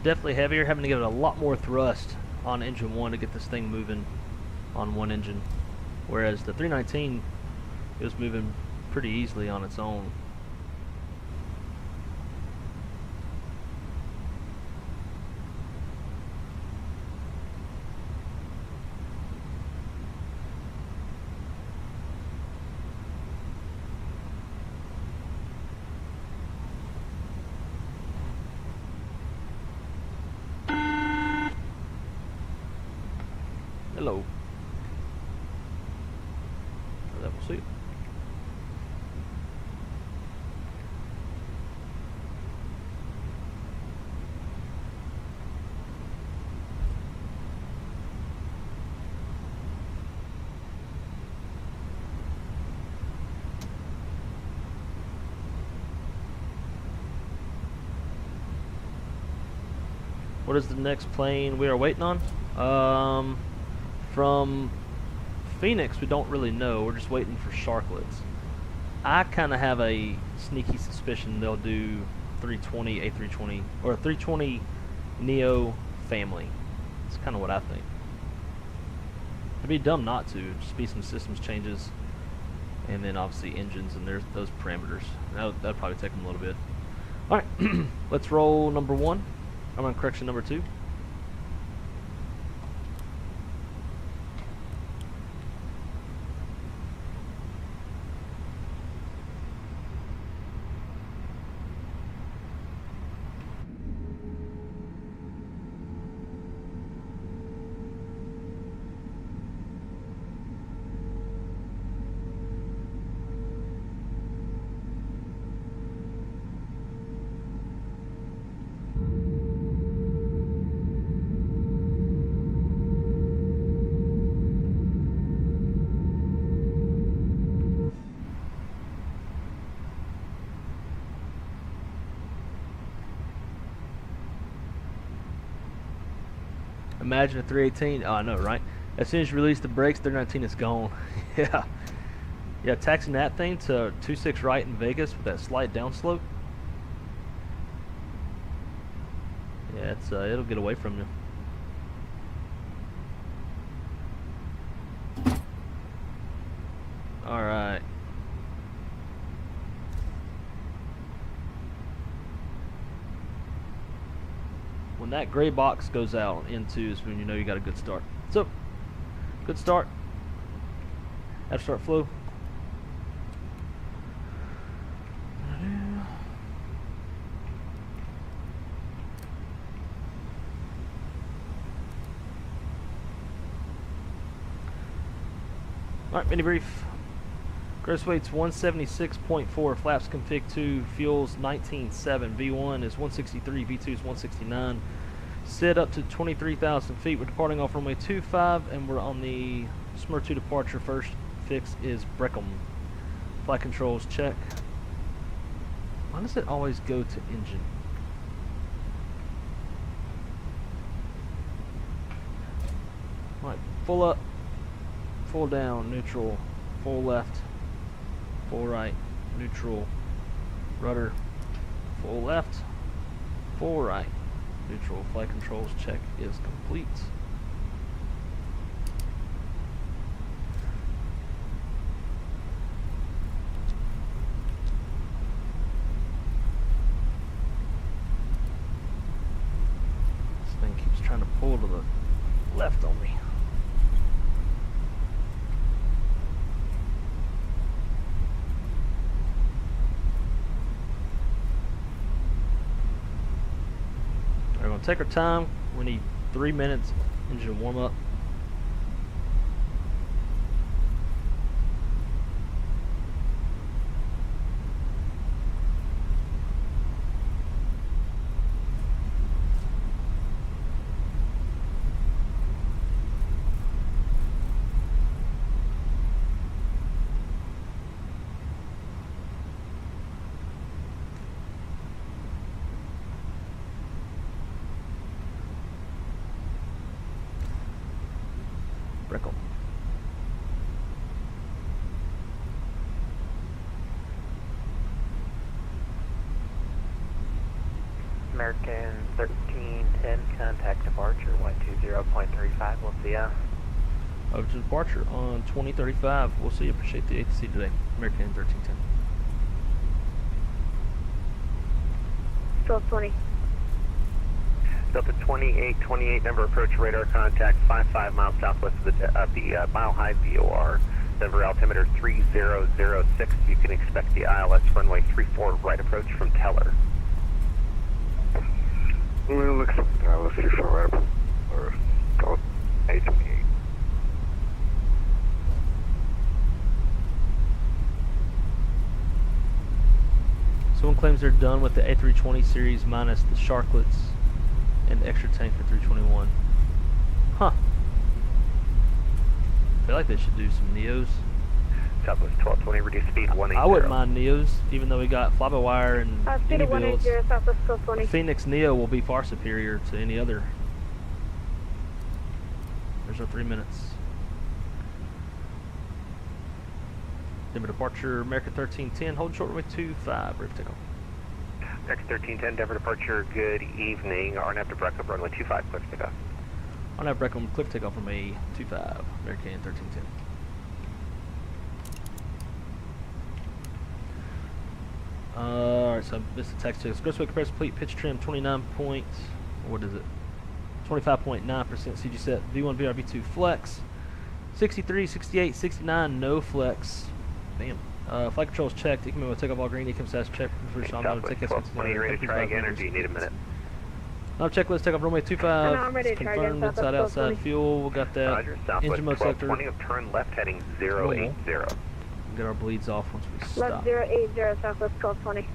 Definitely heavier, having to give it a lot more thrust on engine 1 to get this thing moving on one engine, whereas the 319 it was moving pretty easily on its own. Hello. Level C. What is the next plane we are waiting on? From Fenix, we don't really know. We're just waiting for Sharklets. I kind of have a sneaky suspicion they'll do 320, A320, or a 320 Neo family. That's kind of what I think. It'd be dumb not to. Just be some systems changes, and then obviously engines and there's those parameters. That'll probably take them a little bit. All right, let's roll number 1. I'm on correction number 2. Imagine a 318. Oh, I know, right? As soon as you release the brakes, 319 is gone. Yeah. Yeah, taxing that thing to 26 right in Vegas with that slight downslope. Yeah, it's it'll get away from you. All right. When that gray box goes out into is when you know you got a good start. So, good start. Have to start flow. Alright, mini brief. Gross weight's 176.4, flaps config 2, fuel's 19.7, V1 is 163, V2 is 169. Sit up to 23,000 feet. We're departing off runway 25, and we're on the SMR 2 departure. First fix is Breckham. Flight controls check. Why does it always go to engine? Alright, full up, full down, neutral, full left, full right, neutral, rudder, full left, full right, neutral. Flight controls check is complete. pull to the left on me. We're going to take our time. We need 3 minutes engine warm up. Brickle. American 1310, contact departure 120.35, we'll see ya. Over to departure on 2035. We'll see you. Appreciate the ATC today. American 1310. Still 20. Delta 2828, number approach radar contact 55 miles southwest of the Mile High VOR. Denver altimeter 3006. You can expect the ILS runway 34 right approach from Teller. Looks like the ILS 34 right approach, or 828. Someone claims they're done with the A320 series minus the Sharklets and extra tank for 321. Huh. I feel like they should do some Neos. Southwest 1220, reduce speed 180. I wouldn't mind Neos, even though we got fly-by-wire and Speed any of builds. 180, Southwest 1220. Fenix Neo will be far superior to any other. There's our 3 minutes. Denver departure, American 1310, hold short runway 25, brief takeoff. Next 1310, Denver departure, good evening. RNAV to Breckup, runway 25, clear for takeoff. On that Breckham, clear for takeoff from a 25, American 1310. Alright, so I missed the text check. Grossway compressed complete pitch trim 29 point, what is it? 25.9% CG set. V1 VR V2 flex. 63, 68, 69, no flex. Damn. Flight controls checked. ECM will take off all green. ECM status checked. Take Southwest 1220, you ready to try again, or do you need a minute? No checklist. Take off runway 25. No, I'm ready to try again. Confirmed inside Southwest outside 1220. fuel. We got that. Roger, Southwest Engine mode selector. 1220 of turn left heading 080. Get our bleeds off once we stop. Left 080, Southwest 1220.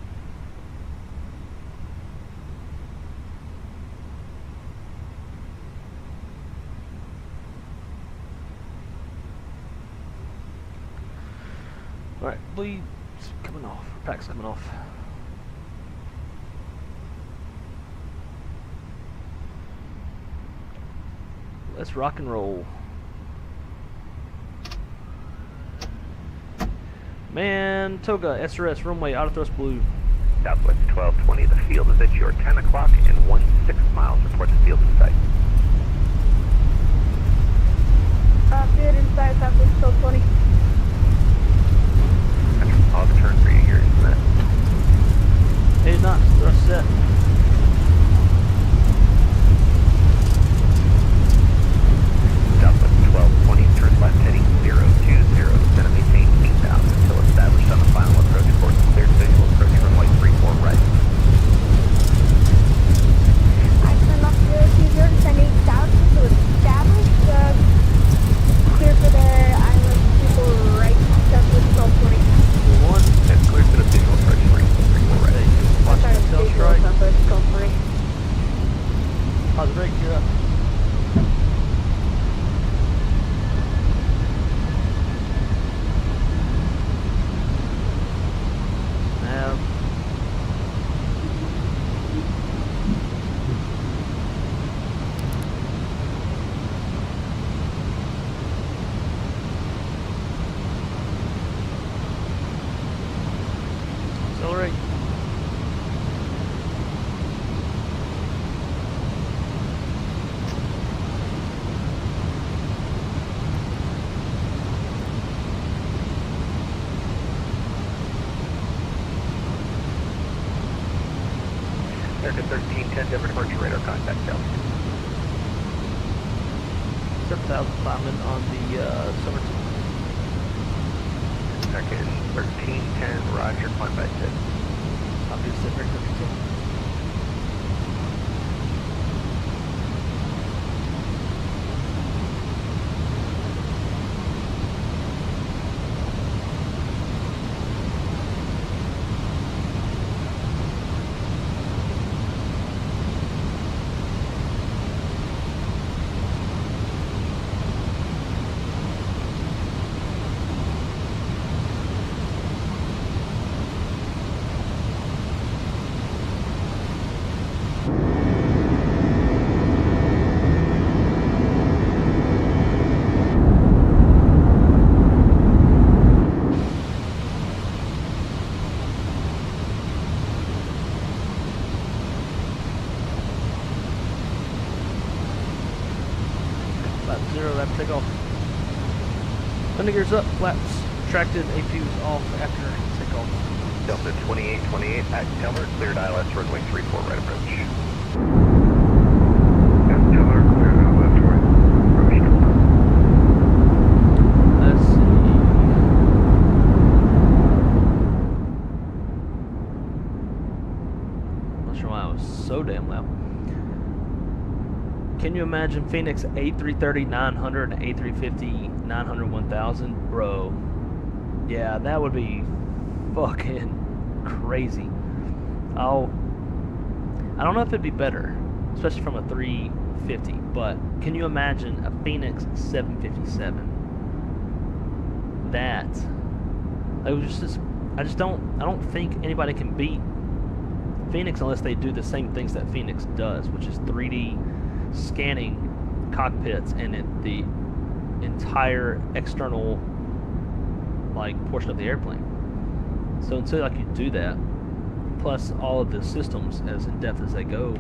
Alright, bleeds coming off. Pack's coming off. Let's rock and roll. Man, Toga, SRS, runway, auto thrust blue. Southwest 1220, the field is at your 10 o'clock and 16 miles. Report the field in sight. Field inside, Southwest 1220. I'll have a turn for you here in a minute. 8 knots, thrust set. Southwest 1220, turn left heading 020, then maintain 8,000 until established on the final approach course. Clear signal approach runway 34 right. I turn left 020, send 8,000 to establish. Clear for the island people right, Southwest 1220. One. And clear for the visual approach 34 right. Watch Sorry, the tail visual, strike. Southwest 1220. Pause the brake, you're up. Nav. Accelerate. American 1310, Denver departure radar contact Delta. 7,000 climbing on the summer 2. Okay, 1310, roger, climb by 6. I'll do Pacific 32. Rapid takeoff. Landing gears up, flaps retracted, APUs off after takeoff. Delta 2828 at Tiller, cleared ILS runway 34 right approach. At Tiller, cleared ILS right approach. Let's see. Not sure why I was so damn loud. Can you imagine Fenix A330-900 and A350-900-1000? Bro. Yeah, that would be fucking crazy. I don't know if it'd be better, especially from a 350, but can you imagine a Fenix 757? That, it was just I don't think anybody can beat Fenix unless they do the same things that Fenix does, which is 3D scanning cockpits and the entire external portion of the airplane. So until you do that, plus all of the systems as in depth as they go,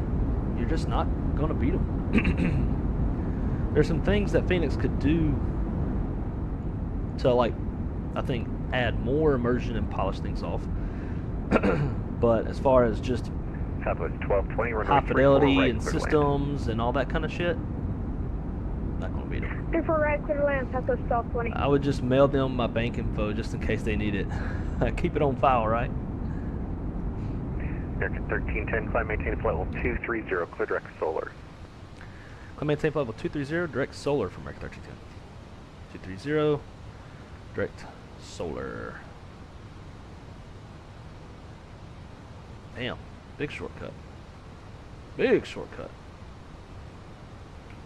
you're just not gonna beat them. There's some things that Fenix could do to I think add more immersion and polish things off. But as far as just Southwest 1220, runway high fidelity right, and clear to systems and all that kind of shit, not gonna beat them. 34 right, clear to land, Southwest 1220. I would just mail them my bank info just in case they need it. Keep it on file, right? American 1310, climb maintain flight level 230, clear direct solar. Climb maintain flight level 230, direct solar from American 1310. 230, direct solar. Damn, big shortcut. Big shortcut.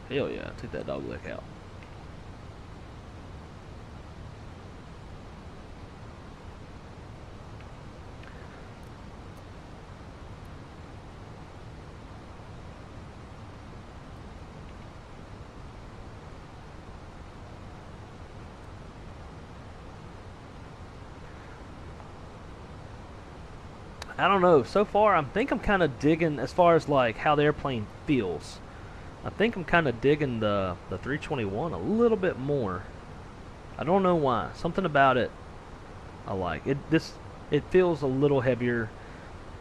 Hell yeah, take that dog leg out. I don't know. So far, I think I'm kind of digging as far as how the airplane feels. I think I'm kind of digging the 321 a little bit more. I don't know why. Something about it I like. It feels a little heavier.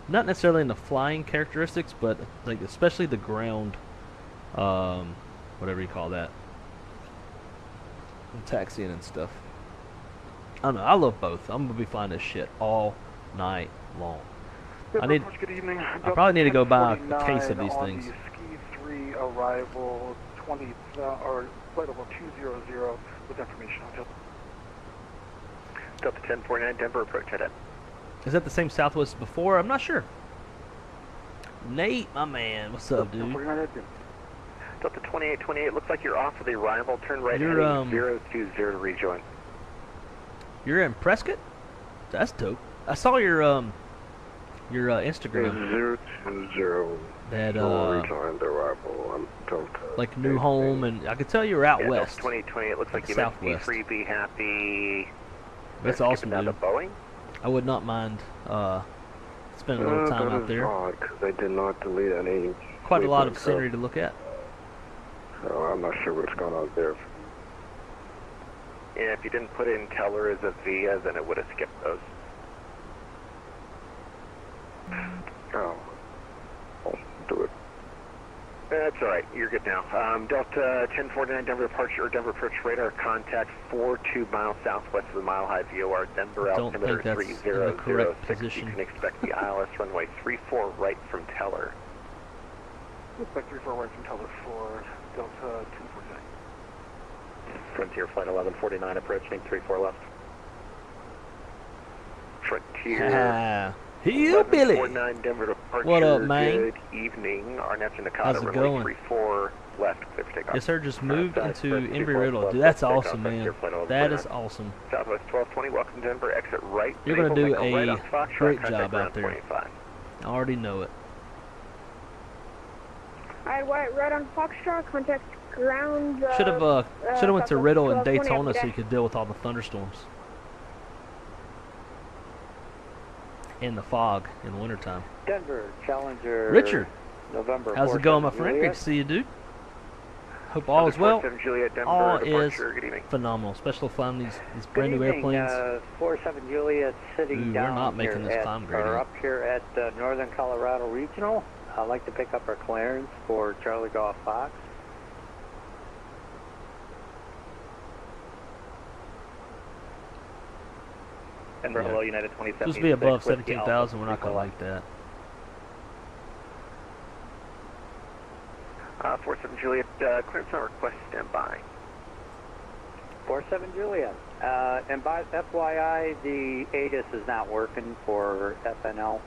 Not necessarily in the flying characteristics, but especially the ground, whatever you call that, taxiing and stuff. I don't know. I love both. I'm gonna be flying this shit all night long. Good evening. I probably need to go buy a case of these things. The Ski 3 arrival 20 or flight level 200 with information. Delta 1049, Denver approach head. Is that the same Southwest as before? I'm not sure. Nate, my man, what's up, dude? Delta 2828, looks like you're off of the arrival. Turn right You're, heading 020 to rejoin. You're in Prescott? That's dope. I saw your Instagram. 020. That rejoin the arrival. I'm like new home, and I could tell you were out west. 2020. It looks like you Southwest. meant Be Free, Be Happy. That's awesome, down dude. to Boeing. I would not mind spending a little time out there. Because they did not delete any. Quite a lot of scenery to look at. So I'm not sure what's going on there. Yeah, if you didn't put in Teller as a VIA, then it would have skipped those. Oh. I'll do it. It's all right. You're good now. Delta 1049 Denver departure or Denver approach radar contact 42 miles southwest of the Mile High VOR Denver Don't altimeter think that's in the correct 3006. position. You can expect the ILS runway 34 right from Teller. Expect 34 right from Teller for Delta 1049. Frontier flight 1149 approaching 34 left. Frontier. Hillbilly. 1149 Denver departure. What up, man? Good evening. RNAV to Nakata, How's it runway going? 34 left, clear for takeoff. Yes, sir. Just moved into First Embry-Riddle. left, Dude, that's takeoff, awesome, man. Frontier flight That 1149. is awesome. Southwest 1220, welcome to Denver, exit right. You're gonna do Naval, right a on Foxtrot, great contact job ground out there. 25. I already know it. Alright, right on Foxtrot, contact ground. Should have went to Southwest Riddle and 1220 Daytona after so that. you could deal with all the thunderstorms and the fog in the wintertime. Denver, Challenger. Richard, November. how's it going, my friend? Great to see you, dude. Hope all is well. 47 Juliet, Denver, All is departure. Good evening. phenomenal. Special flying these brand new Good evening, airplanes. 47 Juliet sitting Ooh, we're down not making here this at, climb or gradient. up here at Northern Colorado Regional. I'd like to pick up our clearance for Charlie Golf Fox. Denver, Yeah. hello, United 27. Supposed to be above 17,000. We're not gonna like that. 47 Juliet, clearance on request, stand by. 47 Juliet. And by FYI, the ADIS is not working for FNL.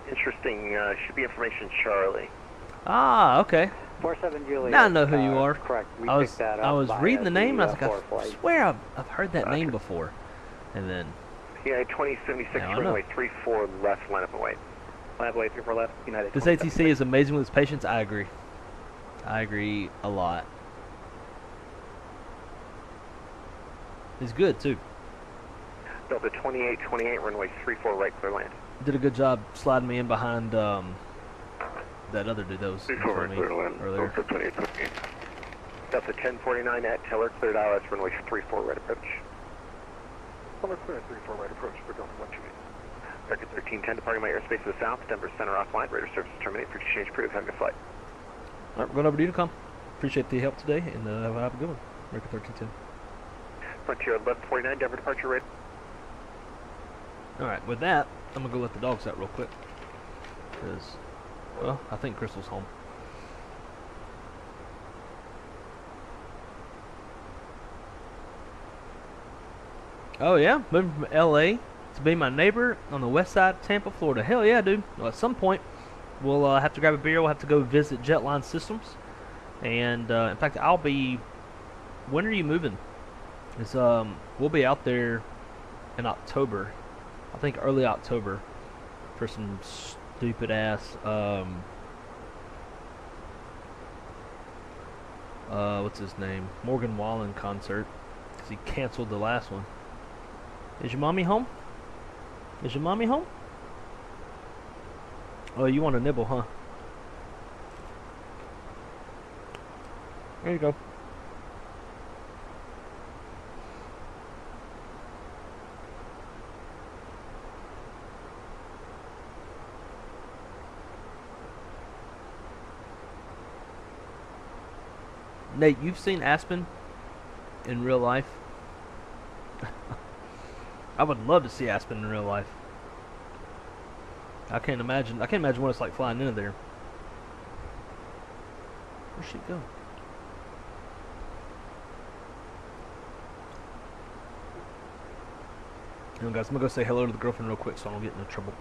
Interesting, should be information Charlie. Ah, okay. 47 Juliet. Now I know who you are. Correct. We I was picked that up I was via reading the name and I was the, like, I Foreflight. swear I've heard that name before. And then Yeah, 2076, Now I know. runway 34 left, line up and wait. Line up and wait, 34 left, United this 27. ATC is amazing with its patience. I agree. I agree a lot. He's good too. Delta 2828, runway 34 right, clear land. Did a good job sliding me in behind that other dude that was in 34 front right, of me clear land. earlier. Delta 2828. Delta 1049 at Teller, cleared ILS, runway 34 right approach. Teller clear at 34 right approach for Delta 128. Record 1310, departing my airspace to the south, Denver center offline, radar service terminate, for exchange approved, have a good flight. Alright, we're going over to Unicom. Appreciate the help today and have a good one. Record 1310. Frontier 1149, Denver departure rate. Alright, with that, I'm going to go let the dogs out real quick. Because, well, I think Crystal's home. Oh yeah, moving from LA to be my neighbor on the west side of Tampa, Florida. Hell yeah, dude. Well, at some point, we'll have to grab a beer. We'll have to go visit Jetline Systems. And, in fact, I'll be... When are you moving? It's, we'll be out there in October. I think early October for some stupid ass, what's his name? Morgan Wallen concert. Because he canceled the last one. Is your mommy home? Is your mommy home? Oh, you want a nibble, huh? There you go. Nate, you've seen Aspen in real life? I would love to see Aspen in real life. I can't imagine what it's like flying into there. Where'd she go? Hang on, guys, I'm gonna go say hello to the girlfriend real quick so I don't get into trouble.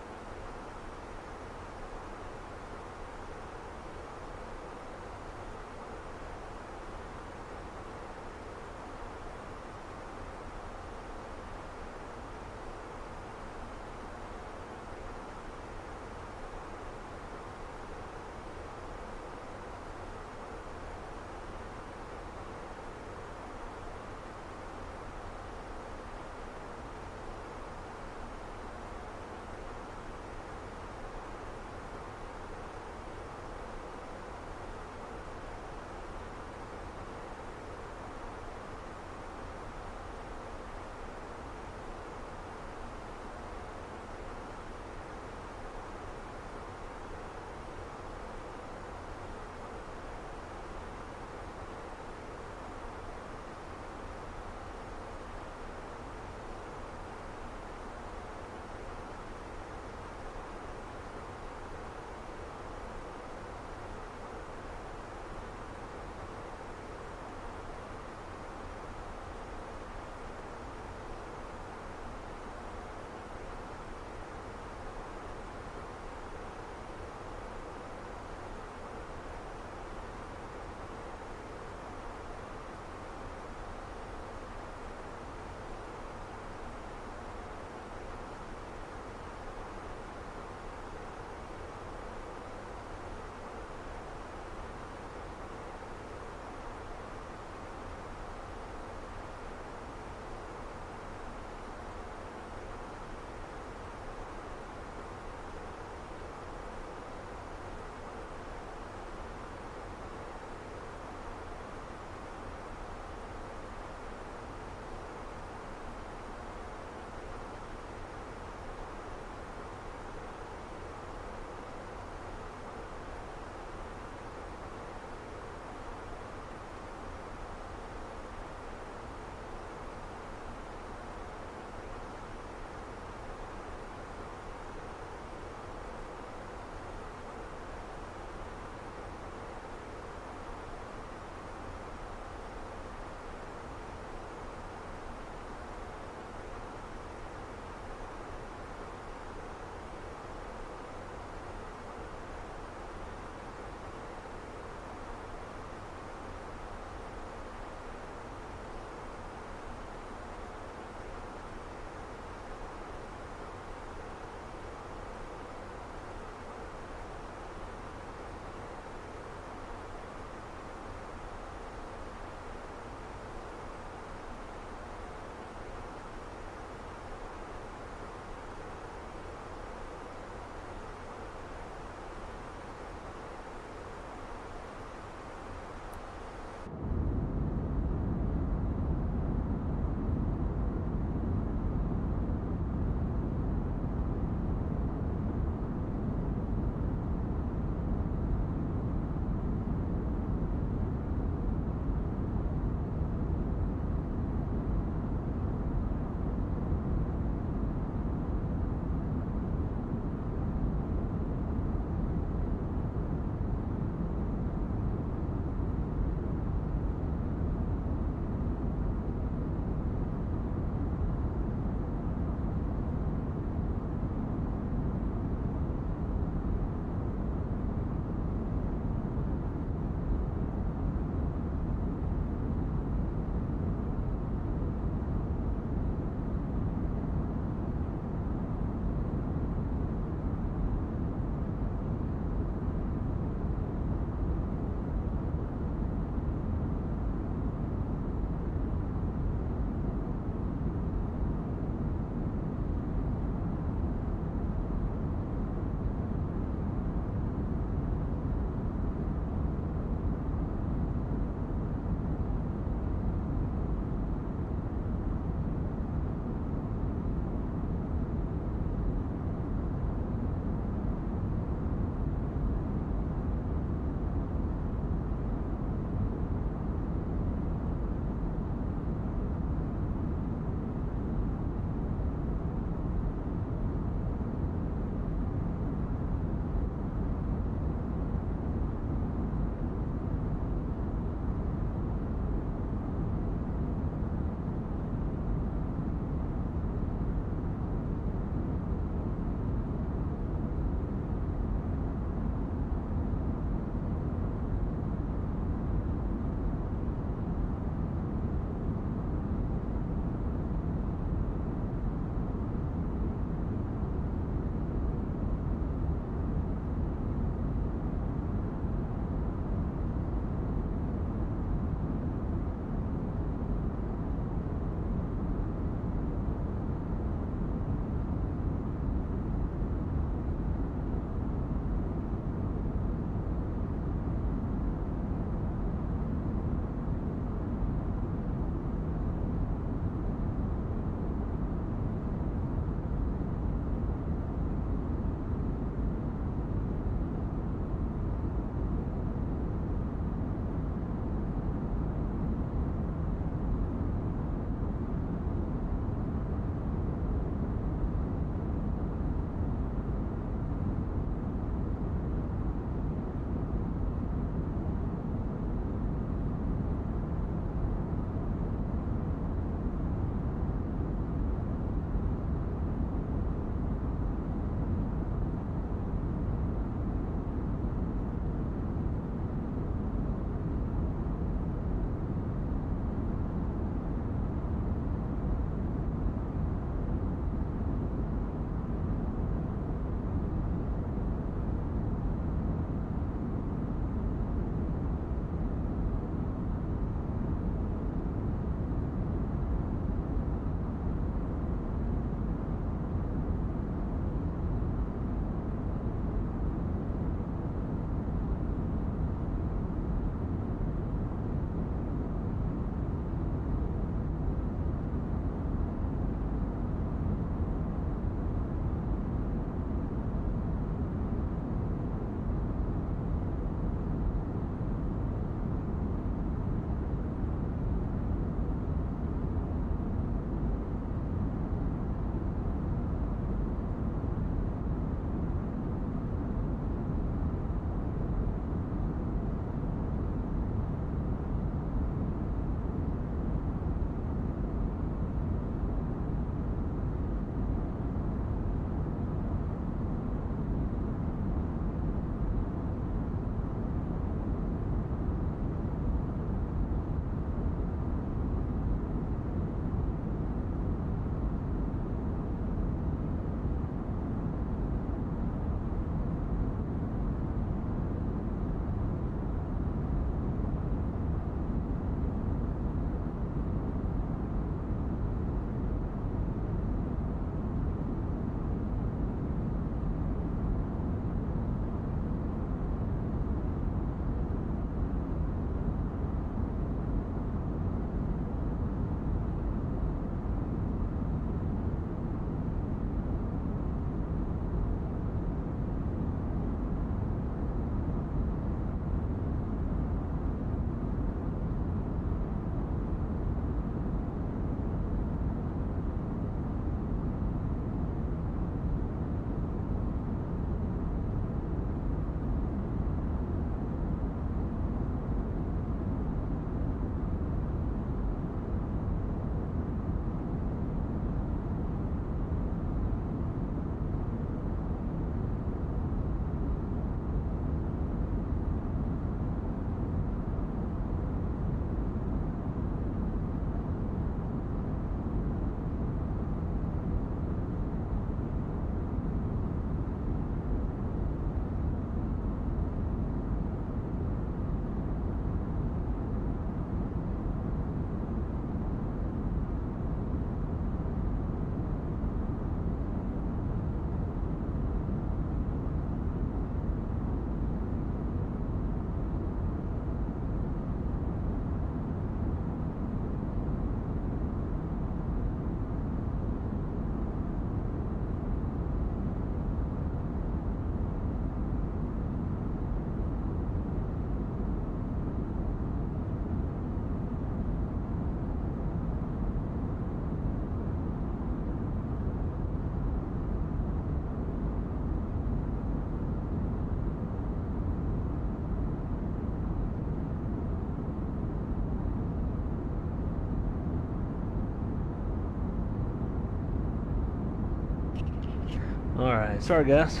Alright, sorry guys.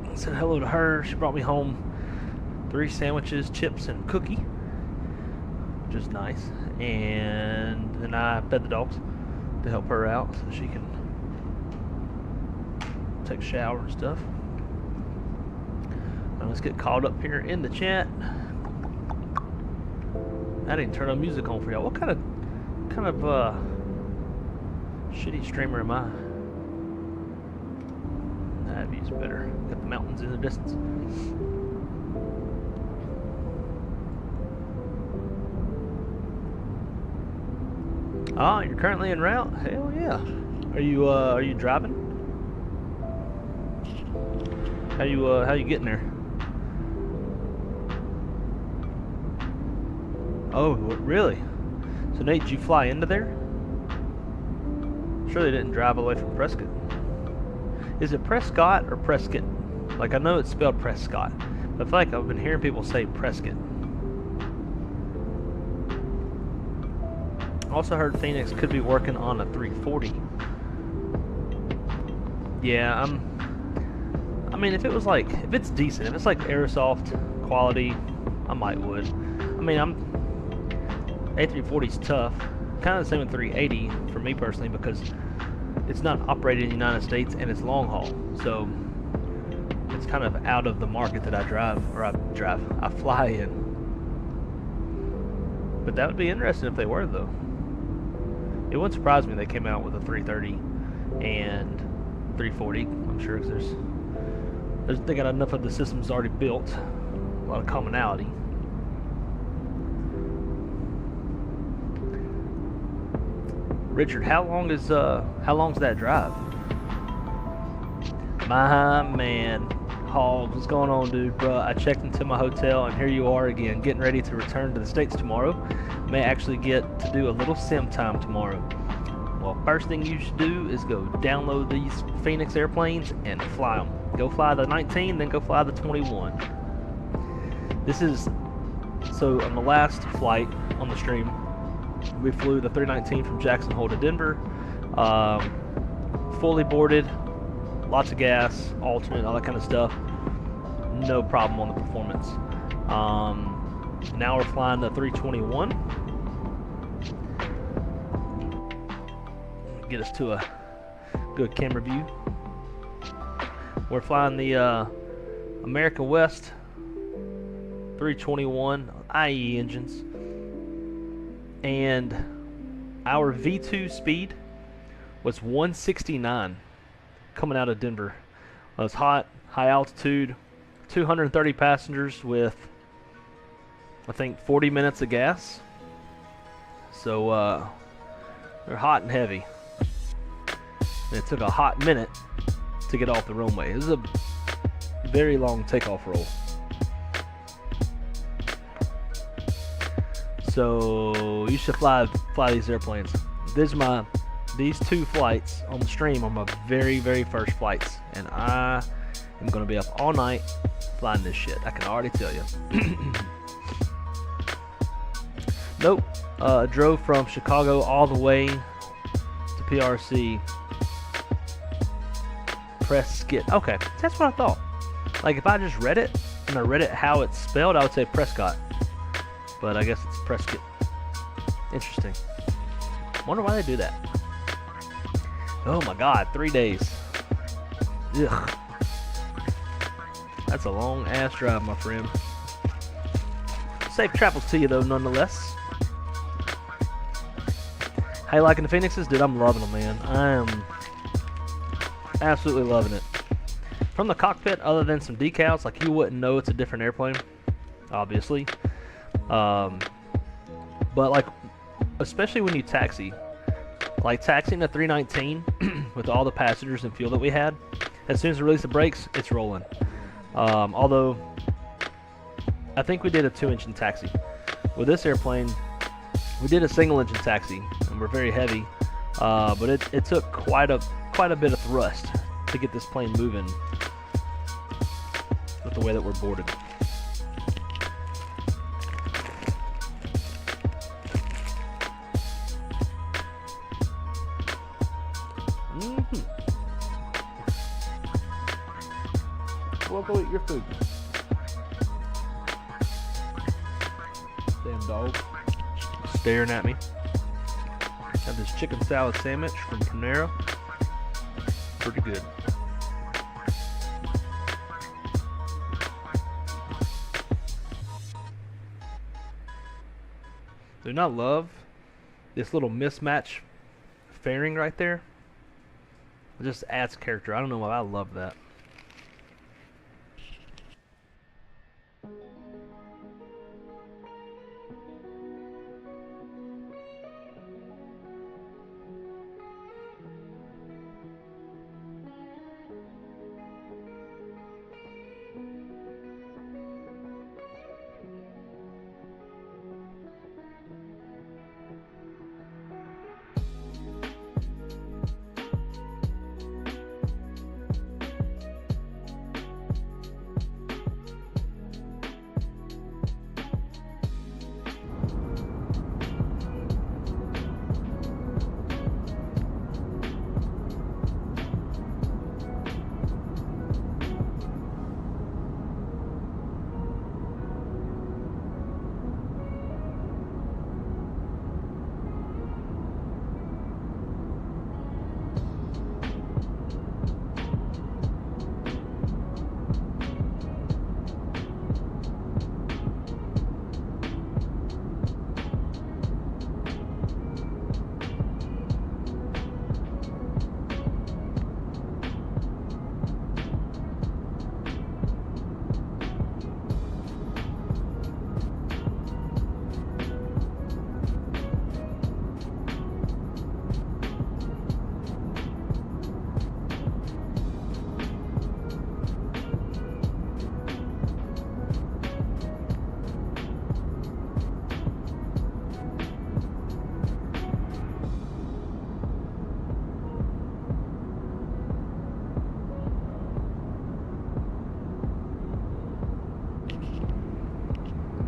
I said hello to her. She brought me home 3 sandwiches, chips, and a cookie, which is nice. And then I fed the dogs to help her out so she can take a shower and stuff. Now let's get caught up here in the chat. I didn't turn on music on for y'all. What kind of shitty streamer am I? That view's better. Got the mountains in the distance. Ah, you're currently en route? Hell yeah. Are you driving? How you getting there? Oh, really? So Nate, did you fly into there? Sure they didn't drive away from Prescott. Is it Prescott or Prescott? Like, I know it's spelled Prescott, but I feel like I've been hearing people say Prescott. Also heard Fenix could be working on a 340. Yeah, I mean, if it's decent, if it's like Aerosoft quality, I might would. I mean, A340's tough. Kind of the same with 380 for me personally, because it's not operated in the United States and it's long haul, so it's kind of out of the market that I fly in. But that would be interesting if they were, though. It wouldn't surprise me if they came out with a 330 and 340. I'm sure because they got enough of the systems already built, a lot of commonality. Richard, how long's that drive? My man, Hog, what's going on, dude? Bruh, I checked into my hotel and here you are again, getting ready to return to the States tomorrow. May actually get to do a little sim time tomorrow. Well, first thing you should do is go download these Fenix airplanes and fly them. Go fly the 19, then go fly the 21. So on the last flight on the stream, we flew the 319 from Jackson Hole to Denver, fully boarded, lots of gas, alternate, all that kind of stuff. No problem on the performance. Now we're flying the 321. Get us to a good camera view. We're flying the American West 321 IE engines. And our V2 speed was 169 coming out of Denver. It was hot, high altitude, 230 passengers with, I think, 40 minutes of gas. So they're hot and heavy. And it took a hot minute to get off the runway. It was a very long takeoff roll. So you should fly these airplanes. These 2 flights on the stream are my very, very first flights, and I am going to be up all night flying this shit. I can already tell you. Nope. Drove from Chicago all the way to PRC. Prescott. Okay, that's what I thought. Like, if I just read it and I read it how it's spelled, I would say Prescott. But I guess it's Prescott. Interesting. Wonder why they do that. Oh my god, 3 days. Ugh. That's a long ass drive, my friend. Safe travels to you though, nonetheless. How you liking the Fenixes? Dude, I'm loving them, man. I am absolutely loving it. From the cockpit, other than some decals, like, you wouldn't know it's a different airplane, obviously. But like, especially when you taxi, like taxiing the 319 with all the passengers and fuel that we had, as soon as we release the brakes, it's rolling. Although I think we did a 2-engine taxi. With this airplane, we did a single-engine taxi, and we're very heavy. But it took quite a bit of thrust to get this plane moving with the way that we're boarded. Well, go eat your food. Damn dog. Staring at me. Have this chicken salad sandwich from Panera. Pretty good. Do you not love this little mismatch fairing right there? It just adds character. I don't know why I love that.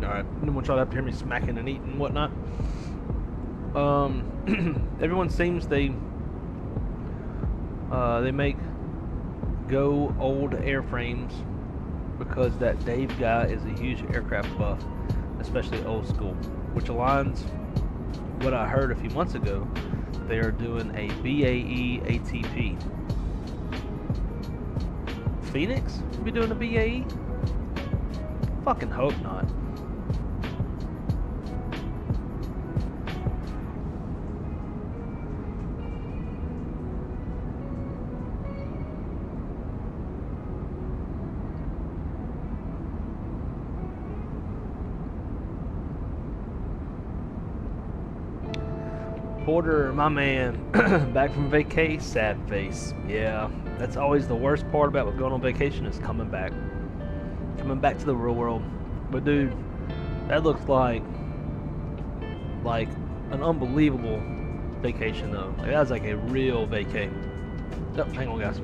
Alright, I don't want y'all to have to hear me smacking and eating and whatnot. Everyone seems they make go old airframes because that Dave guy is a huge aircraft buff, especially old school, which aligns what I heard a few months ago. They are doing a BAE ATP. Fenix will be doing a BAE? Fucking hope not. Porter, my man, back from vacay, sad face. Yeah, that's always the worst part about going on vacation is coming back to the real world. But dude, that looks like an unbelievable vacation though. Like, that was like a real vacay. Oh, hang on guys,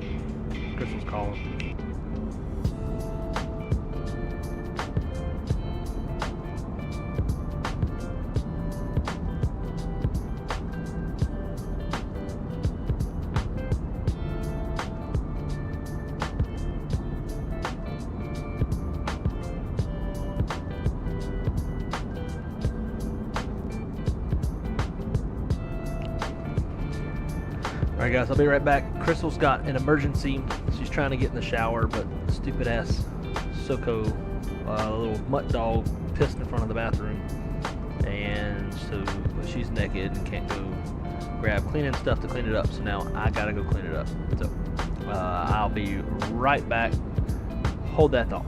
Crystal's calling. Alright guys, I'll be right back. Crystal's got an emergency. She's trying to get in the shower, but stupid ass Soko, a little mutt dog, pissed in front of the bathroom. And so she's naked and can't go grab cleaning stuff to clean it up. So now I gotta go clean it up. So I'll be right back. Hold that thought.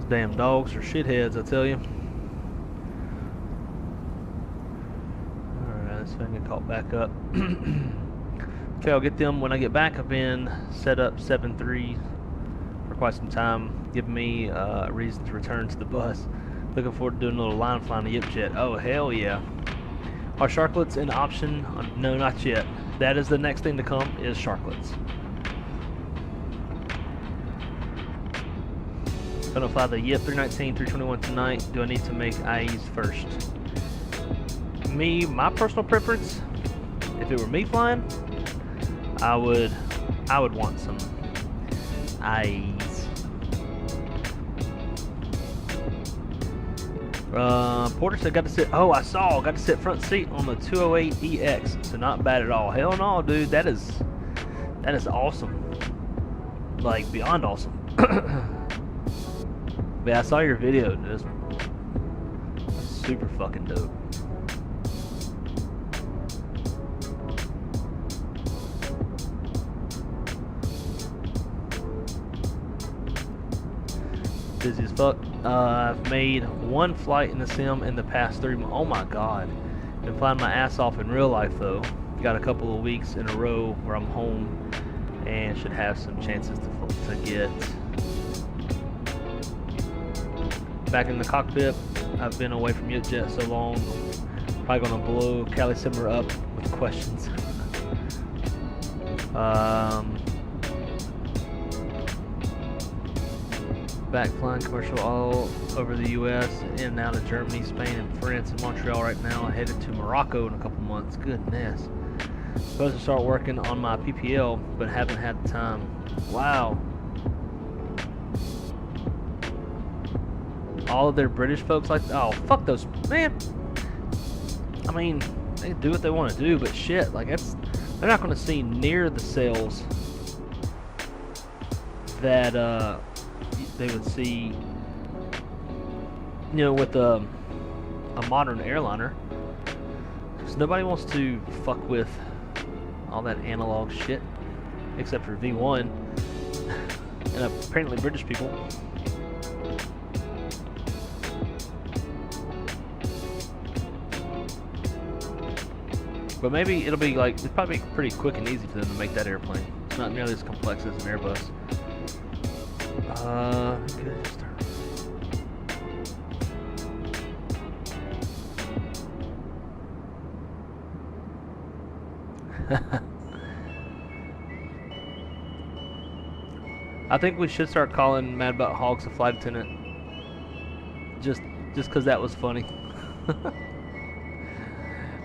Damn dogs are shitheads, I tell you. Alright, let's see if I can get caught back up. Okay, I'll get them when I get back. I've been set up 7-3 for quite some time, giving me a reason to return to the bus. Looking forward to doing a little line flying the Yip Jet. Oh, hell yeah. Are sharklets an option? No, not yet. That is the next thing to come, is sharklets. Gonna fly the Yip 319, 321 tonight. Do I need to make IEs first? My personal preference, if it were me flying, I would want some IEs. Porter said got to sit. Oh, got to sit front seat on the 208EX. So not bad at all. Hell no, dude. That is awesome. Like beyond awesome. Yeah, I saw your video. Dude. Super fucking dope. Busy as fuck. I've made one flight in the sim in the past 3 months. Oh my god. Been flying my ass off in real life though. Got a couple of weeks in a row where I'm home and should have some chances to get back in the cockpit. I've been away from Jet so long. Probably gonna blow Cali Simmer up with questions. Back flying commercial all over the U.S. in and out of Germany, Spain, and France, and Montreal right now. Headed to Morocco in a couple months. Goodness. Supposed to start working on my PPL, but haven't had the time. Wow. All of their British folks like, oh, fuck those, man. I mean, they can do what they want to do, but shit, like they're not going to see near the sales that they would see, you know, with a modern airliner. Because nobody wants to fuck with all that analog shit, except for V1 and apparently British people. But maybe it'll be like, it's probably pretty quick and easy for them to make that airplane. It's not nearly as complex as an Airbus. Good start. I think we should start calling Mad About Hogs a flight attendant. Just because that was funny.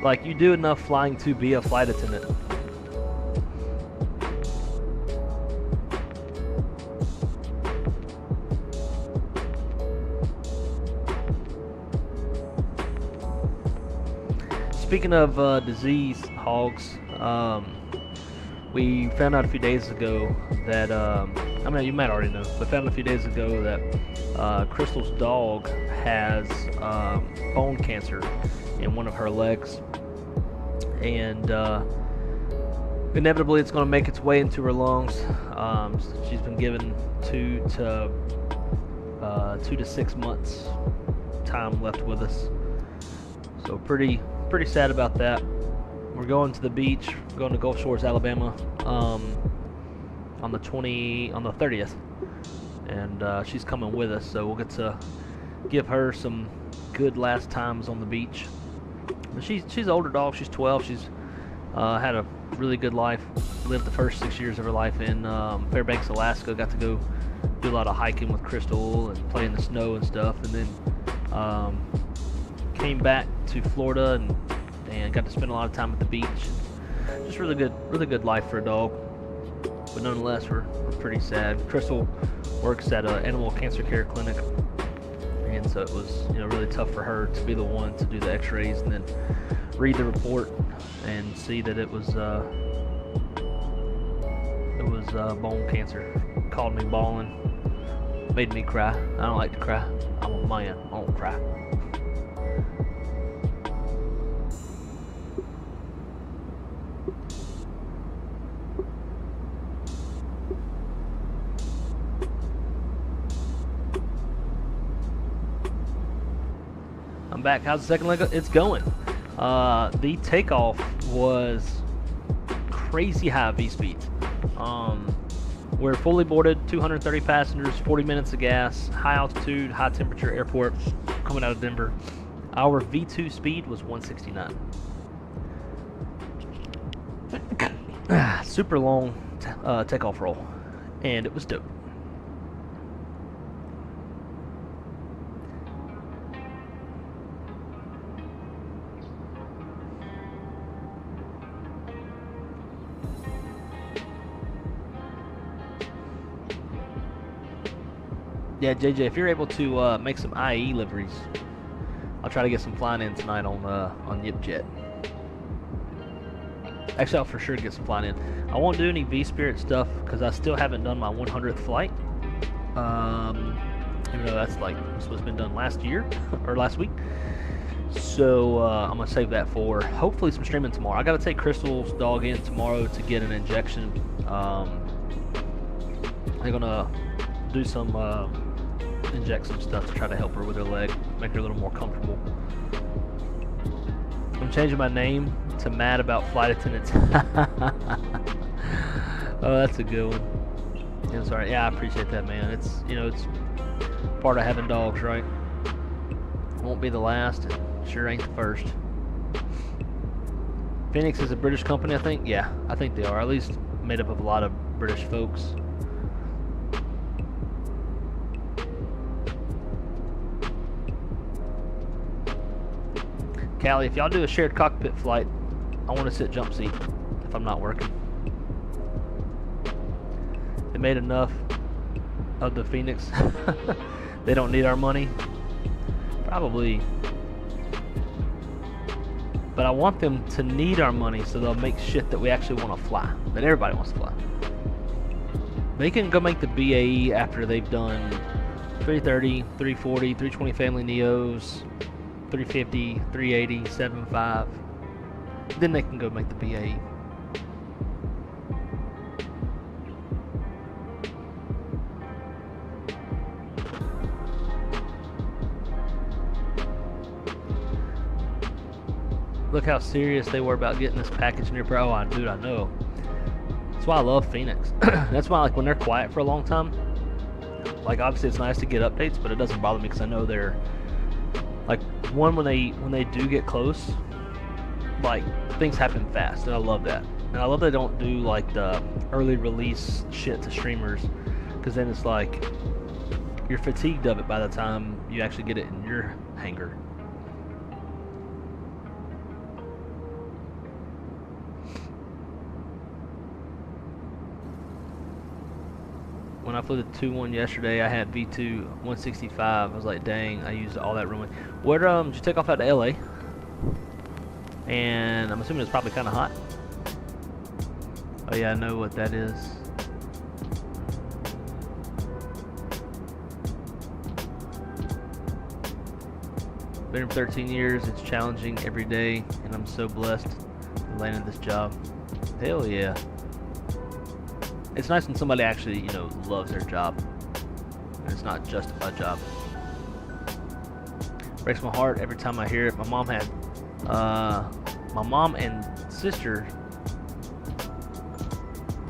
Like, you do enough flying to be a flight attendant. Speaking of disease hogs, we found out a few days ago that, I mean, you might already know, but found a few days ago that Crystal's dog has bone cancer in one of her legs, and inevitably it's going to make its way into her lungs. She's been given 2 to 6 months time left with us, so pretty sad about that. We're going to the beach. We're going to Gulf Shores, Alabama, on the 30th, and she's coming with us, so we'll get to give her some good last times on the beach. But she's an older dog. She's 12. She's had a really good life. Lived the first 6 years of her life in Fairbanks, Alaska. Got to go do a lot of hiking with Crystal and play in the snow and stuff, and then came back to Florida and got to spend a lot of time at the beach. Just really good life for a dog. But nonetheless, we're pretty sad. Crystal works at an animal cancer care clinic, and so it was, you know, really tough for her to be the one to do the X-rays and then read the report and see that it was bone cancer. Called me bawling, made me cry. I don't like to cry. I'm a man. I don't cry. I'm back. How's the second leg? It's going. The takeoff was crazy high V speeds. We're fully boarded, 230 passengers, 40 minutes of gas, high altitude, high temperature airport coming out of Denver. Our V2 speed was 169. Super long takeoff roll, and it was dope. Yeah, JJ, if you're able to make some IE liveries, I'll try to get some flying in tonight on YipJet. Actually, I'll for sure get some flying in. I won't do any V-Spirit stuff because I still haven't done my 100th flight. Even though that's like supposed to have been done last year or last week. So I'm gonna save that for hopefully some streaming tomorrow. I gotta take Crystal's dog in tomorrow to get an injection. They're gonna do some inject some stuff to try to help her with her leg, make her a little more comfortable. I'm changing my name to Mad About Flight Attendants. Oh, that's a good one. Yeah, I'm sorry. Yeah, I appreciate that, man. It's, you know, it's part of having dogs, right? Won't be the last. It sure ain't the first. Fenix is a British company, I think. Yeah, I think they are. At least made up of a lot of British folks. Callie, if y'all do a shared cockpit flight, I want to sit jump seat if I'm not working. They made enough of the Fenix. They don't need our money. Probably. But I want them to need our money so they'll make shit that we actually want to fly. That everybody wants to fly. They can go make the BAE after they've done 330, 340, 320 family Neos, 350, 380, 75. Then they can go make the BAE. Look how serious they were about getting this package in your pro. Oh, dude, I know. That's why I love Fenix. That's why, like, when they're quiet for a long time, like, obviously it's nice to get updates, but it doesn't bother me because I know they're, like, when they do get close, like, things happen fast, and I love that. And I love they don't do, like, the early release shit to streamers, because then it's like, you're fatigued of it by the time you actually get it in your hangar. When I flew the 2-1 yesterday, I had V2 165. I was like, dang, I used all that room. Where did you take off out to LA? And I'm assuming it's probably kind of hot. Oh yeah, I know what that is. Been here for 13 years. It's challenging every day, and I'm so blessed to land this job. Hell yeah. It's nice when somebody actually, you know, loves their job. And it's not just a job. Breaks my heart every time I hear it. My mom and sister.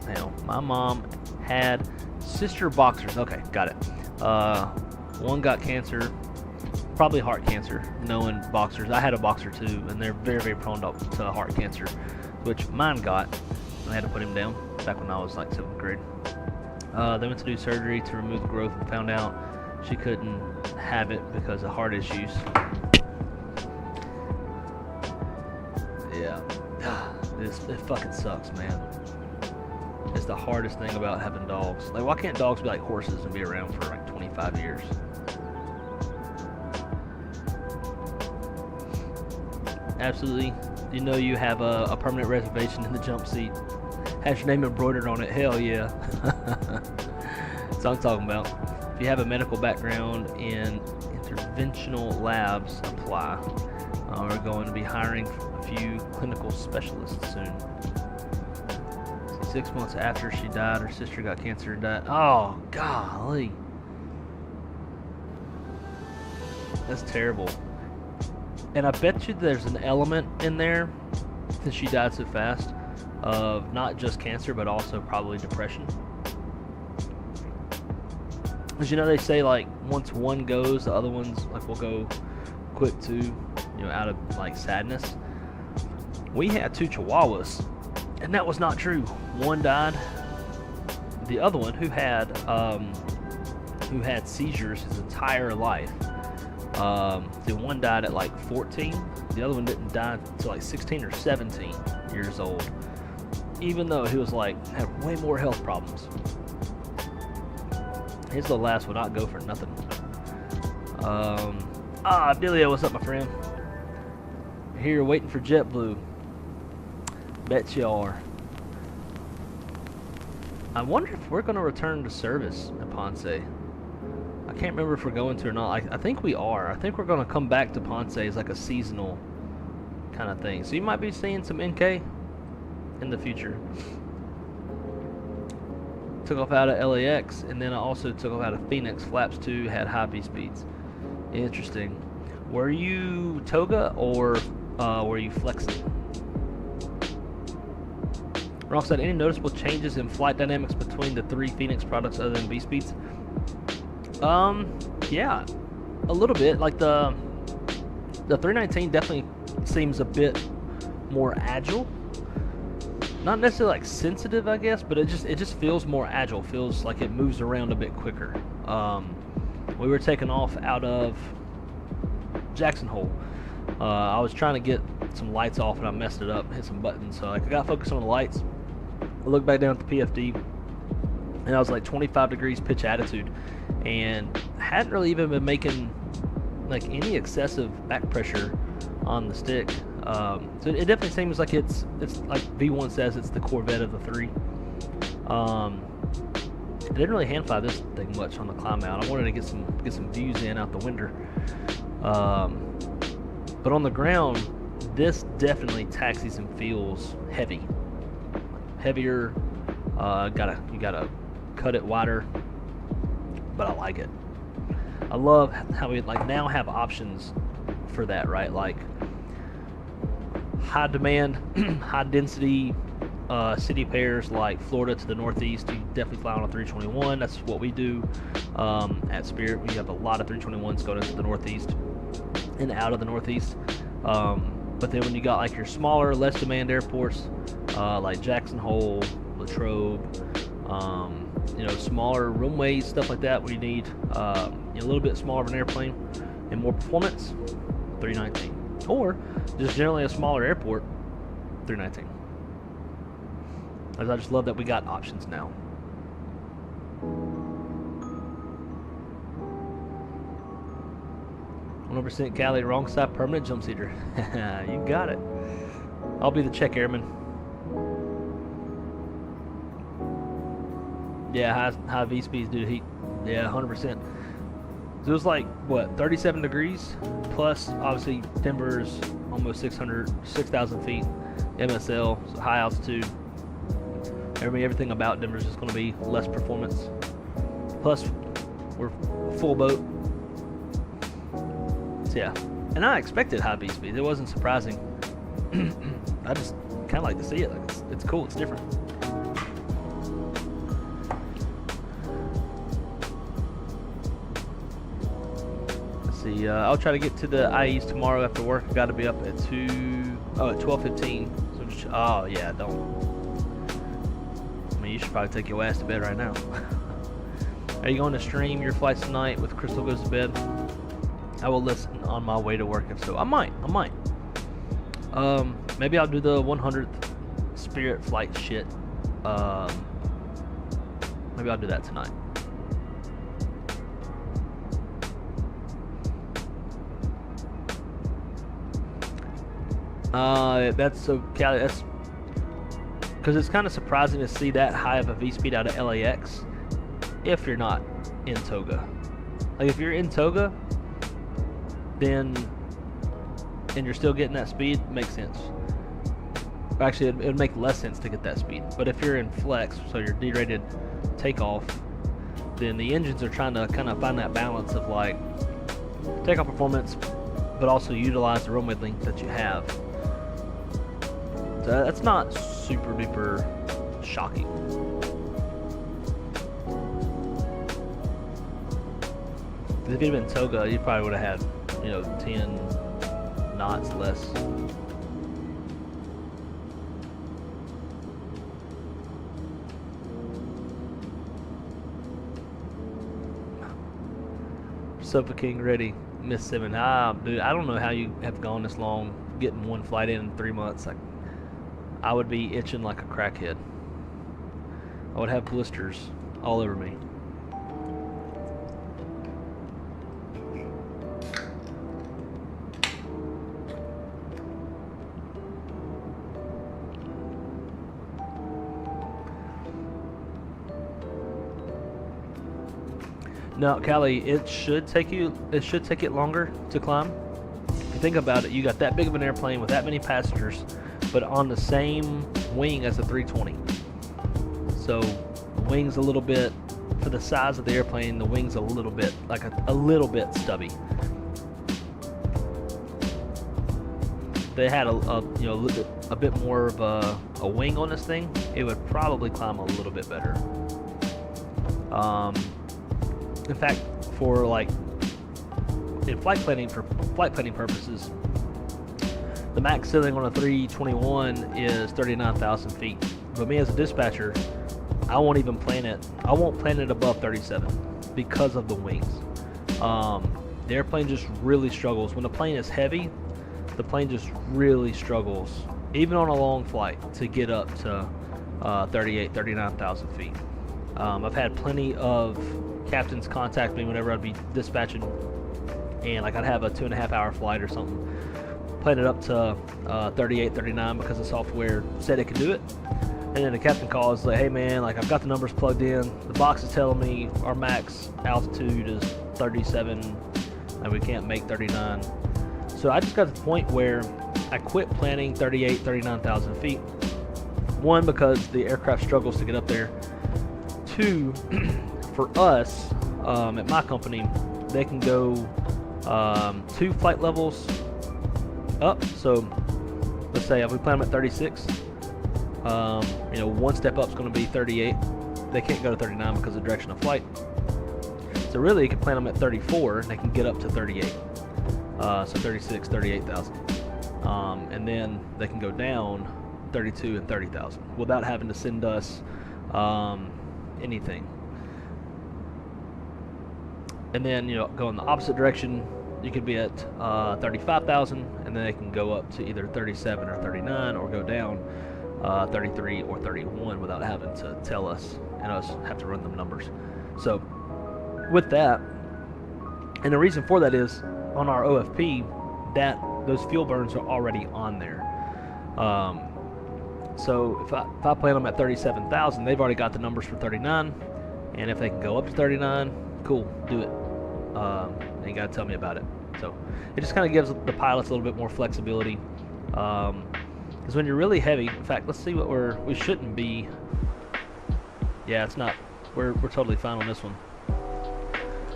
Hell, my mom had sister boxers. Okay, got it. One got cancer, probably heart cancer. Knowing boxers, I had a boxer too, and they're very, very prone to heart cancer, which mine got. I had to put him down back when I was like 7th grade. They went to do surgery to remove the growth and found out she couldn't have it because of heart issues. Yeah, it fucking sucks, man. It's the hardest thing about having dogs. Like, why can't dogs be like horses and be around for like 25 years? Absolutely. You know you have a permanent reservation in the jump seat. Has your name embroidered on it. Hell yeah. That's what I'm talking about. If you have a medical background in interventional labs, apply. We're going to be hiring a few clinical specialists soon. 6 months after she died, her sister got cancer and died. Oh, golly. That's terrible. And I bet you there's an element in there, since she died so fast, of not just cancer, but also probably depression. Because you know they say like once one goes, the other ones like will go quick too, you know, out of like sadness. We had 2 Chihuahuas, and that was not true. One died. The other one, who had seizures his entire life. The one died at like 14. The other one didn't die until like 16 or 17 years old. Even though he was like had way more health problems. His the last will not go for nothing. Delia, what's up, my friend? Here waiting for JetBlue. Bet you are. I wonder if we're going to return to service at Ponce. I can't remember if we're going to or not. I think we are. I think we're going to come back to Ponce as like a seasonal kind of thing. So you might be seeing some NK in the future. Took off out of LAX, and then I also took off out of Fenix. Flaps 2 had high V speeds. Interesting. Were you toga or were you flexing? Rock said, any noticeable changes in flight dynamics between the 3 Fenix products other than V speeds? Yeah, a little bit. Like the 319 definitely seems a bit more agile. Not necessarily like sensitive, I guess, but it just feels more agile. Feels like it moves around a bit quicker. We were taking off out of Jackson Hole. I was trying to get some lights off and I messed it up, hit some buttons. So like, I got focused on the lights. I looked back down at the PFD, and I was like 25 degrees pitch attitude, and hadn't really even been making like any excessive back pressure on the stick. So it definitely seems like it's like V1 says, it's the Corvette of the 3. I didn't really hand fly this thing much on the climb out. I wanted to get some views in out the window. But on the ground, this definitely taxis and feels heavy, heavier. You gotta cut it wider, but I like it. I love how we like now have options for that, right? Like high demand, high density city pairs like Florida to the Northeast. You definitely fly on a 321. That's what we do at Spirit. We have a lot of 321s going into the Northeast and out of the Northeast. But then when you got like your smaller, less demand airports like Jackson Hole, Latrobe, you know, smaller runways, stuff like that, where you need a little bit smaller of an airplane and more performance, 319. Or just generally a smaller airport, 319. I just love that we got options now. %, Cali, wrong side, permanent jump seater. You got it. I'll be the check airman. Yeah, high V speeds due to heat. Yeah, 100%. So it was like, what, 37 degrees? Plus, obviously, Denver's almost 6,000 feet. MSL, so high altitude. Everything about Denver is just going to be less performance. Plus, we're full boat. So yeah, and I expected high V speed. It wasn't surprising. I just kind of like to see it. Like it's cool. It's different. Let's see. I'll try to get to the IEs tomorrow after work. I got to be up at 12:15. So just, oh yeah, don't. I mean, you should probably take your ass to bed right now. Are you going to stream your flights tonight with Crystal Goes to Bed? I will listen on my way to work if so. I might. Maybe I'll do the 100th Spirit flight shit. Maybe I'll do that tonight. That's so, Callie, that's because it's kind of surprising to see that high of a V speed out of LAX if you're not in toga. Like if you're in toga, then and you're still getting that speed, makes sense. Actually, it would make less sense to get that speed. But if you're in flex, so you're derated takeoff, then the engines are trying to kind of find that balance of like takeoff performance, but also utilize the runway length that you have. So that's not super duper shocking. If you'd been Toga, you probably would have had, you know, 10 knots less. Sofa King ready, Miss Simmons. Dude, I don't know how you have gone this long getting one flight in 3 months. Like, I would be itching like a crackhead. I would have blisters all over me. No, Callie, it should take it longer to climb. If you think about it, you got that big of an airplane with that many passengers, but on the same wing as the 320. So the wing's a little bit, for the size of the airplane, the wing's a little bit, like a little bit stubby. They had a bit more of a wing on this thing, it would probably climb a little bit better. In fact, for like in flight planning purposes, the max ceiling on a 321 is 39,000 feet. But me as a dispatcher, I won't even plan it. I won't plan it above 37 because of the wings. The airplane just really struggles when the plane is heavy. The plane just really struggles, even on a long flight, to get up to 39,000 feet. I've had plenty of captains contact me whenever I'd be dispatching, and like I'd have a 2.5 hour flight or something, plan it up to 38, 39 because the software said it could do it, and then the captain calls like, hey man, like I've got the numbers plugged in, the box is telling me our max altitude is 37 and we can't make 39. So I just got to the point where I quit planning 38, 39,000 feet. One, because the aircraft struggles to get up there. Two, for us, at my company, they can go 2 flight levels up. So let's say if we plan them at 36, one step up is going to be 38. They can't go to 39 because of the direction of flight. So really, you can plan them at 34, and they can get up to 38. So 36, 38,000. And then they can go down 32 and 30,000 without having to send us anything. And then, go in the opposite direction, you could be at 35,000, and then they can go up to either 37 or 39, or go down 33 or 31 without having to tell us, and us have to run them numbers. So with that, and the reason for that is on our OFP, that those fuel burns are already on there. So if I plan them at 37,000, they've already got the numbers for 39, and if they can go up to 39, cool, do it. Ain't got to tell me about it. So it just kind of gives the pilots a little bit more flexibility. Because when you're really heavy, in fact, let's see what we shouldn't be. Yeah, it's not. We're totally fine on this one.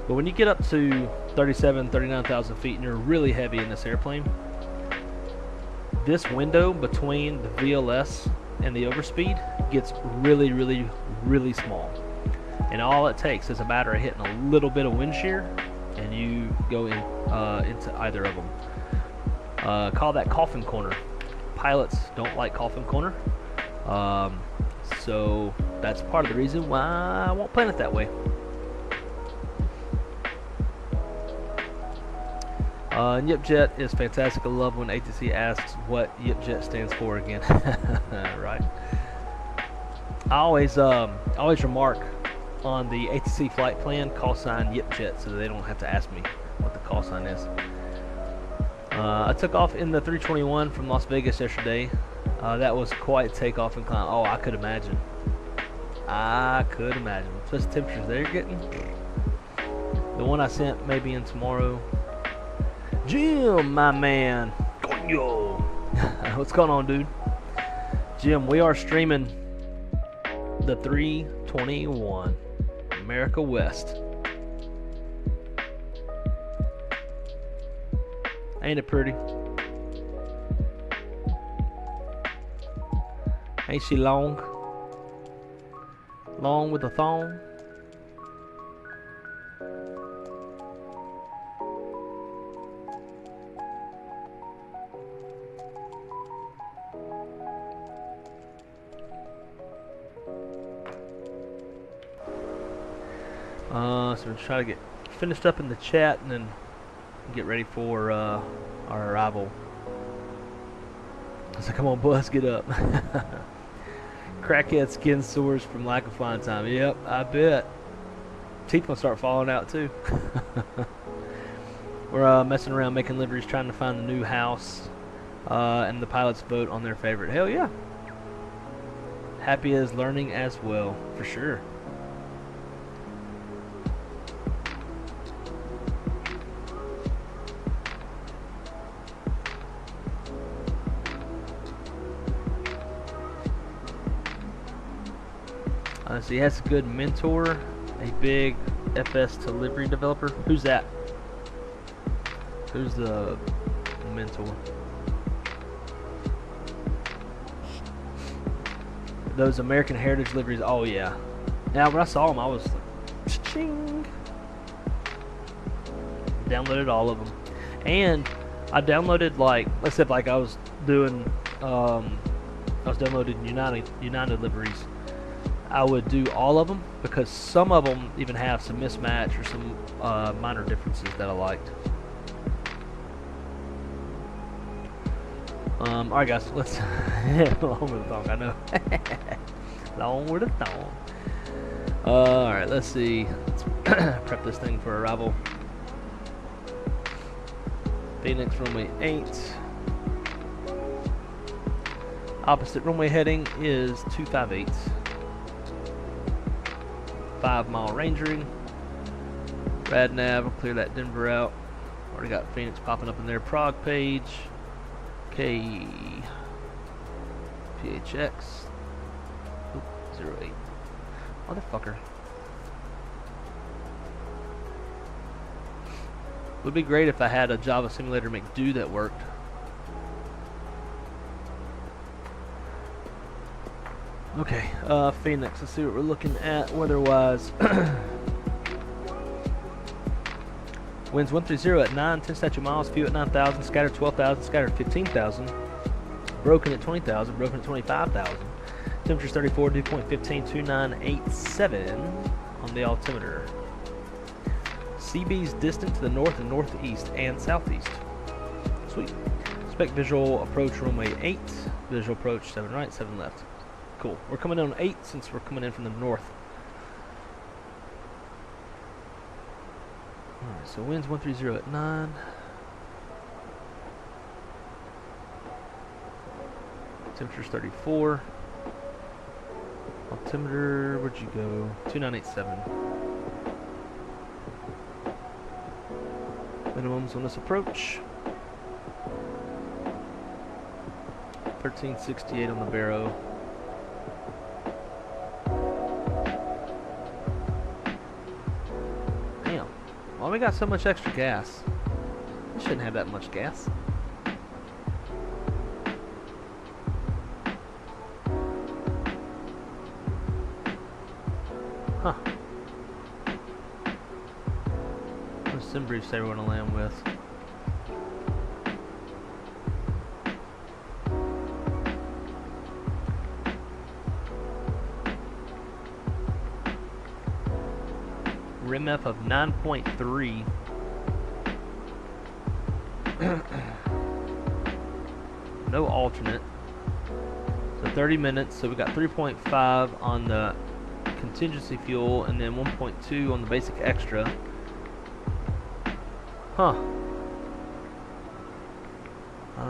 But when you get up to 37, 39,000 feet, and you're really heavy in this airplane, this window between the VLS and the overspeed gets really, really, really small. And all it takes is a matter of hitting a little bit of wind shear, and you go into either of them. Call that coffin corner. Pilots don't like coffin corner, so that's part of the reason why I won't plan it that way. YipJet is fantastic. I love when ATC asks what YipJet stands for again. Right. I always remark on the ATC flight plan, call sign YipJet, so that they don't have to ask me what the call sign is. I took off in the 321 from Las Vegas yesterday. That was quite takeoff and climb. Oh, I could imagine. Especially the temperatures they're getting. The one I sent maybe in tomorrow. Jim, my man. Yo. What's going on, dude? Jim, we are streaming the 321 America West. Ain't it pretty? Ain't she long? Long with a thong? So we'll try to get finished up in the chat and then get ready for our arrival. So come on, buzz, get up. Crackhead skin sores from lack of flying time. Yep, I bet. Teeth gonna start falling out too. We're messing around making liveries, trying to find a new house, and the pilots vote on their favorite. Hell yeah. Happy as learning as well, for sure. So he has a good mentor, a big FS to livery developer. Who's that? Who's the mentor? Those American Heritage liveries. Oh yeah. Now when I saw them, I was like, ching. Downloaded all of them, and I downloaded like I said, like I was doing. I was downloading United liveries. I would do all of them because some of them even have some mismatch or some minor differences that I liked. Alright guys, let's long with the thong, I know. Long with the thong. Alright, let's see. Let's prep this thing for arrival. Phoenix runway 8. Opposite runway heading is 258. 5-mile rangering. Rad nav, we'll clear that Denver out. Already got Phoenix popping up in their prog page. KUXIU. 08. Motherfucker. Would be great if I had a Java simulator make do that worked. Okay, Phoenix, let's see what we're looking at weather-wise. Winds 130 at 9, 10 statute miles, few at 9,000, scattered 12,000, scattered 15,000, broken at 20,000, broken at 25,000. Temperature's 34, dew point 15, 2987 on the altimeter. CB's distant to the north and northeast and southeast. Sweet. Expect visual approach runway 8, visual approach 7 right, 7 left. Cool. We're coming in on 8 since we're coming in from the north. Alright, so winds 130 at 9. Temperature's 34. Altimeter, where'd you go? 2987. Minimums on this approach. 1368 on the barrow. Damn. Why we got so much extra gas? We shouldn't have that much gas. Huh. What does SimBrief say we're gonna land with? RMF of 9.3. No alternate. So 30 minutes, so we got 3.5 on the contingency fuel and then 1.2 on the basic extra. Huh.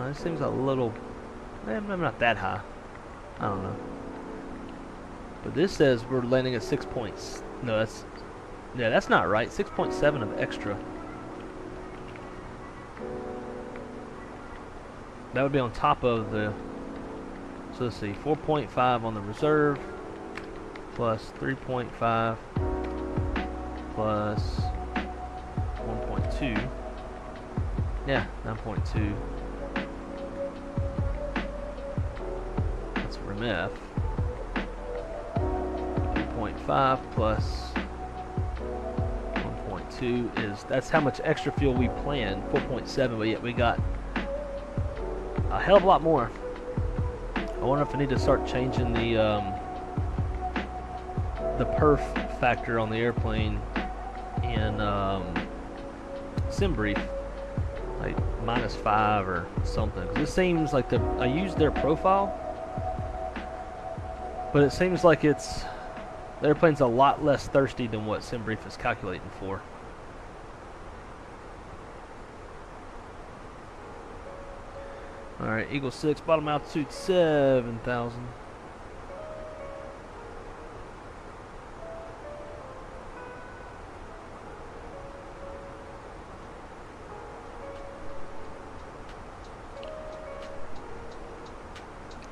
This seems a little, maybe not that high. I don't know. But this says we're landing at 6 points. No, that's, yeah, that's not right. 6.7 of extra. That would be on top of the, so let's see, 4.5 on the reserve, plus 3.5, plus 1.2. Yeah, 9.2. That's from F. 3.5 plus 1.2 is, that's how much extra fuel we planned. 4.7, but yet we got a hell of a lot more. I wonder if I need to start changing the perf factor on the airplane in SimBrief, like -5 or something. 'Cause it seems like I used their profile, but it seems like the airplane's a lot less thirsty than what SimBrief is calculating for. Alright, Eagle 6, bottom altitude 7,000.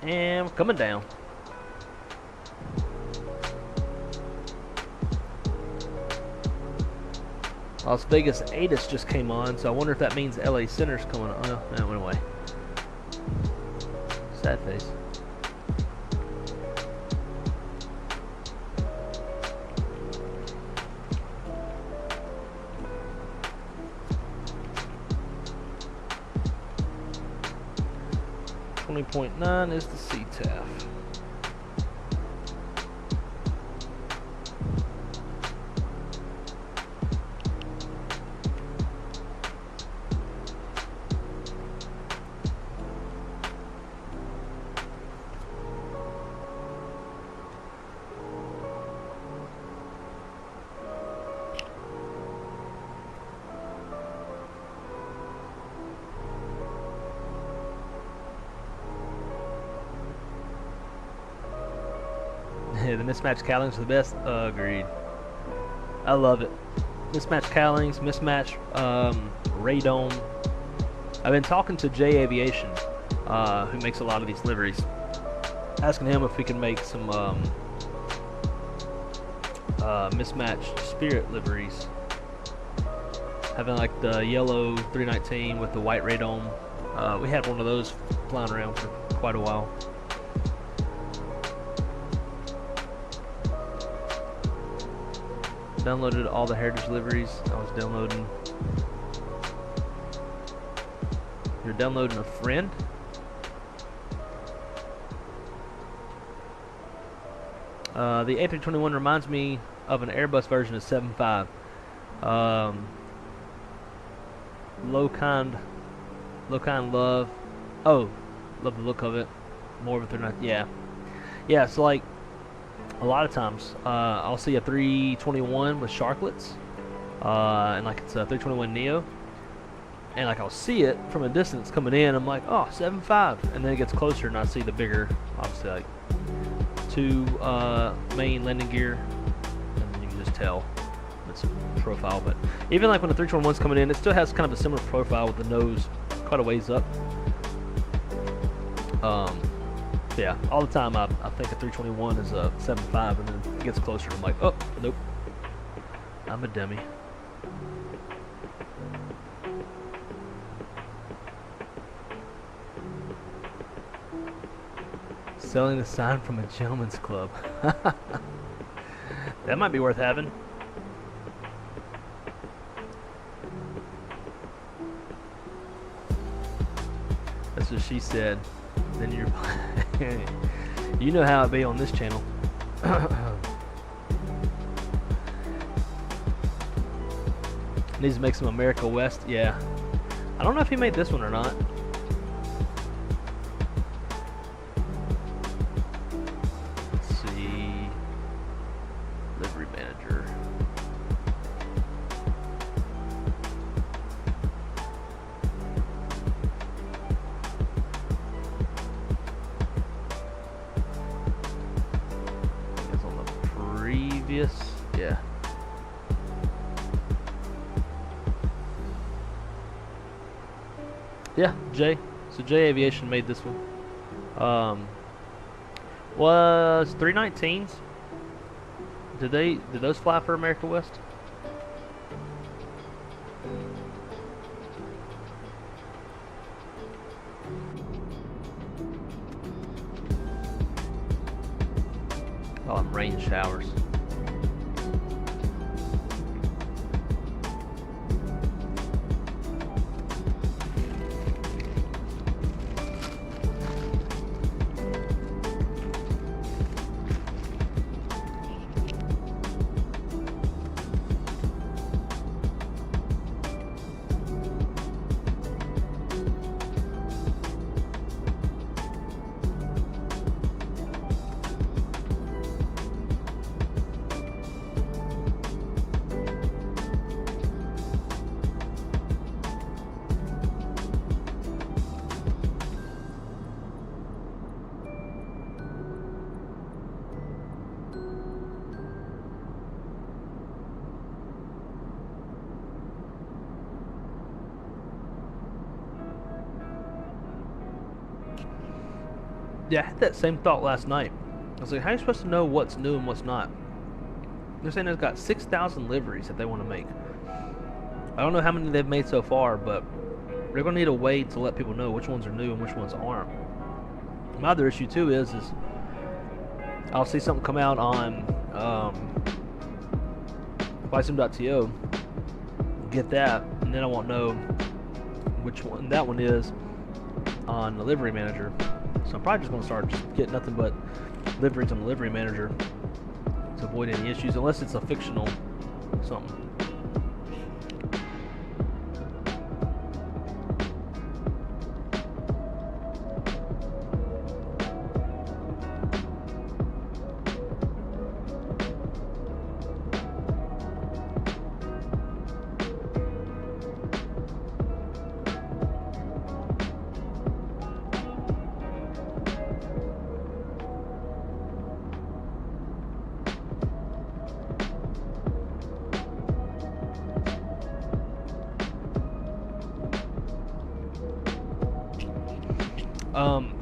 And we're coming down. Las Vegas ATIS just came on, so I wonder if that means LA Center's coming on. Oh, no, that went away. Sad face. .9 is the CTAF. The mismatched cowlings are the best. Agreed. I love it. Mismatched cowlings, mismatched radome. I've been talking to J Aviation, who makes a lot of these liveries, asking him if we can make some mismatched Spirit liveries. Having like the yellow 319 with the white radome. We had one of those flying around for quite a while. Downloaded all the Heritage liveries. I was downloading. You're downloading a friend? The A321 reminds me of an Airbus version of 7.5. Low kind love. Oh, love the look of it. More of a 319. Yeah. Yeah, so like, a lot of times, I'll see a 321 with sharklets, and like it's a 321 Neo, and like I'll see it from a distance coming in. I'm like, oh, 7.5, and then it gets closer, and I see the bigger, obviously like 2 main landing gear, and you can just tell it's profile. But even like when the 321's coming in, it still has kind of a similar profile with the nose quite a ways up. Yeah, all the time I think a 321 is a 7.5, and then it gets closer, I'm like, oh, nope, I'm a dummy. Selling the sign from a gentleman's club. That might be worth having. That's what she said. Then you're you know how it be on this channel. Needs to make some America West. Yeah, I don't know if he made this one or not. Let's see. Livery manager. Yeah. Yeah, Jay. So J Aviation made this one. Was 319s. Did those fly for America West? rain showers. Yeah, I had that same thought last night. I was like, how are you supposed to know what's new and what's not? They're saying they've got 6,000 liveries that they want to make. I don't know how many they've made so far, but they're going to need a way to let people know which ones are new and which ones aren't. My other issue too is I'll see something come out on flysim.to, get that, and then I won't know which one that one is on the livery manager. So I'm probably just going to start just getting nothing but liveries on the livery manager to avoid any issues, unless it's a fictional something.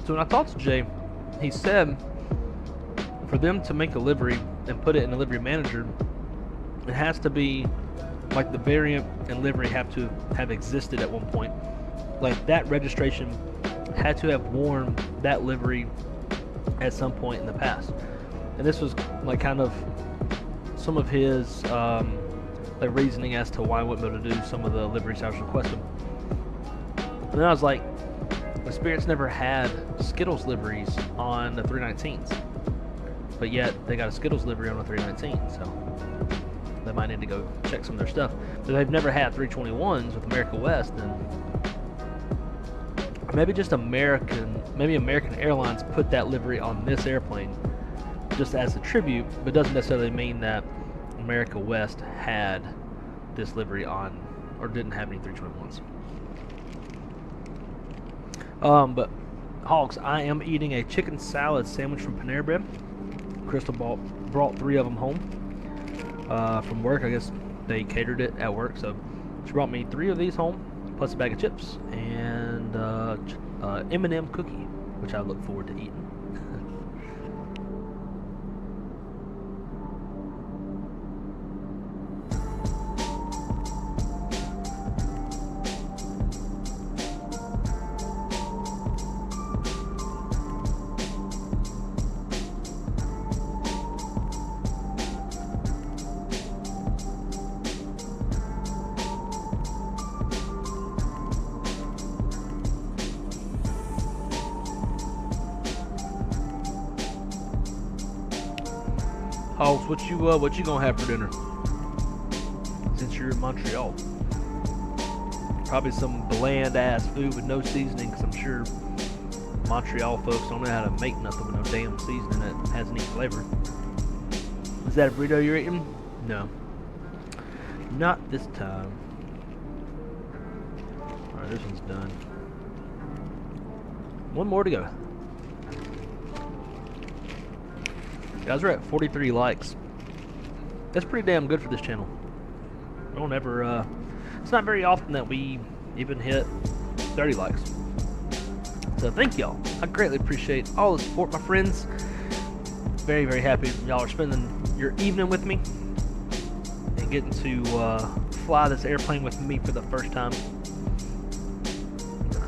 So when I talked to Jay, he said for them to make a livery and put it in a livery manager, it has to be like the variant and livery have to have existed at one point. Like that registration had to have worn that livery at some point in the past. And this was like kind of some of his like reasoning as to why I wouldn't be able to do some of the liveries I was requesting. And then I was like, the Spirits never had Skittles liveries on the 319s, but yet they got a Skittles livery on the 319, so they might need to go check some of their stuff. But they've never had 321s with America West, and maybe just maybe American Airlines put that livery on this airplane just as a tribute, but doesn't necessarily mean that America West had this livery on or didn't have any 321s. But Hogs, I am eating a chicken salad sandwich from Panera Bread. Crystal brought 3 of them home from work. I guess they catered it at work, so she brought me 3 of these home, plus a bag of chips and M&M cookie, which I look forward to eating. Hogs, what you gonna have for dinner? Since you're in Montreal, probably some bland ass food with no seasoning, because I'm sure Montreal folks don't know how to make nothing with no damn seasoning that has any flavor. Is that a burrito you're eating? No, not this time. All right, this one's done. One more to go. Guys, we're at 43 likes. That's pretty damn good for this channel. I don't ever, it's not very often that we even hit 30 likes. So thank y'all. I greatly appreciate all the support, my friends. Very, very happy y'all are spending your evening with me and getting to fly this airplane with me for the first time.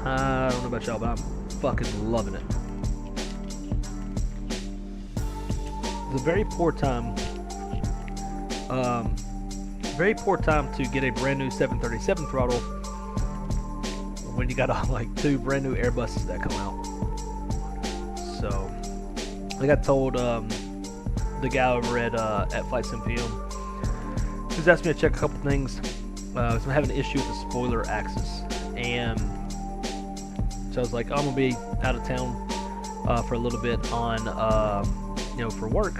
I don't know about y'all, but I'm fucking loving it. It's a very poor time. Very poor time to get a brand new 737 throttle when you got like 2 brand new Airbuses that come out. So I got told the guy over at Flight Sim PM, who's asked me to check a couple things. So I'm having an issue with the spoiler axis, and so I was like, oh, I'm gonna be out of town for a little bit on you know, for work.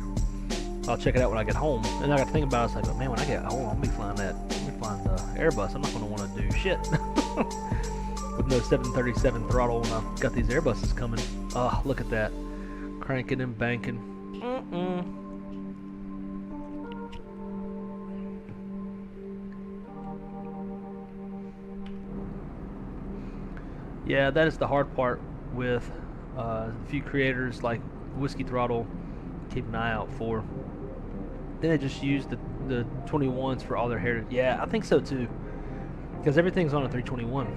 I'll check it out when I get home. And I got to think about it. I was like, oh man, when I get home, I'm gonna be flying the Airbus. I'm not gonna want to do shit with no 737 throttle when I've got these Airbuses coming. Oh, look at that, cranking and banking. Yeah, that is the hard part with a few creators like Whiskey Throttle. Keep an eye out for. Then they just use the 21s for all their heritage. Yeah, I think so too, because everything's on a 321.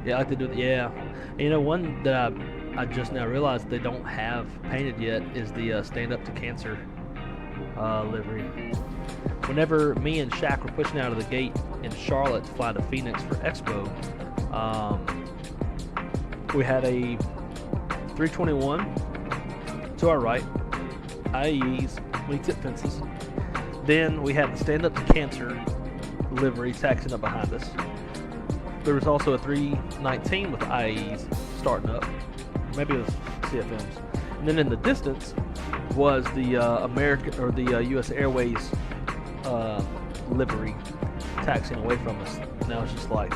Yeah, I like to do it. Yeah, and you know, one that I just now realized they don't have painted yet is the Stand Up to Cancer livery. Whenever me and Shaq were pushing out of the gate in Charlotte to fly to Phoenix for Expo, we had a 321 to our right, IEs, wingtip fences. Then we had the Stand Up to Cancer livery taxiing up behind us. There was also a 319 with IEs starting up. Maybe it was CFMs. And then in the distance was the American or the U.S. Airways livery taxiing away from us. Now it's just like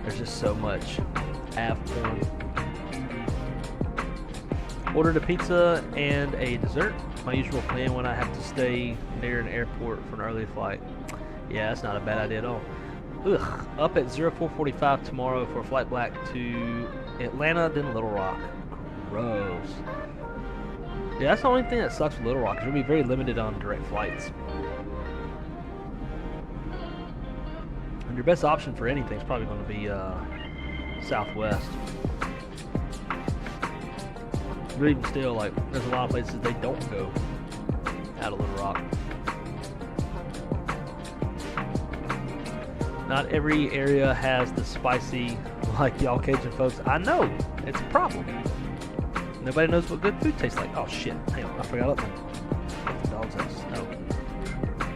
there's just so much av porn. Ordered a pizza and a dessert. My usual plan when I have to stay near an airport for an early flight. Yeah, that's not a bad idea at all. Ugh. Up at 0445 tomorrow for a flight back to Atlanta, then Little Rock. Gross. Yeah, that's the only thing that sucks with Little Rock, is we'll be very limited on direct flights. And your best option for anything is probably going to be Southwest. But even still, like, there's a lot of places they don't go out of Little Rock. Not every area has the spicy, like y'all Cajun folks. I know, it's a problem. Nobody knows what good food tastes like. Oh shit, hang on, I forgot to let the dogs out. No.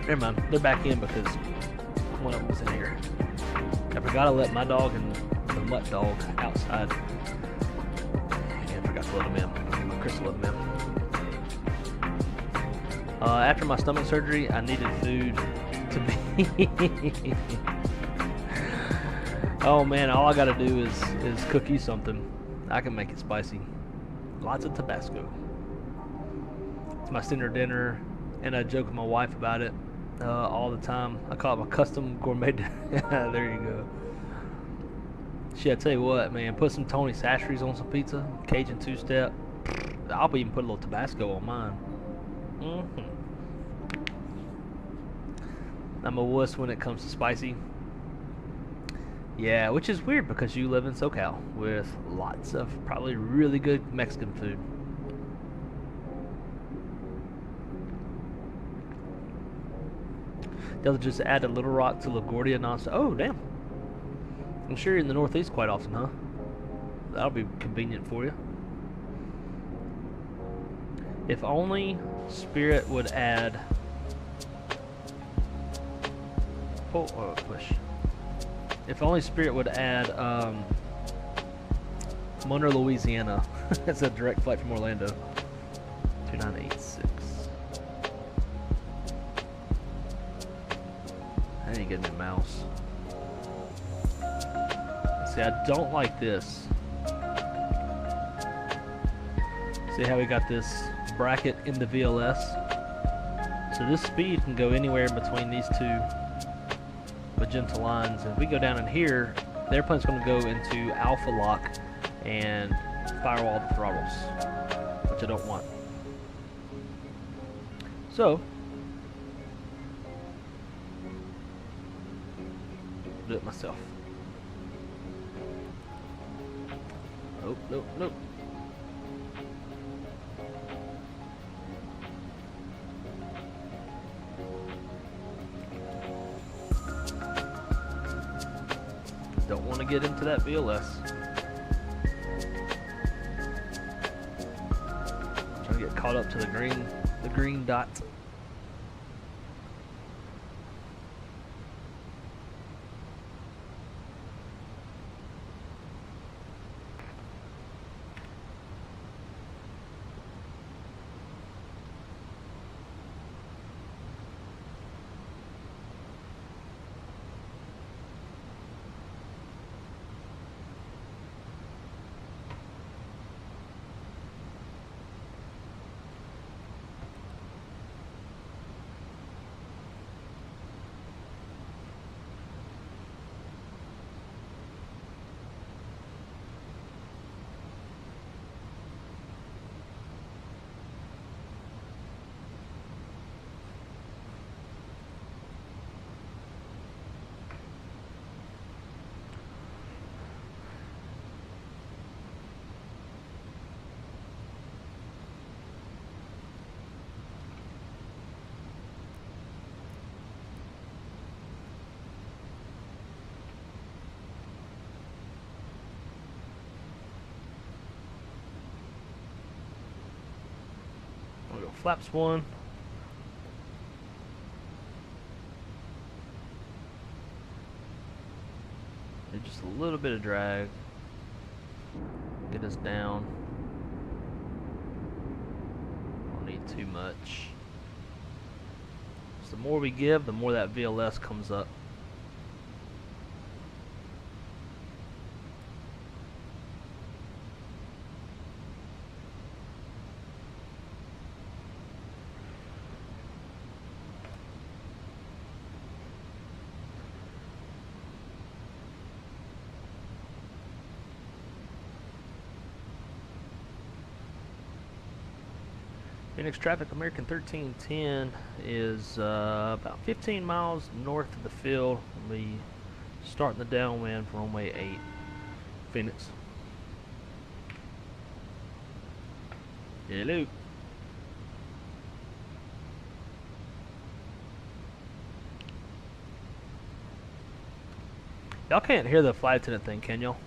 Never mind, they're back in because one of them was in here. I forgot to let my dog and the mutt dog outside. And I forgot to let them in. Chris let them in. After my stomach surgery, I needed food to be... Oh man, all I gotta do is cook you something. I can make it spicy. Lots of Tabasco. It's my dinner, and I joke with my wife about it all the time. I call it my custom gourmet. There you go. Shit, I tell you what, man, put some Tony Sacheries on some pizza, Cajun two-step. I'll even put a little Tabasco on mine. I'm a wuss when it comes to spicy. Yeah, which is weird because you live in SoCal with lots of probably really good Mexican food. They'll just add a Little Rock to LaGuardia nonstop. Oh, damn. I'm sure you're in the Northeast quite often, huh? That'll be convenient for you. If only Spirit would add... push. If only Spirit would add Monroe, Louisiana. It's a direct flight from Orlando. 2986. I ain't getting a mouse. See, I don't like this. See how we got this bracket in the VLS? So this speed can go anywhere between these two magenta lines, and if we go down in here, the airplane's going to go into alpha lock and firewall the throttles, which I don't want. So do it myself. Nope. Don't want to get into that VLS. Trying to get caught up to the green dot. We'll go flaps 1. And just a little bit of drag. Get us down. Don't need too much. So the more we give, the more that VLS comes up. Phoenix traffic, American 1310 is about 15 miles north of the field. We'll be starting the downwind for runway 8, Phoenix. Hello. Y'all can't hear the flight attendant thing, can y'all?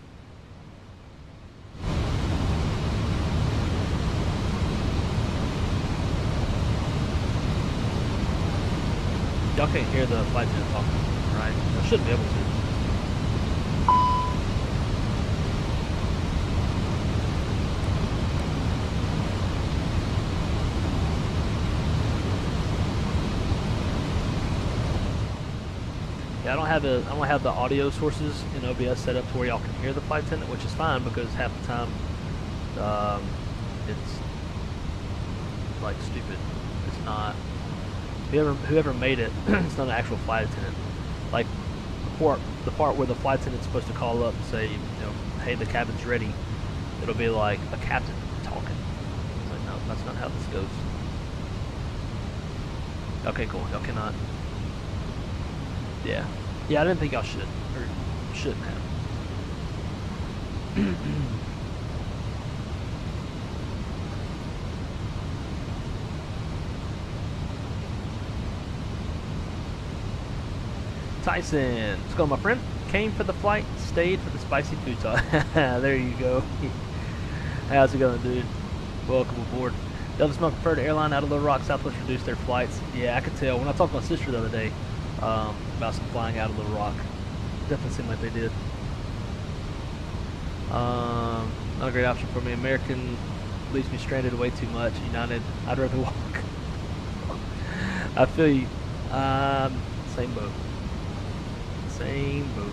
Y'all can't hear the flight attendant talking, right? I shouldn't be able to. Yeah, I don't have the audio sources in OBS set up to where y'all can hear the flight attendant, which is fine because half the time it's like stupid. It's not. Whoever made it, it's not an actual flight attendant. Like the part where the flight attendant's supposed to call up and say, you know, hey, the cabin's ready. It'll be like a captain talking. It's like, no, that's not how this goes. Okay, cool. Y'all cannot. Yeah. Yeah, I didn't think y'all should or shouldn't have. Tyson, what's going on, my friend? Came for the flight, stayed for the spicy food talk. There you go. How's it going, dude? Welcome aboard. Delta's my preferred airline out of Little Rock. Southwest reduced their flights. Yeah, I could tell. When I talked to my sister the other day about some flying out of Little Rock, definitely seemed like they did. Not a great option for me. American leaves me stranded way too much. United, I'd rather walk. I feel you. Same boat. Same boat.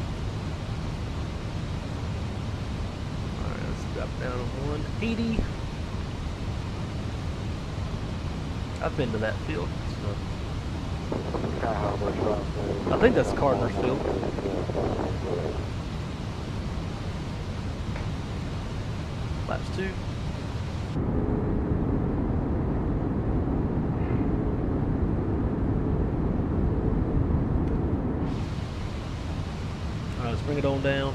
Alright, let's drop down to 180. I've been to that field. So. I think that's Cardinals Field. Laps 2. Alright, let's bring it on down.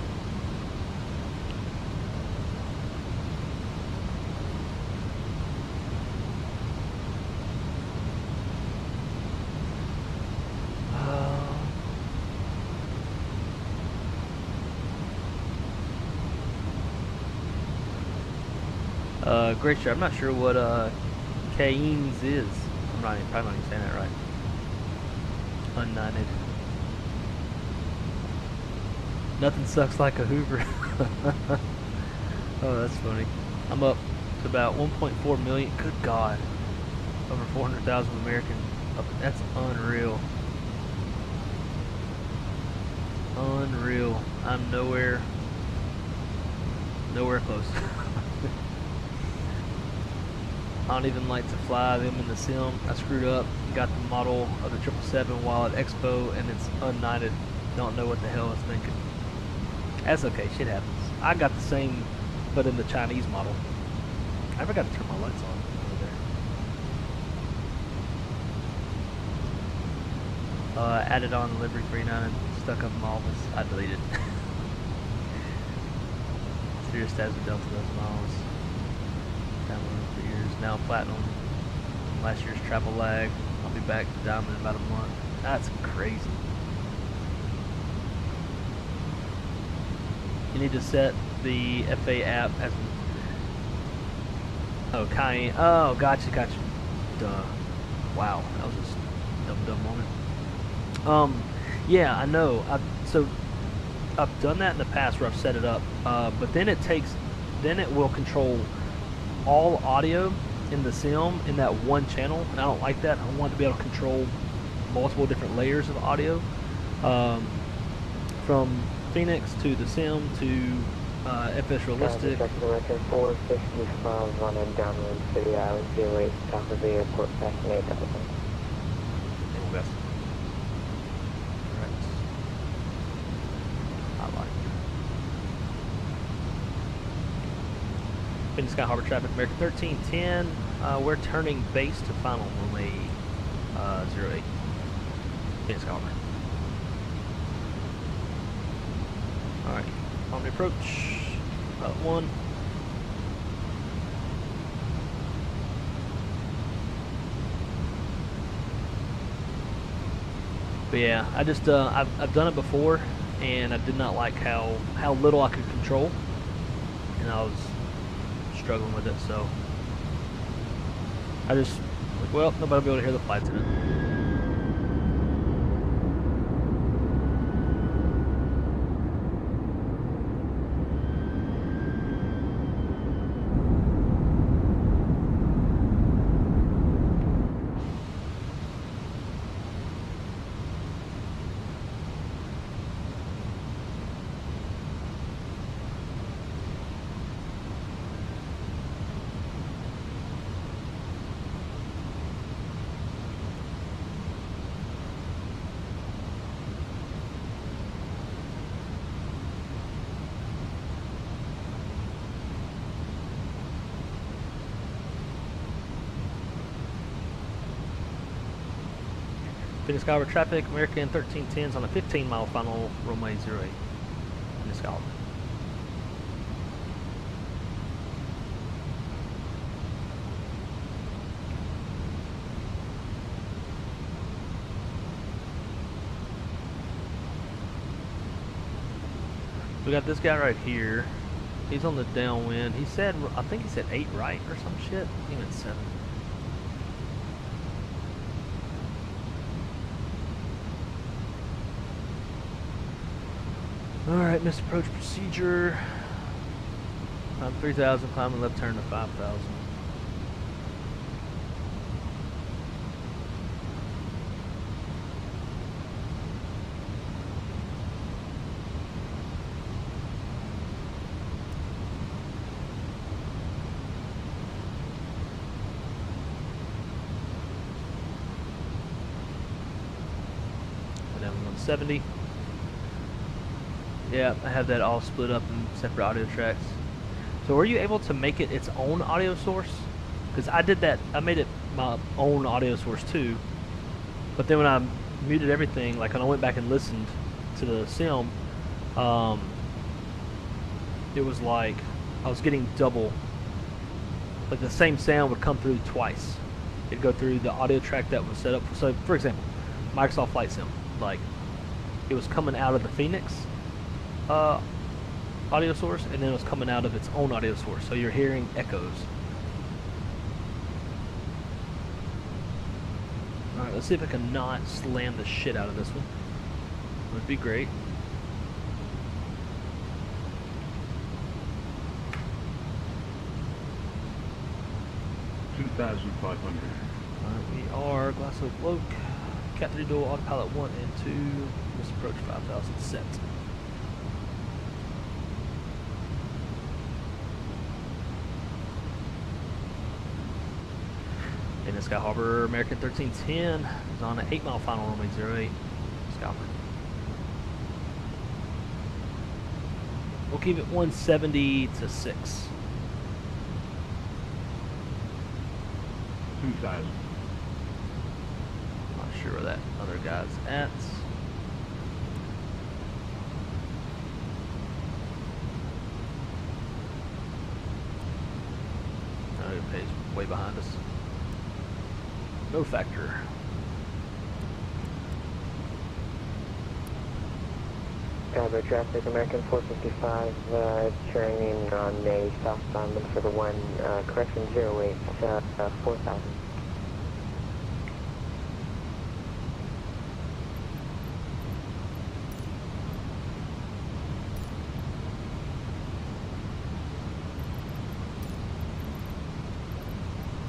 Great shot. I'm not sure what Caines is. Probably not even saying that right. Unknighted. Nothing sucks like a Hoover. Oh, that's funny. I'm up to about 1.4 million. Good God. Over 400,000 American. That's unreal. Unreal. I'm nowhere close. I don't even like to fly them in the sim. I screwed up and got the model of the 777 while at Expo, and it's unknighted. Don't know what the hell I was thinking. That's okay, shit happens. I got the same, but in the Chinese model. I forgot to turn my lights on over there. Added on the livery 39 and stuck up in my office. I deleted. Serious stats of Delta those miles. Downloaded for years. Now platinum. Last year's travel lag. I'll be back to diamond in about a month. That's crazy. You need to set the FA app as. Oh, Cayenne. Oh, gotcha. Duh. Wow, that was just a dumb moment. Yeah, I know. I've done that in the past where I've set it up, but then it will control all audio in the sim in that one channel, and I don't like that. I want to be able to control multiple different layers of audio, from Fenix to the sim to FS Realistic. Record 450 miles running downwind city island 08 south of the airport passing 8,000. Phoenix Sky Harbor traffic, American 1310. We're turning base to final runway 08. Phoenix Sky Harbor. Alright, on the approach. About 1. But yeah, I just I've done it before, and I did not like how little I could control, and I was struggling with it, so I just like, well, nobody will be able to hear the flights in it. Phoenix Sky Harbor traffic, American 1310s on a 15-mile final, runway 08. Phoenix Sky Harbor. We got this guy right here. He's on the downwind. He said, I think he said 8 right or some shit. He went 7. Alright, missed approach procedure. Climb 3,000, climbing left turn to 5,000. Down 170. Yeah, I have that all split up in separate audio tracks. So were you able to make it its own audio source? Because I did that, I made it my own audio source too. But then when I muted everything, like when I went back and listened to the sim, it was like I was getting double. Like the same sound would come through twice. It'd go through the audio track that was set up. So for example, Microsoft Flight Sim, like it was coming out of the Fenix audio source, and then it was coming out of its own audio source, so you're hearing echoes. Alright, let's see if I can not slam the shit out of this one. Would be great. $2,500. We are Glass Oak Loke, Cat 3 Dual, Autopilot 1 and 2, this approach 5,000 set. In the Sky Harbor, American 1310 is on an 8-mile final runway 08. Sky Harbor. We'll keep it 170 to 6. 2,000. Not sure where that other guy's at. Oh, he's way behind us. No factor. Caliber traffic, American 455, turning on a southbound for the one, correction 08, 4,000.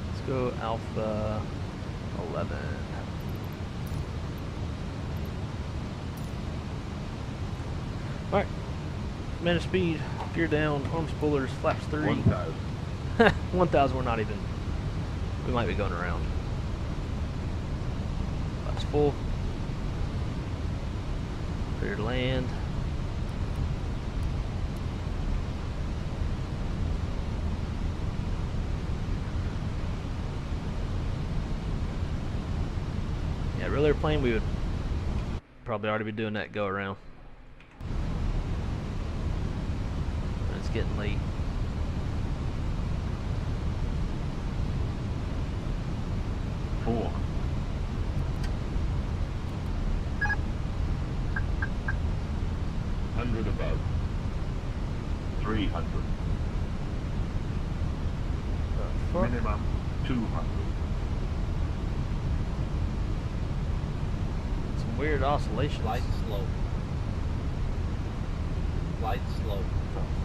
Let's go Alpha 11. Alright. Manage speed, gear down, arm spoilers, flaps 3. 1,000. 1,000, we're not even. We might be going around. Flaps full. Clear to land. Yeah, real airplane, we would probably already be doing that go around. It's getting late. Four. 100 above. 300. Minimum 200. Some weird oscillations. Flight slow. Flight slow.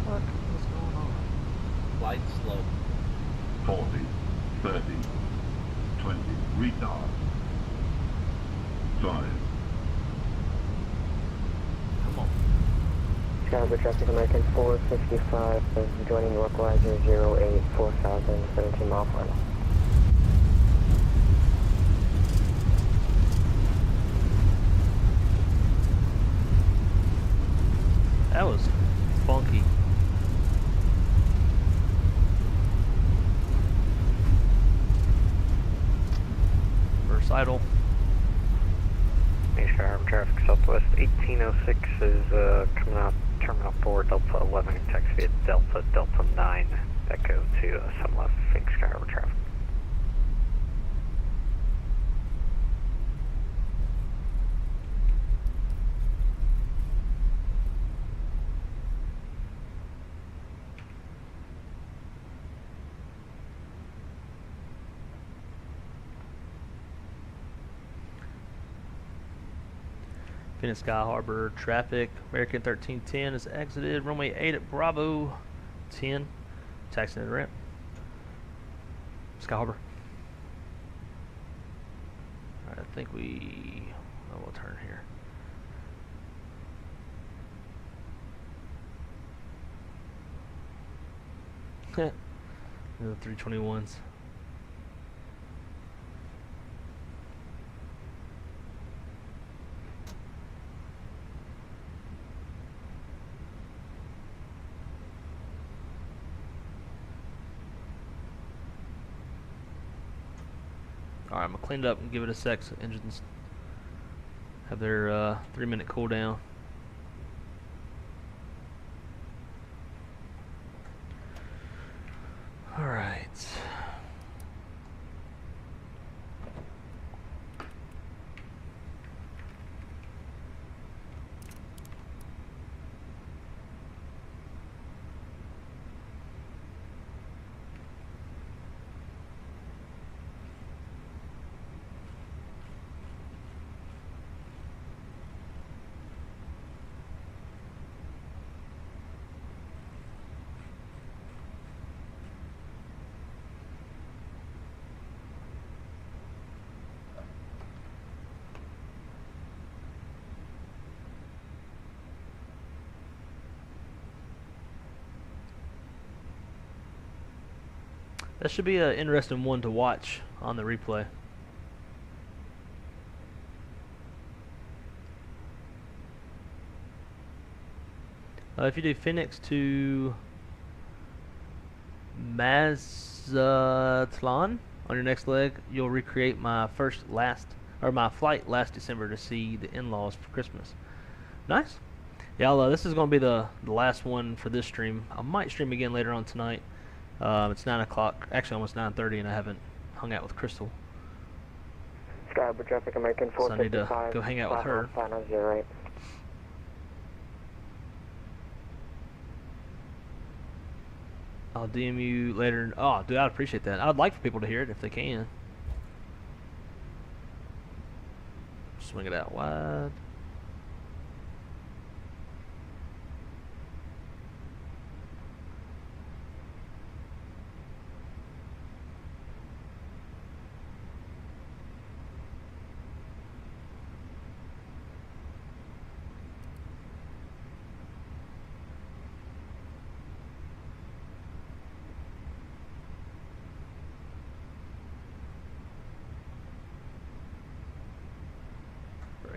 What? What's going on? Flight slow. 40. 30. 20. Retard. 5. Come on. Caliber traffic, American 455, joining localizer 08, 4,000, 17 mile final. That was funky. Versatile. Sky Harbor traffic southwest 1806 is coming out Terminal 4 Delta 11 and taxi at Delta 9 Echo to some left Phoenix Sky Harbor traffic. Phoenix Sky Harbor traffic. American 1310 is exited. Runway 8 at Bravo 10. Taxiing to the ramp. Sky Harbor. Alright, I think we... Oh, we'll turn here. The 321s. Alright, I'm going to clean it up and give it a sec so engines have their 3-minute cooldown. Alright. That should be an interesting one to watch on the replay. If you do Fenix to Mazatlan on your next leg, you'll recreate my my flight last December to see the in-laws for Christmas. Nice. Yeah, this is going to be the last one for this stream. I might stream again later on tonight. It's 9 o'clock, actually almost 9:30, and I haven't hung out with Crystal. Skyward traffic, American So I need to 455. go hang out with her. Final 08. I'll DM you later. Oh, dude, I'd appreciate that. I'd like for people to hear it if they can. Swing it out wide.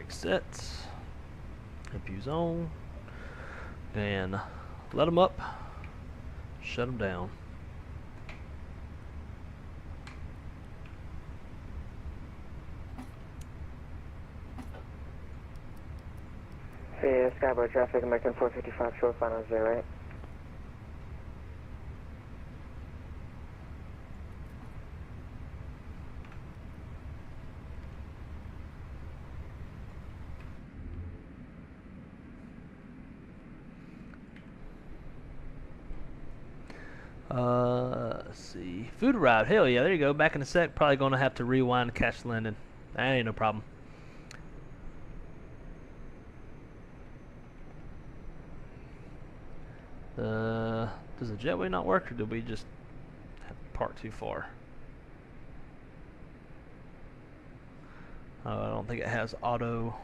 Set, views on, and let them up, shut them down. Hey, Skyward traffic, American 455, short final 08. Let's see. Food arrived. Hell yeah, there you go. Back in a sec. Probably going to have to rewind and catch the landing. That ain't no problem. Does the jetway not work, or did we just have parked too far? I don't think it has auto.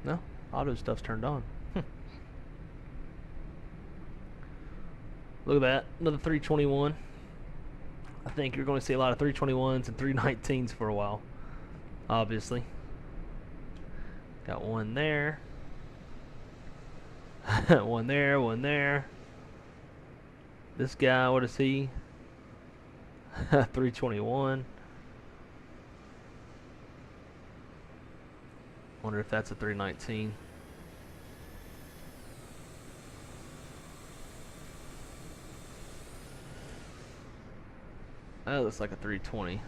No, auto stuff's turned on. Look at that, another 321. I think you're going to see a lot of 321s and 319s for a while, obviously. Got one there. One there, one there. This guy, what is he? 321. Wonder if that's a 319. That looks like a 320.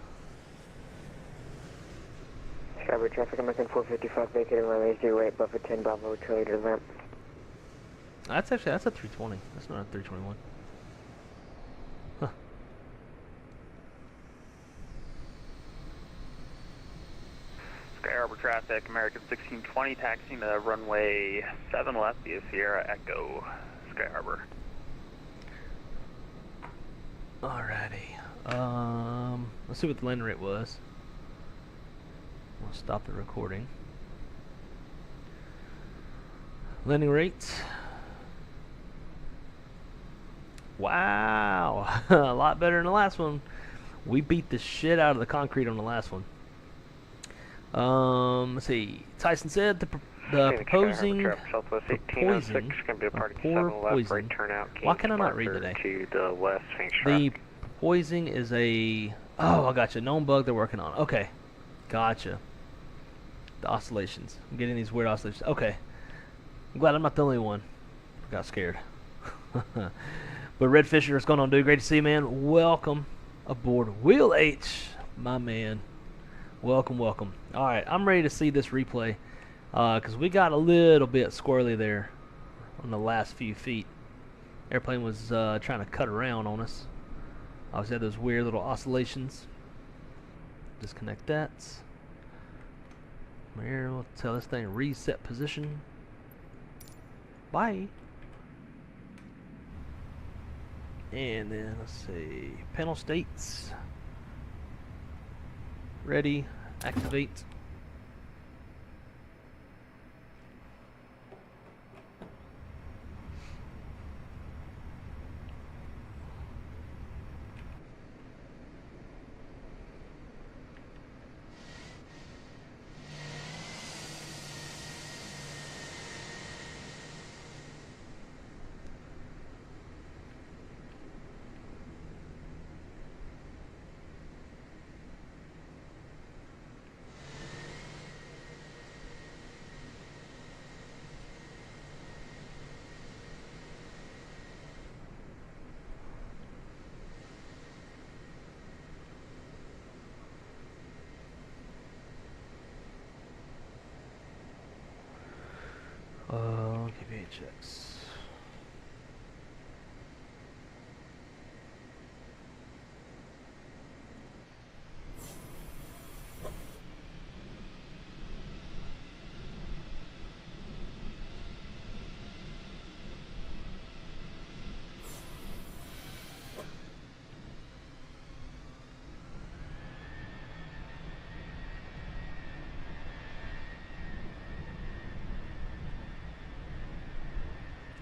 Skyward traffic, American 455, vacated runway 08, buffer 10, Bravo, Charlie to ramp. That's a 320. That's not a 321. Huh. Sky Harbor traffic, American 1620, taxiing to runway 7 left via Sierra Echo, Sky Harbor. Alrighty. Let's see what the landing rate was. We'll stop the recording. Landing rate. Wow, a lot better than the last one. We beat the shit out of the concrete on the last one. Let's see. Tyson said the proposing. Why can I not read today? The poising is a. Oh, I gotcha. Known bug they're working on. Okay, gotcha. The oscillations. I'm getting these weird oscillations. Okay. I'm glad I'm not the only one. I got scared. But Red Fisher, what's going on, dude? Great to see you, man. Welcome aboard. Will H, my man. Welcome, welcome. All right, I'm ready to see this replay because we got a little bit squirrely there on the last few feet. Airplane was trying to cut around on us. Obviously had those weird little oscillations. Disconnect that. Here, we'll tell this thing reset position. Bye. And then let's see, panel states. Ready, activate.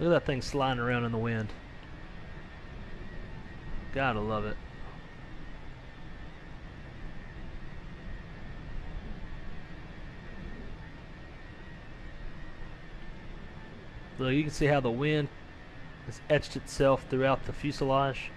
Look at that thing sliding around in the wind. Gotta love it. Look, you can see how the wind has etched itself throughout the fuselage.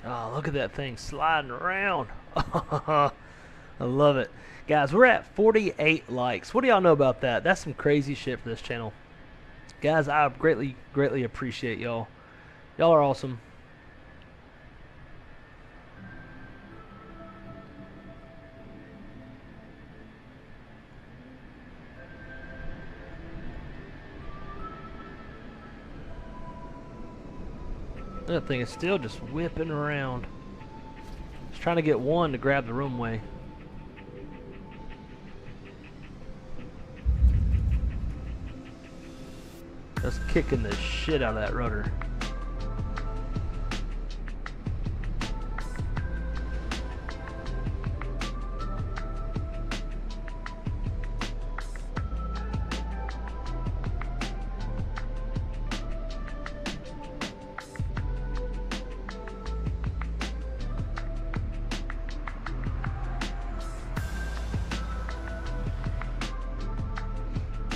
Oh, look at that thing sliding around. I love it. Guys, we're at 48 likes. What do y'all know about that? That's some crazy shit for this channel. Guys, I greatly appreciate y'all. Y'all are awesome. That thing is still just whipping around. Just trying to get one to grab the runway. Just kicking the shit out of that rudder.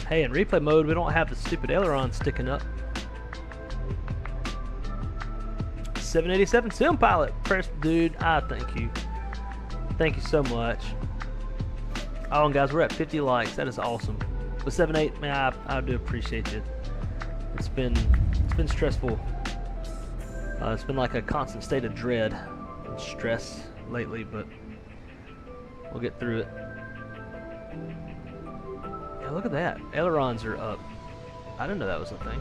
Hey, in replay mode, we don't have the stupid aileron sticking up. 787 Sim Pilot, press dude, I thank you. Thank you so much. Oh, and guys, we're at 50 likes. That is awesome. With 7-8, man, I do appreciate you. It's been stressful. It's been like a constant state of dread and stress lately, but we'll get through it. Yeah, look at that. Ailerons are up. I didn't know that was a thing.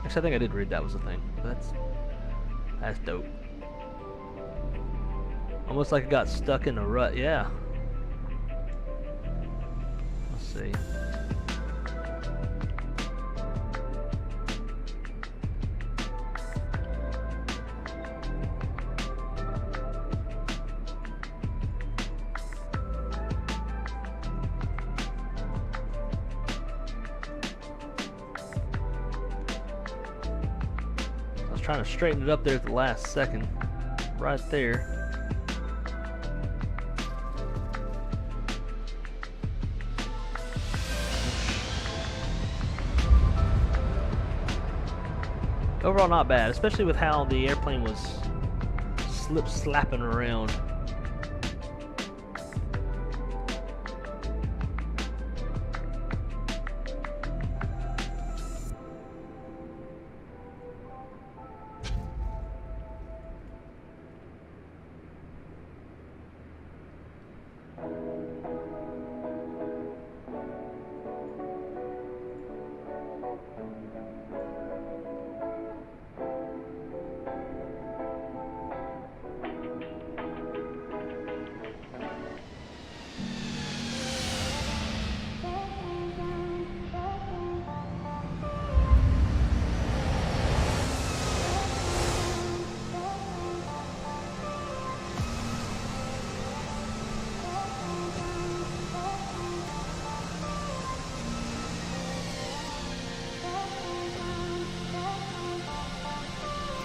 Actually, I think I did read that was a thing. That's dope. Almost like it got stuck in a rut. Yeah. Let's see. Trying to straighten it up there at the last second. Right there. Overall not bad, especially with how the airplane was slip-slapping around.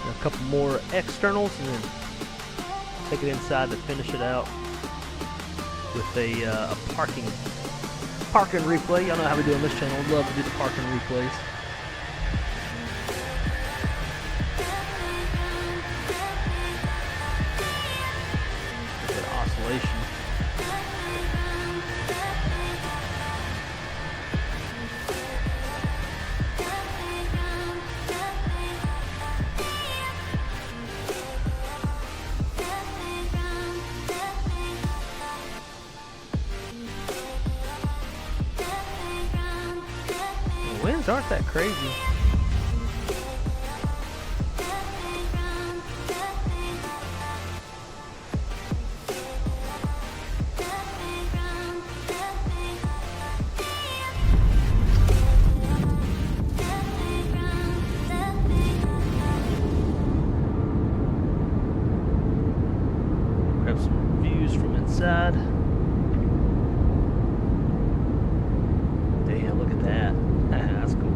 A couple more externals and then take it inside to finish it out with a parking replay. Y'all know how we do on this channel. Love to do the parking replays. Good oscillation. These aren't that crazy. Grab some views from inside. Damn, look at that. That's cool.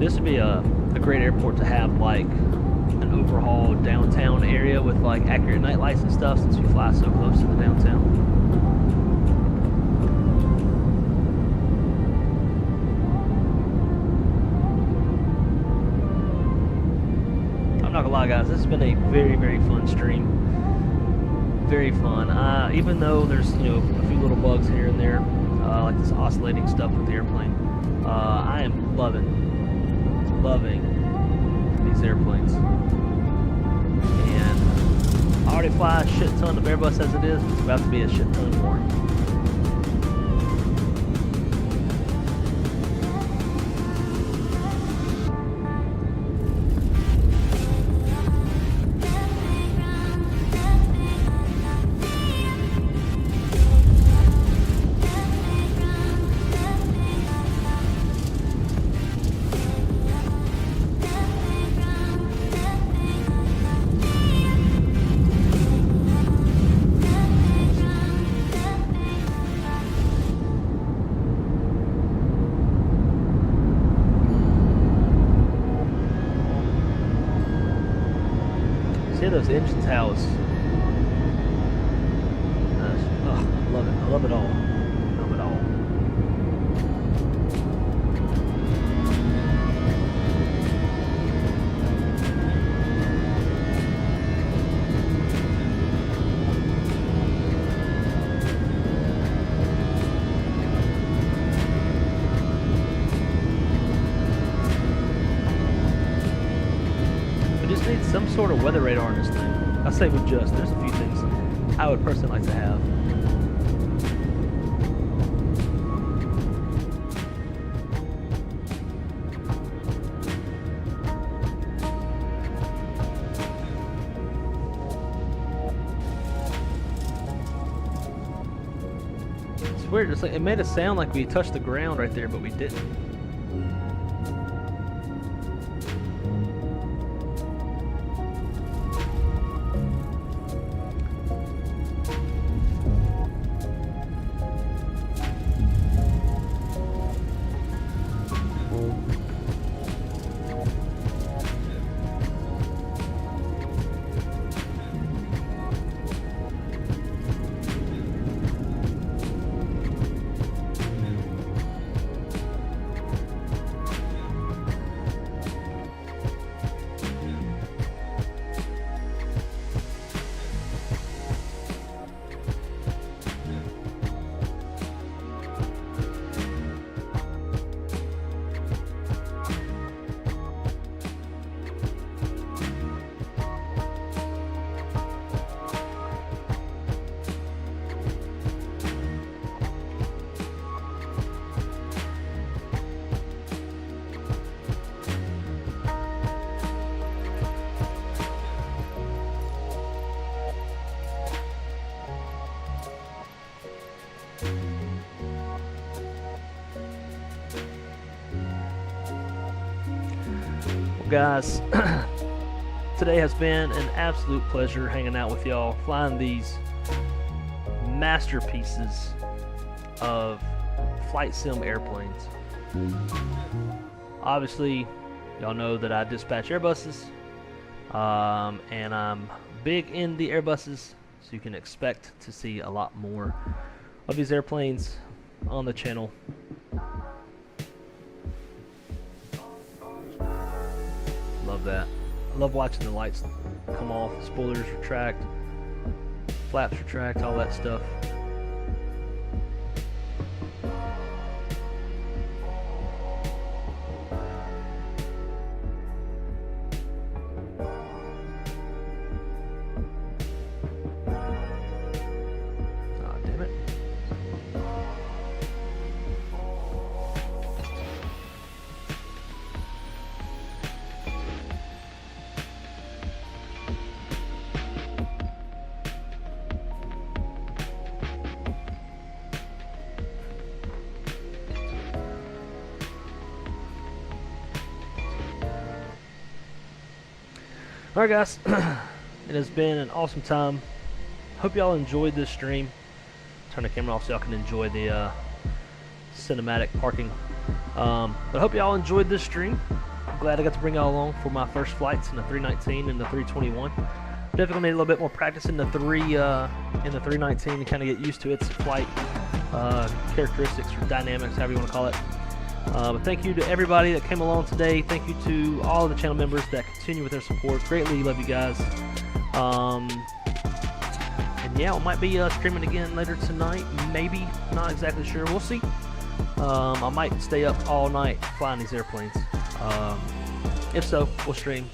This would be a great airport to have, like an overhaul downtown area with like accurate night lights and stuff, since you fly so close to the downtown. I'm not gonna lie, guys, this has been a very, very fun stream. Very fun. Even though there's, you know, a few little bugs here and there, like this oscillating stuff with the airplane, I am loving these airplanes. And I already fly a shit ton of Airbus as it is. It's about to be a shit ton more. See those engines, how it's oh, I love it. I love it all. Love it all. Need some sort of weather radar in this thing. I say with just, there's a few things I would personally like to have. It's weird, it's like, it made it sound like we touched the ground right there, but we didn't. Guys, today has been an absolute pleasure hanging out with y'all, flying these masterpieces of flight sim airplanes. Obviously, y'all know that I dispatch Airbuses, and I'm big in the Airbuses, so you can expect to see a lot more of these airplanes on the channel. Love that. I love watching the lights come off, spoilers retract, flaps retract, all that stuff. Alright guys, it has been an awesome time. Hope y'all enjoyed this stream. Turn the camera off so y'all can enjoy the cinematic parking. But I hope y'all enjoyed this stream. I'm glad I got to bring y'all along for my first flights in the 319 and the 321. Definitely need a little bit more practice in the 319 to kind of get used to its flight characteristics or dynamics, however you want to call it. But thank you to everybody that came along today. Thank you to all of the channel members that continue with their support. Greatly love you guys. And yeah, we might be streaming again later tonight. Maybe, not exactly sure. We'll see. I might stay up all night flying these airplanes. If so, we'll stream.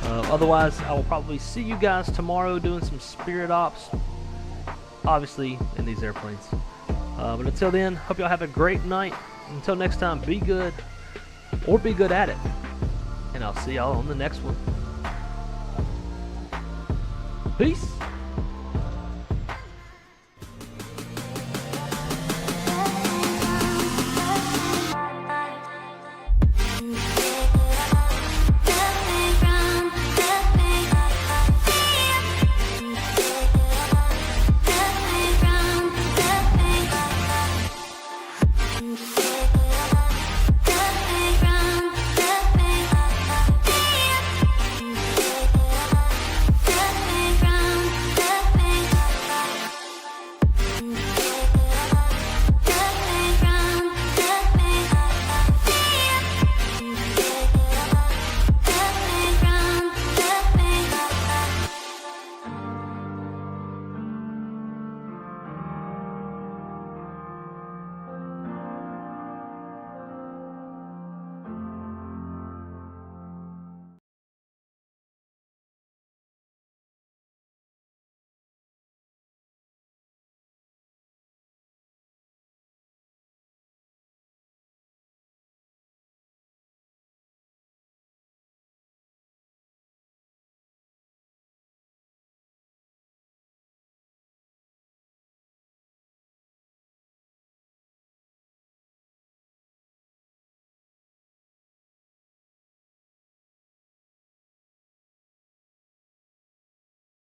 Otherwise, I will probably see you guys tomorrow doing some Spirit Ops, obviously in these airplanes. But until then, hope y'all have a great night. Until next time, be good, or be good at it. And I'll see y'all on the next one. Peace.